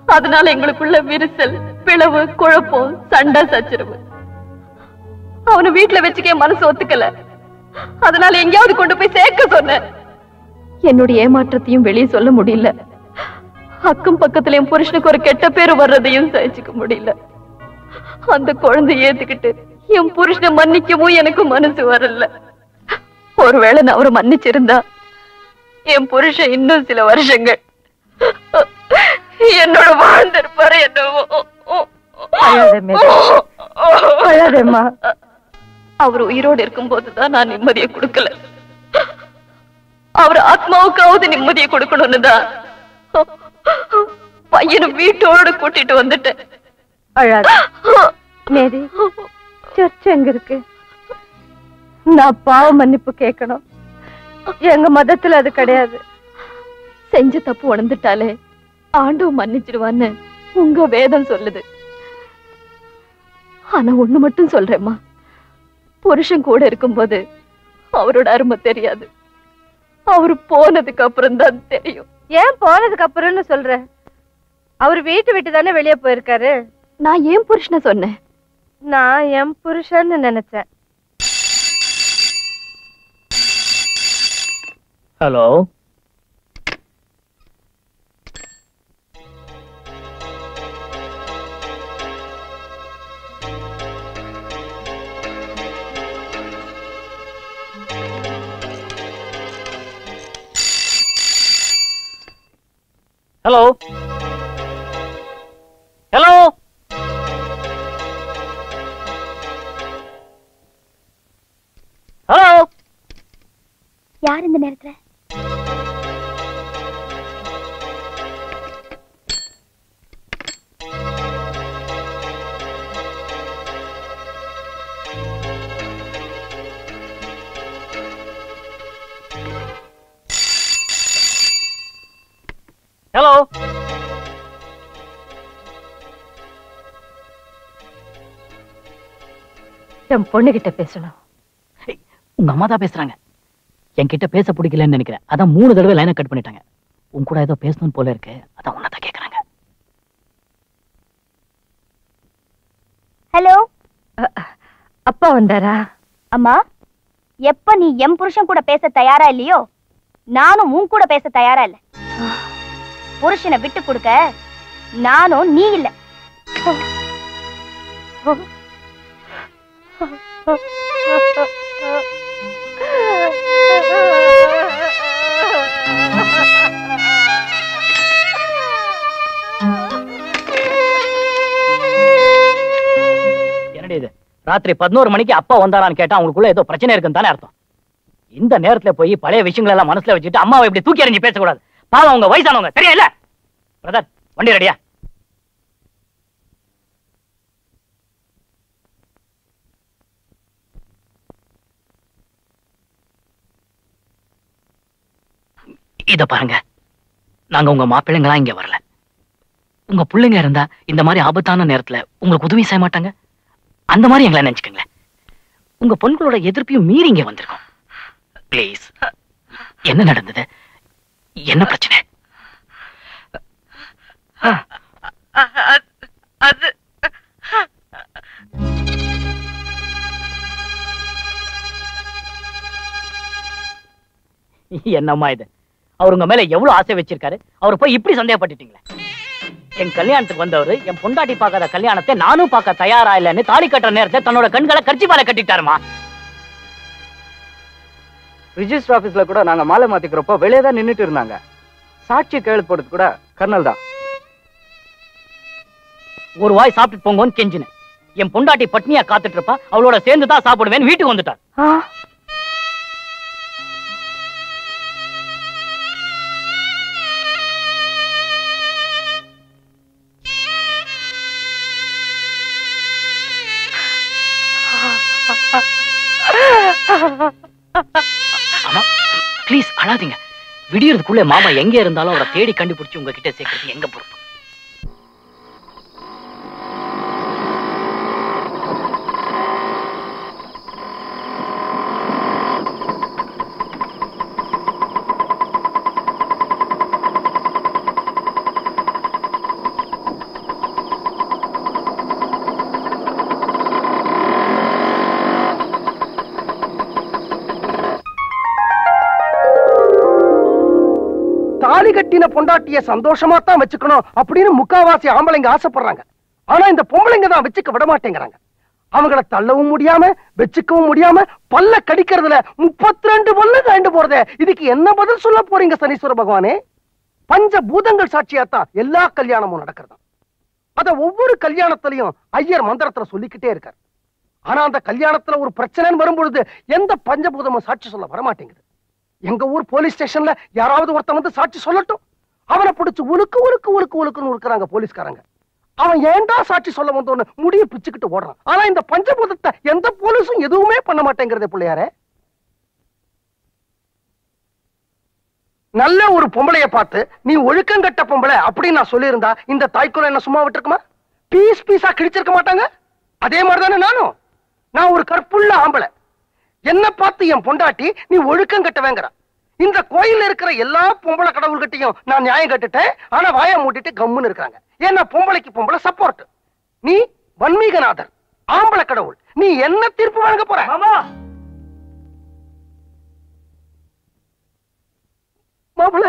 Speaker 3: அதனால எங்களுக்குள்ள விரிசல், பிளவு, குழப்பம், சண்டை, சச்சரவு. அவனை வீட்டுல வச்சுக்க மனசு ஒத்துக்கல. அதனால எங்கேயாவது கொண்டு போய் சேர்க்க சொன்ன. என்னுடைய ஏமாற்றத்தையும் வெளியே சொல்ல முடியல. அக்கம் பக்கத்துல என் புருஷனுக்கு ஒரு கெட்ட பேரு வர்றதையும் சகிச்சுக்க முடியல. அந்த குழந்தைய ஏத்துக்கிட்டு என் புருஷனை மன்னிக்கவும் எனக்கு மனசு வரல. ஒருவேளை நான் அவரை மன்னிச்சிருந்தா என் புருஷன் இன்னும் சில வருஷங்கள் என்னோட வாழ்ந்திருப்பாரு. என்னவோ அவர் உயிரோடு இருக்கும் போதுதான் நான் நிம்மதியை கொடுக்கல. அவர் ஆத்மாவுக்காவது நிம்மதியை கொடுக்கணும்னு தான் பையனை வீட்டோடு கூட்டிட்டு வந்துட்டேன். மேரி, சர்ச் எங்க இருக்கு? நான் பாவ மன்னிப்பு கேட்கணும். எங்க மதத்துல அது கிடையாது. செஞ்ச தப்பு உணர்ந்துட்டாலே ஆண்டவன் மன்னிச்சிடுவான்னு உங்க வேதம் சொல்லுது. ஆனா ஒண்ணு மட்டும் சொல்றேம்மா, புருஷன் கூட இருக்கும்போது அவரோட அருமை தெரியாது. அவரு போனதுக்கு அப்புறம் தான் தெரியும். ஏன் போனதுக்கு அப்புறம்னு சொல்ற? அவரு வீட்டு விட்டு தானே வெளியே போயிருக்காரு.
Speaker 2: நான் ஏன் புருஷனை சொன்னேன்?
Speaker 3: நான் என் புருஷன்னு நினைச்சேன்.
Speaker 5: Hello, hello, hello, hello.
Speaker 2: யார் இந்த நேரத்துல?
Speaker 5: ஹலோ,
Speaker 3: என் பொண்ணு கிட்ட பேசணும்.
Speaker 5: உங்க அம்மா தான் பேசுறாங்க. என்கிட்ட பேச பிடிக்கலன்னு நினைக்கிறேன். அதான் 3 தடவை லைனை கட் பண்ணிட்டாங்க. உன் கூட ஏதோ பேசணும் போல இருக்கு. அதான் உன்னதான் கேக்குறாங்க.
Speaker 2: ஹலோ,
Speaker 3: அப்பா வந்தாரா?
Speaker 2: அம்மா, எப்ப நீ என் புருஷன் கூட பேச தயாரா இல்லையோ, நானும் உன் கூட பேச தயாரா இல்ல. புருஷனை விட்டு கொடுக்க நானும் நீ இல்ல.
Speaker 5: என்னடி இது? ராத்திரி 11 மணிக்கு அப்பா வந்தாரான்னு கேட்டா அவங்களுக்குள்ள ஏதோ பிரச்சனை இருக்குன்னு தானே அர்த்தம். இந்த நேரத்துல போய் பழைய விஷயங்கள் எல்லாம் மனசுல வச்சுட்டு அம்மாவை இப்படி தூக்கி எறிஞ்சு பேசக்கூடாது. பாவம், அவங்க வயசானவங்க, தெரியல. பிரதர், வண்டி ரெடியா? இத பாருங்க, நாங்க உங்க மாப்பிள்ளைங்களா இங்க வரல. உங்க பிள்ளைங்க இருந்தா இந்த மாதிரி ஆபத்தான நேரத்துல உங்களுக்கு உதவி செய்ய மாட்டாங்க. அந்த மாதிரி எங்களை நினைச்சுக்கங்களேன். உங்க பொண்களோட எதிர்ப்பையும் மீறி இங்க வந்திருக்கோம். பிளீஸ். என்ன நடந்தது? என்ன பிரச்சனை?
Speaker 3: அது
Speaker 5: என்னம்மா இது? அவர் உங்க மேல எவ்வளவு ஆசை வச்சிருக்காரு, அவரு போய் இப்படி சந்தேகப்பட்டுட்டீங்களே. என் கல்யாணத்துக்கு வந்தவரு என் பொண்டாட்டி பார்க்காத கல்யாணத்தை நானும் பார்க்க தயாரா இல்லைன்னு தாலி கட்டுற நேரத்தை தன்னோட கண்களை கர்ச்சிபால கட்டிட்டாருமா.
Speaker 9: ரிஜிஸ்டர் ஆபீஸ்ல கூட நாங்க மாலை மாத்திக்கிறப்போ வெளியே தான் நின்னுட்டு இருந்தாங்க. சாட்சி கையெழுத்து போடுறது கூட கர்னல் தான்.
Speaker 5: ஒரு வாய் சாப்பிட்டு போங்கன்னு கெஞ்சினேன். என் பொண்டாட்டி பட்னியா காத்துட்டு இருப்பா, அவளோட சேர்ந்து தான் சாப்பிடுவேன் வீட்டுக்கு வந்துட்டார். ஆமா, ப்ளீஸ் அழாதீங்க. விடியறதுக்குள்ள மாமா எங்க இருந்தாலும் அவரை தேடி கண்டுபிடிச்சு உங்ககிட்ட சேர்க்கறது எங்க பொறுப்பு.
Speaker 1: தாலி கட்டின பொண்டாட்டிய சந்தோஷமா தான் வச்சுக்கணும் அப்படின்னு முக்காவாசி ஆம்பளைங்க ஆசைப்படுறாங்க. ஆனா இந்த பொம்பளைங்க தான் வச்சுக்க விட மாட்டேங்கிறாங்க. அவங்கள தள்ளவும் முடியாம வச்சுக்கவும் முடியாம பல்ல கடிக்கிறதுல 32 பல்ல தாண்டு போறதே. இதுக்கு என்ன பதில் சொல்ல போறீங்க சனீஸ்வர பகவானே? பஞ்ச பூதங்கள் சாட்சியாத்தான் எல்லா கல்யாணமும் நடக்கிறதா. அத ஒவ்வொரு கல்யாணத்திலையும் ஐயர் மந்திரத்துல சொல்லிக்கிட்டே இருக்காரு. ஆனா அந்த கல்யாணத்துல ஒரு பிரச்சனைன்னு வரும்பொழுது எந்த பஞ்சபூதமும் சாட்சி சொல்ல வரமாட்டேங்குது. எங்க ஊர் போலீஸ் ஸ்டேஷன்ல யாராவது ஒருத்தன் வந்து சாட்சி சொல்லட்டும், அவனை பிடிச்சு உலுக்கு உலுக்கு உலுக்கு உலுக்குன்னு இருக்கிறாங்க போலீஸ்காரங்க. அவன் ஏண்டா சாட்சி சொல்ல வந்தோன்னு முடிய பிச்சுக்கிட்டு ஓடுறான். ஆனா இந்த பஞ்சபூதத்தை எந்த போலீஸும் எதுவுமே பண்ண மாட்டேங்கிறதே பிள்ளையாரே. நல்ல ஒரு பொம்பளைய பார்த்து நீ ஒழுக்கங்கட்ட பொம்பளை அப்படின்னு நான் சொல்லியிருந்தா இந்த தாய்க்குள்ள என்ன சும்மா விட்டுருக்குமா? பீஸ் பீஸா கிழிச்சிருக்க மாட்டாங்க. அதே மாதிரிதானே நானும். நான் ஒரு கற்புள்ள ஆம்பளை. என்ன பார்த்து என் பொண்டாட்டி நீ ஒழுக்கம் கட்டவேங்கிற. இந்த கோயில்ல இருக்கிற எல்லா பொம்பளை கடவுள்கிட்டையும் நான் நியாயம் கேட்டுட்டேன். ஆனா வாயை மூட்டிட்டு கம்முன்னு இருக்காங்க. ஏன்னா பொம்பளைக்கு பொம்பளை சப்போர்ட். நீ வன்மீகநாதர், ஆம்பளை கடவுள். நீ என்ன தீர்ப்பு வழங்க போற? மாப்பிள்ள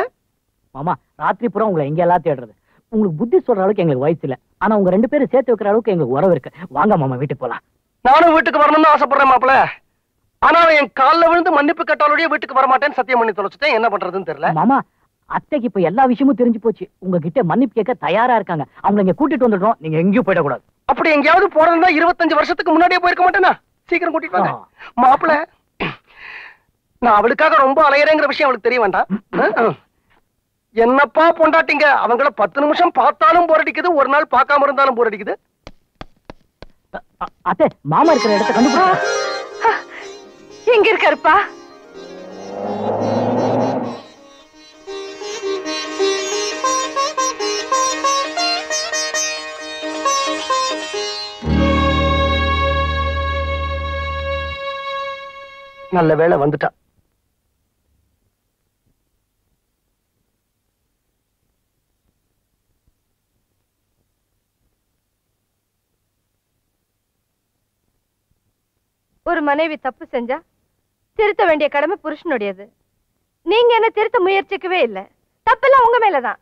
Speaker 5: மாமா, ராத்திரி பூரா உங்களை எங்க எல்லாம் தேடுறது. உங்களுக்கு புத்தி சொல்ற அளவுக்கு எங்களுக்கு வயசு இல்ல. ஆனா உங்க 2 பேரும் சேர்த்து வைக்கிற அளவுக்கு எங்களுக்கு உறவு இருக்கு. வாங்க மாமா, வீட்டுக்கு போலாம்.
Speaker 1: நானும் வீட்டுக்கு வரணும்னு ஆசைப்படுறேன் மாப்பிள்ள. ஆனா என் காலில் விழுந்து மன்னிப்பு கேட்டாலோடய வீட்டுக்கு வரமாட்டேன்னு சத்தியம் பண்ணி தொலைச்சிட்டேன். என்ன பண்றதுன்னு தெரியல.
Speaker 5: மாமா, அத்தைக்கு இப்ப எல்லா விஷயமும் தெரிஞ்சு போச்சு. உங்ககிட்ட மன்னிப்பு கேட்க தயாரா இருக்காங்க. அவங்க இங்க கூட்டிட்டு வந்துடுறோம். நீங்க எங்கேயும் போயிடக்கூடாது.
Speaker 1: அப்படி எங்கேயாவது போறதா 25 வருஷத்துக்கு முன்னாடியே போயிருக்க மாட்டேனா? சீக்கிரம் கூட்டிட்டு வாங்க மாப்பிள்ள. நான் அவளுக்காக ரொம்ப அலையறேங்கிற விஷயம் அவளுக்கு தெரிய வேண்டாம். என்னப்பா பொண்டாட்டிங்க, அவங்கள 10 நிமிஷம் பார்த்தாலும் போர் அடிக்குது, ஒரு நாள் பார்க்காம இருந்தாலும் போர் அடிக்குது.
Speaker 5: அத்தை, மாமா இருக்கிற இடத்தை கண்டுபிடிச்சா
Speaker 3: எங்க இருக்காருப்பா?
Speaker 1: நல்ல வேளை வந்துட்டா.
Speaker 3: ஒரு மனைவி தப்பு செஞ்சா திருத்த வேண்டிய கடமை புருஷனுடையது. நீங்க என்ன திருத்த முயற்சிக்கவே இல்லை. தப்பெல்லாம் உங்க மேலதான்.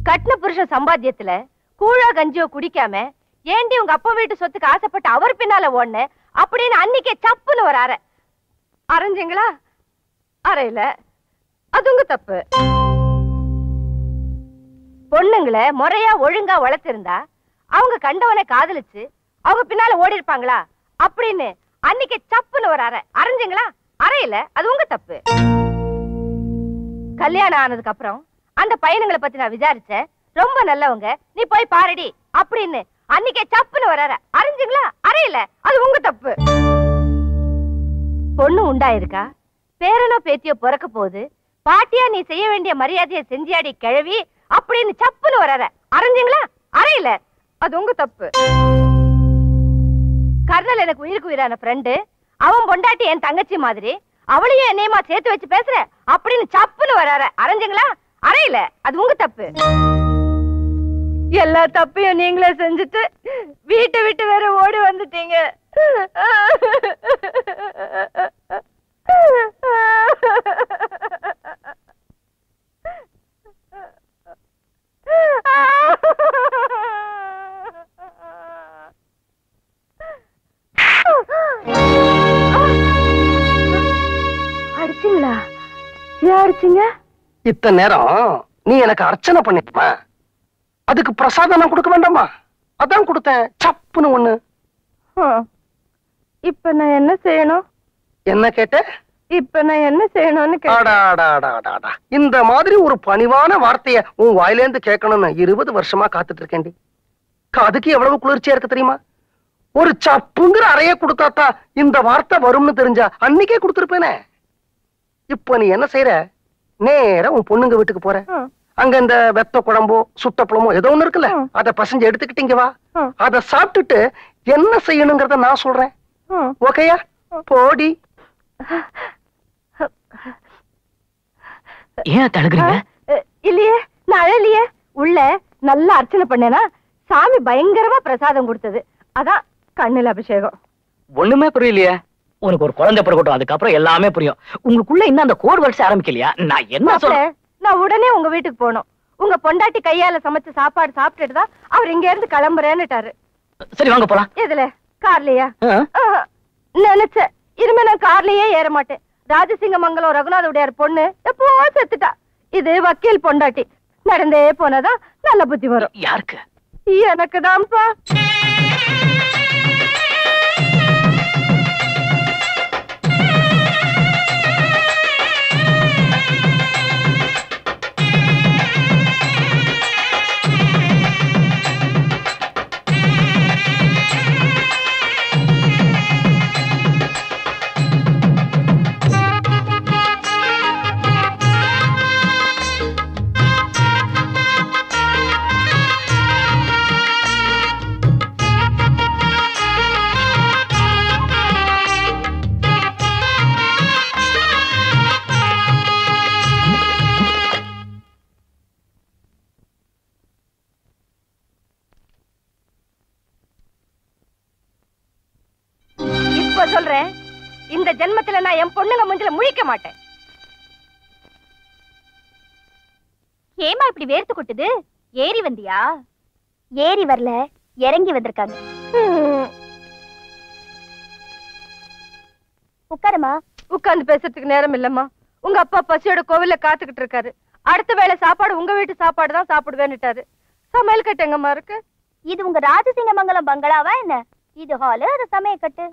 Speaker 3: கட்டின புருஷன் சம்பாத்தியத்துல கூழா கஞ்சியோ குடிக்காம ஏண்டி உங்க அப்பா வீட்டு சொத்துக்கு ஆசைப்பட்டு அவர் பின்னால ஓடுன அப்படின்னு அன்னைக்கே சப்புன்னு ஒரு அறை அரைஞ்சிங்களா? அறையில அது உங்க தப்பு. பொண்ணுங்களை முறையா ஒழுங்கா வளர்த்திருந்தா அவங்க கண்டவனை காதலிச்சு அவங்க பின்னால ஓடி இருப்பாங்களா அப்படின்னு அன்னைக்கு சப்புன்னு ஒரு அறை அரைஞ்சிங்களா? அறையில அது உங்க தப்பு. கல்யாணம் ஆனதுக்கு அப்புறம் அந்த பையனுங்களை பத்தி நான் விசாரிச்சேன். ரொம்ப நல்லவங்க, நீ போய் பாருடி அப்படின்னு அன்னைக்கே சப்புன்னு ஒரு அறை அரைஞ்சிங்களா? அறையில அது உங்க தப்பு. பொண்ணு உண்டாயிருக்கா, பேரனோ பேத்தியோ பிறக்க போகுது, பாட்டியா நீ செய்ய வேண்டிய மரியாதையை செஞ்சியாடி கிழவி அப்படின்னு சப்புன்னு ஒரு அறை அரைஞ்சிங்களா? அறையில அது உங்க தப்பு. கர்னல் எனக்கு உயிருக்கு உயிரான ஃப்ரெண்டு, அவன் பொண்டாட்டி என் தங்கச்சி மாதிரி, அவளையும் என்னையுமா சேர்த்து வச்சு பேசுற அப்படின்னு சப்புன்னு வராற அரைஞ்சிங்களா? அறையில அது உங்க தப்பு. எல்லா தப்பையும் நீங்களே செஞ்சுட்டு வீட்டை விட்டு வேற ஓடி வந்துட்டீங்க. அடிச்சீங்களா? ஏன் அடிச்சீங்க?
Speaker 1: இத்தனை நேரம் நீ எனக்கு அர்ச்சனை பண்ணிட்டுமா, அதுக்கு பிரசாதம் நான் கொடுக்க வேண்டாமா? அதான் கொடுத்தேன், சப்புன்னு ஒண்ணு.
Speaker 3: இப்ப நான் என்ன செய்யணும்?
Speaker 1: என்ன கேட்ட?
Speaker 3: இப்ப நான் என்ன செய்யணும்னு
Speaker 1: கேட்டா, இந்த மாதிரி ஒரு பணிவான வார்த்தைய உன் வாயிலேந்து கேட்கணும்னு 20 வருஷமா காத்துட்டு இருக்கேன்டி. அதுக்கு எவ்வளவு குளிர்ச்சியா இருக்கு தெரியுமா? ஒரு சப்புங்கிற அறைய கொடுத்தாத்தா இந்த வார்த்தை வரும்னு தெரிஞ்சா அன்னைக்கே கொடுத்துருப்பேனே. இப்ப நீ என்ன செய்யற? நேரா உன் பொண்ணுங்க வீட்டுக்கு போற. அங்க இந்த வெத்த குழம்போ சுட்டப்பழமோ ஏதோ ஒண்ணு இருக்குல்ல, அத பசஞ்சு எடுத்துக்கிட்டீங்க வா. அத சாப்பிட்டுட்டு என்ன செய்யணுங்கிறத நான் சொல்றேன். ஓகேயா? போடி.
Speaker 5: ஏன் தடுக்கிறீங்க?
Speaker 3: இல்லையே, நான் அழலையே. உள்ள நல்லா அர்ச்சனை பண்ணேனா சாமி பயங்கரமா பிரசாதம் கொடுத்தது, அதான் கண்ணுல அபிஷேகம்.
Speaker 5: ஒண்ணுமே புரியலையே. உனக்கு ஒரு குழந்தை பிறக்கட்டும், அதுக்கப்புறம் எல்லாமே புரியும். உங்களுக்குள்ள இன்னும் அந்த கோட் வரிசை ஆரம்பிக்கலையா? நான் என்ன சொல்றேன்?
Speaker 3: நான் உடனே உங்க வீட்டுக்கு போனோம். உங்க பொண்டாட்டி கையால சமைச்ச சாப்பாடு சாப்பிட்டுட்டு தான் அவர் இங்க இருந்து கிளம்புறேன்னுட்டாரு.
Speaker 5: சரி வாங்க போலாம்.
Speaker 3: எதுல? கார்லயா? நினைச்ச இனிமே நான் கார்லயே ஏற மாட்டேன். ராஜசிங்கமங்கலம் ரகுநாத உடையார் பொண்ணு எப்போ செத்துட்டா. இது வக்கீல் பொண்டாட்டி. நடந்தே போனதான் நல்ல புத்தி வரும்.
Speaker 5: யாருக்கு?
Speaker 3: எனக்கு தான்ப்பா. இந்த ஜென்மத்துல நான் என் பொண்ணுங்க முஞ்சில முழிக்க மாட்டேன்.
Speaker 2: ஏமா இப்படி வேர்த்து கொட்டுது? ஏறி வந்தியா? ஏறி வரல, இறங்கி வந்திருக்காங்க. உட்காரமா.
Speaker 3: உட்கார்ந்து பேசுறதுக்கு நேரம் இல்லம்மா. உங்க அப்பா பசியோட கோவில்ல காத்துக்கிட்டு இருக்காரு. அடுத்த வேளை சாப்பாடு உங்க வீட்டு சாப்பாடு தான் சாப்பிடுவேன்னுட்டாரு. சமையல் கட்டு எங்கம்மா இருக்கு?
Speaker 2: இது உங்க ராஜசிங்கமங்கலம் பங்களாவா என்ன? இது ஹாலு, அது சமையல் கட்டு.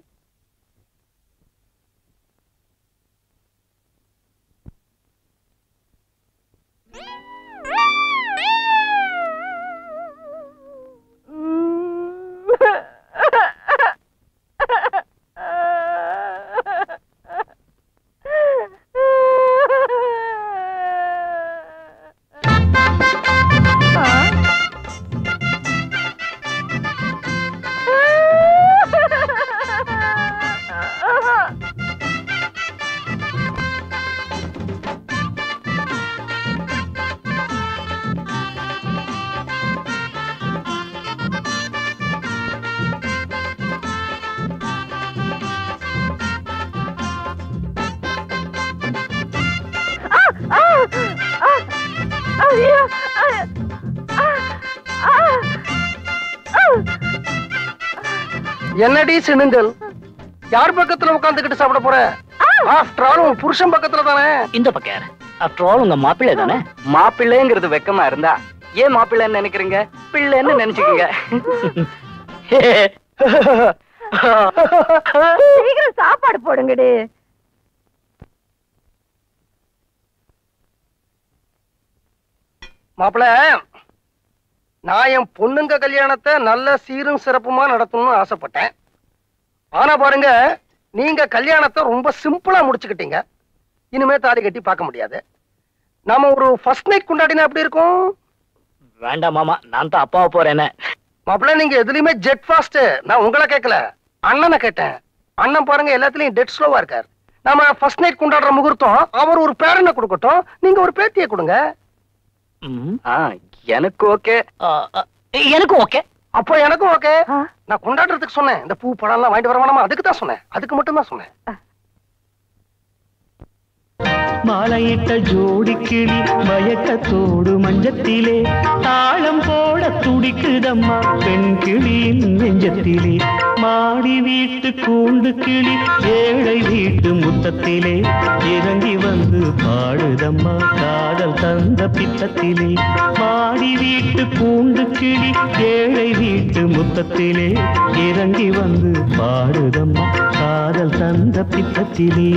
Speaker 1: என்னடி சினுங்கல்? யார் பக்கத்துல உட்கார்ந்துகிட்டு சாப்பிட போற? ஆஃப்டர் ஆல் உன் புருஷன் பக்கத்துல தானே.
Speaker 5: இந்த பக்கம் ஆஃப்டர் ஆல் உங்க மாப்பிள்ளை தானே.
Speaker 9: மாப்பிள்ளைங்கிறது வெக்கமா இருந்தா ஏன் மாப்பிள்ளைன்னு நினைக்கிறீங்க? பிள்ளைன்னு நினைச்சுக்கீங்க.
Speaker 3: சீக்கிரம் சாப்பாடு போடுங்கடி.
Speaker 1: மாப்பிள்ள, நான் என் பொண்ணுங்க கல்யாணத்தை நல்ல சீரும் சிறப்புமா நடத்தணும்னு ஆசைப்பட்டேன். ஆனா பாருங்க, நீங்க கல்யாணத்தை ரொம்ப சிம்பிளா முடிச்சுக்கிட்டீங்க. இனிமே தாலி கட்டி பார்க்க முடியாது. நாம ஒரு ஃபர்ஸ்ட் நைட் கொண்டாடினா எப்படி இருக்கும்?
Speaker 5: வேண்டாம் மாமா, நான் தான் அப்பாவை போறேன்.
Speaker 1: மாப்பிள்ள, நீங்க எதுலயுமே ஜெட் ஃபாஸ்ட். நான் உங்களை கேட்கல, அண்ணனை கேட்டேன். அண்ணன் பாருங்க எல்லாத்துலயும் டெட் ஸ்லோவா இருக்கார். நாம ஃபர்ஸ்ட் நைட் கொண்டாடுற முகூர்த்தம் அவர் ஒரு பேரனை கொடுக்கட்டும், நீங்க ஒரு பேத்தியை கொடுங்க.
Speaker 9: எனக்கு ஓகே.
Speaker 5: எனக்கும் ஓகே.
Speaker 1: அப்போ எனக்கும் ஓகே. நான் கொண்டாடுறதுக்கு சொன்னேன். இந்த பூ பழம் எல்லாம் வாங்கிட்டு வர வேணாமா? அதுக்கு தான் சொன்னேன். அதுக்கு மட்டும் தான் சொன்னேன்.
Speaker 11: மாலையிட்ட ஜோடி கிளி மயக்கத்தோடு மஞ்சத்திலே தாளம் போட துடிக்குதம்மா பெண் கிளியின் நெஞ்சத்திலே. மாடி வீட்டு கூண்டு கிளி ஏழை வீட்டு முத்தத்திலே இறங்கி வந்து பாடுதம்மா காதல் தந்த பித்தத்திலே. மாடி வீட்டு கூண்டு கிளி ஏழை வீட்டு முத்தத்திலே இறங்கி வந்து பாடுதம்மா காதல் தந்த பித்தத்திலே.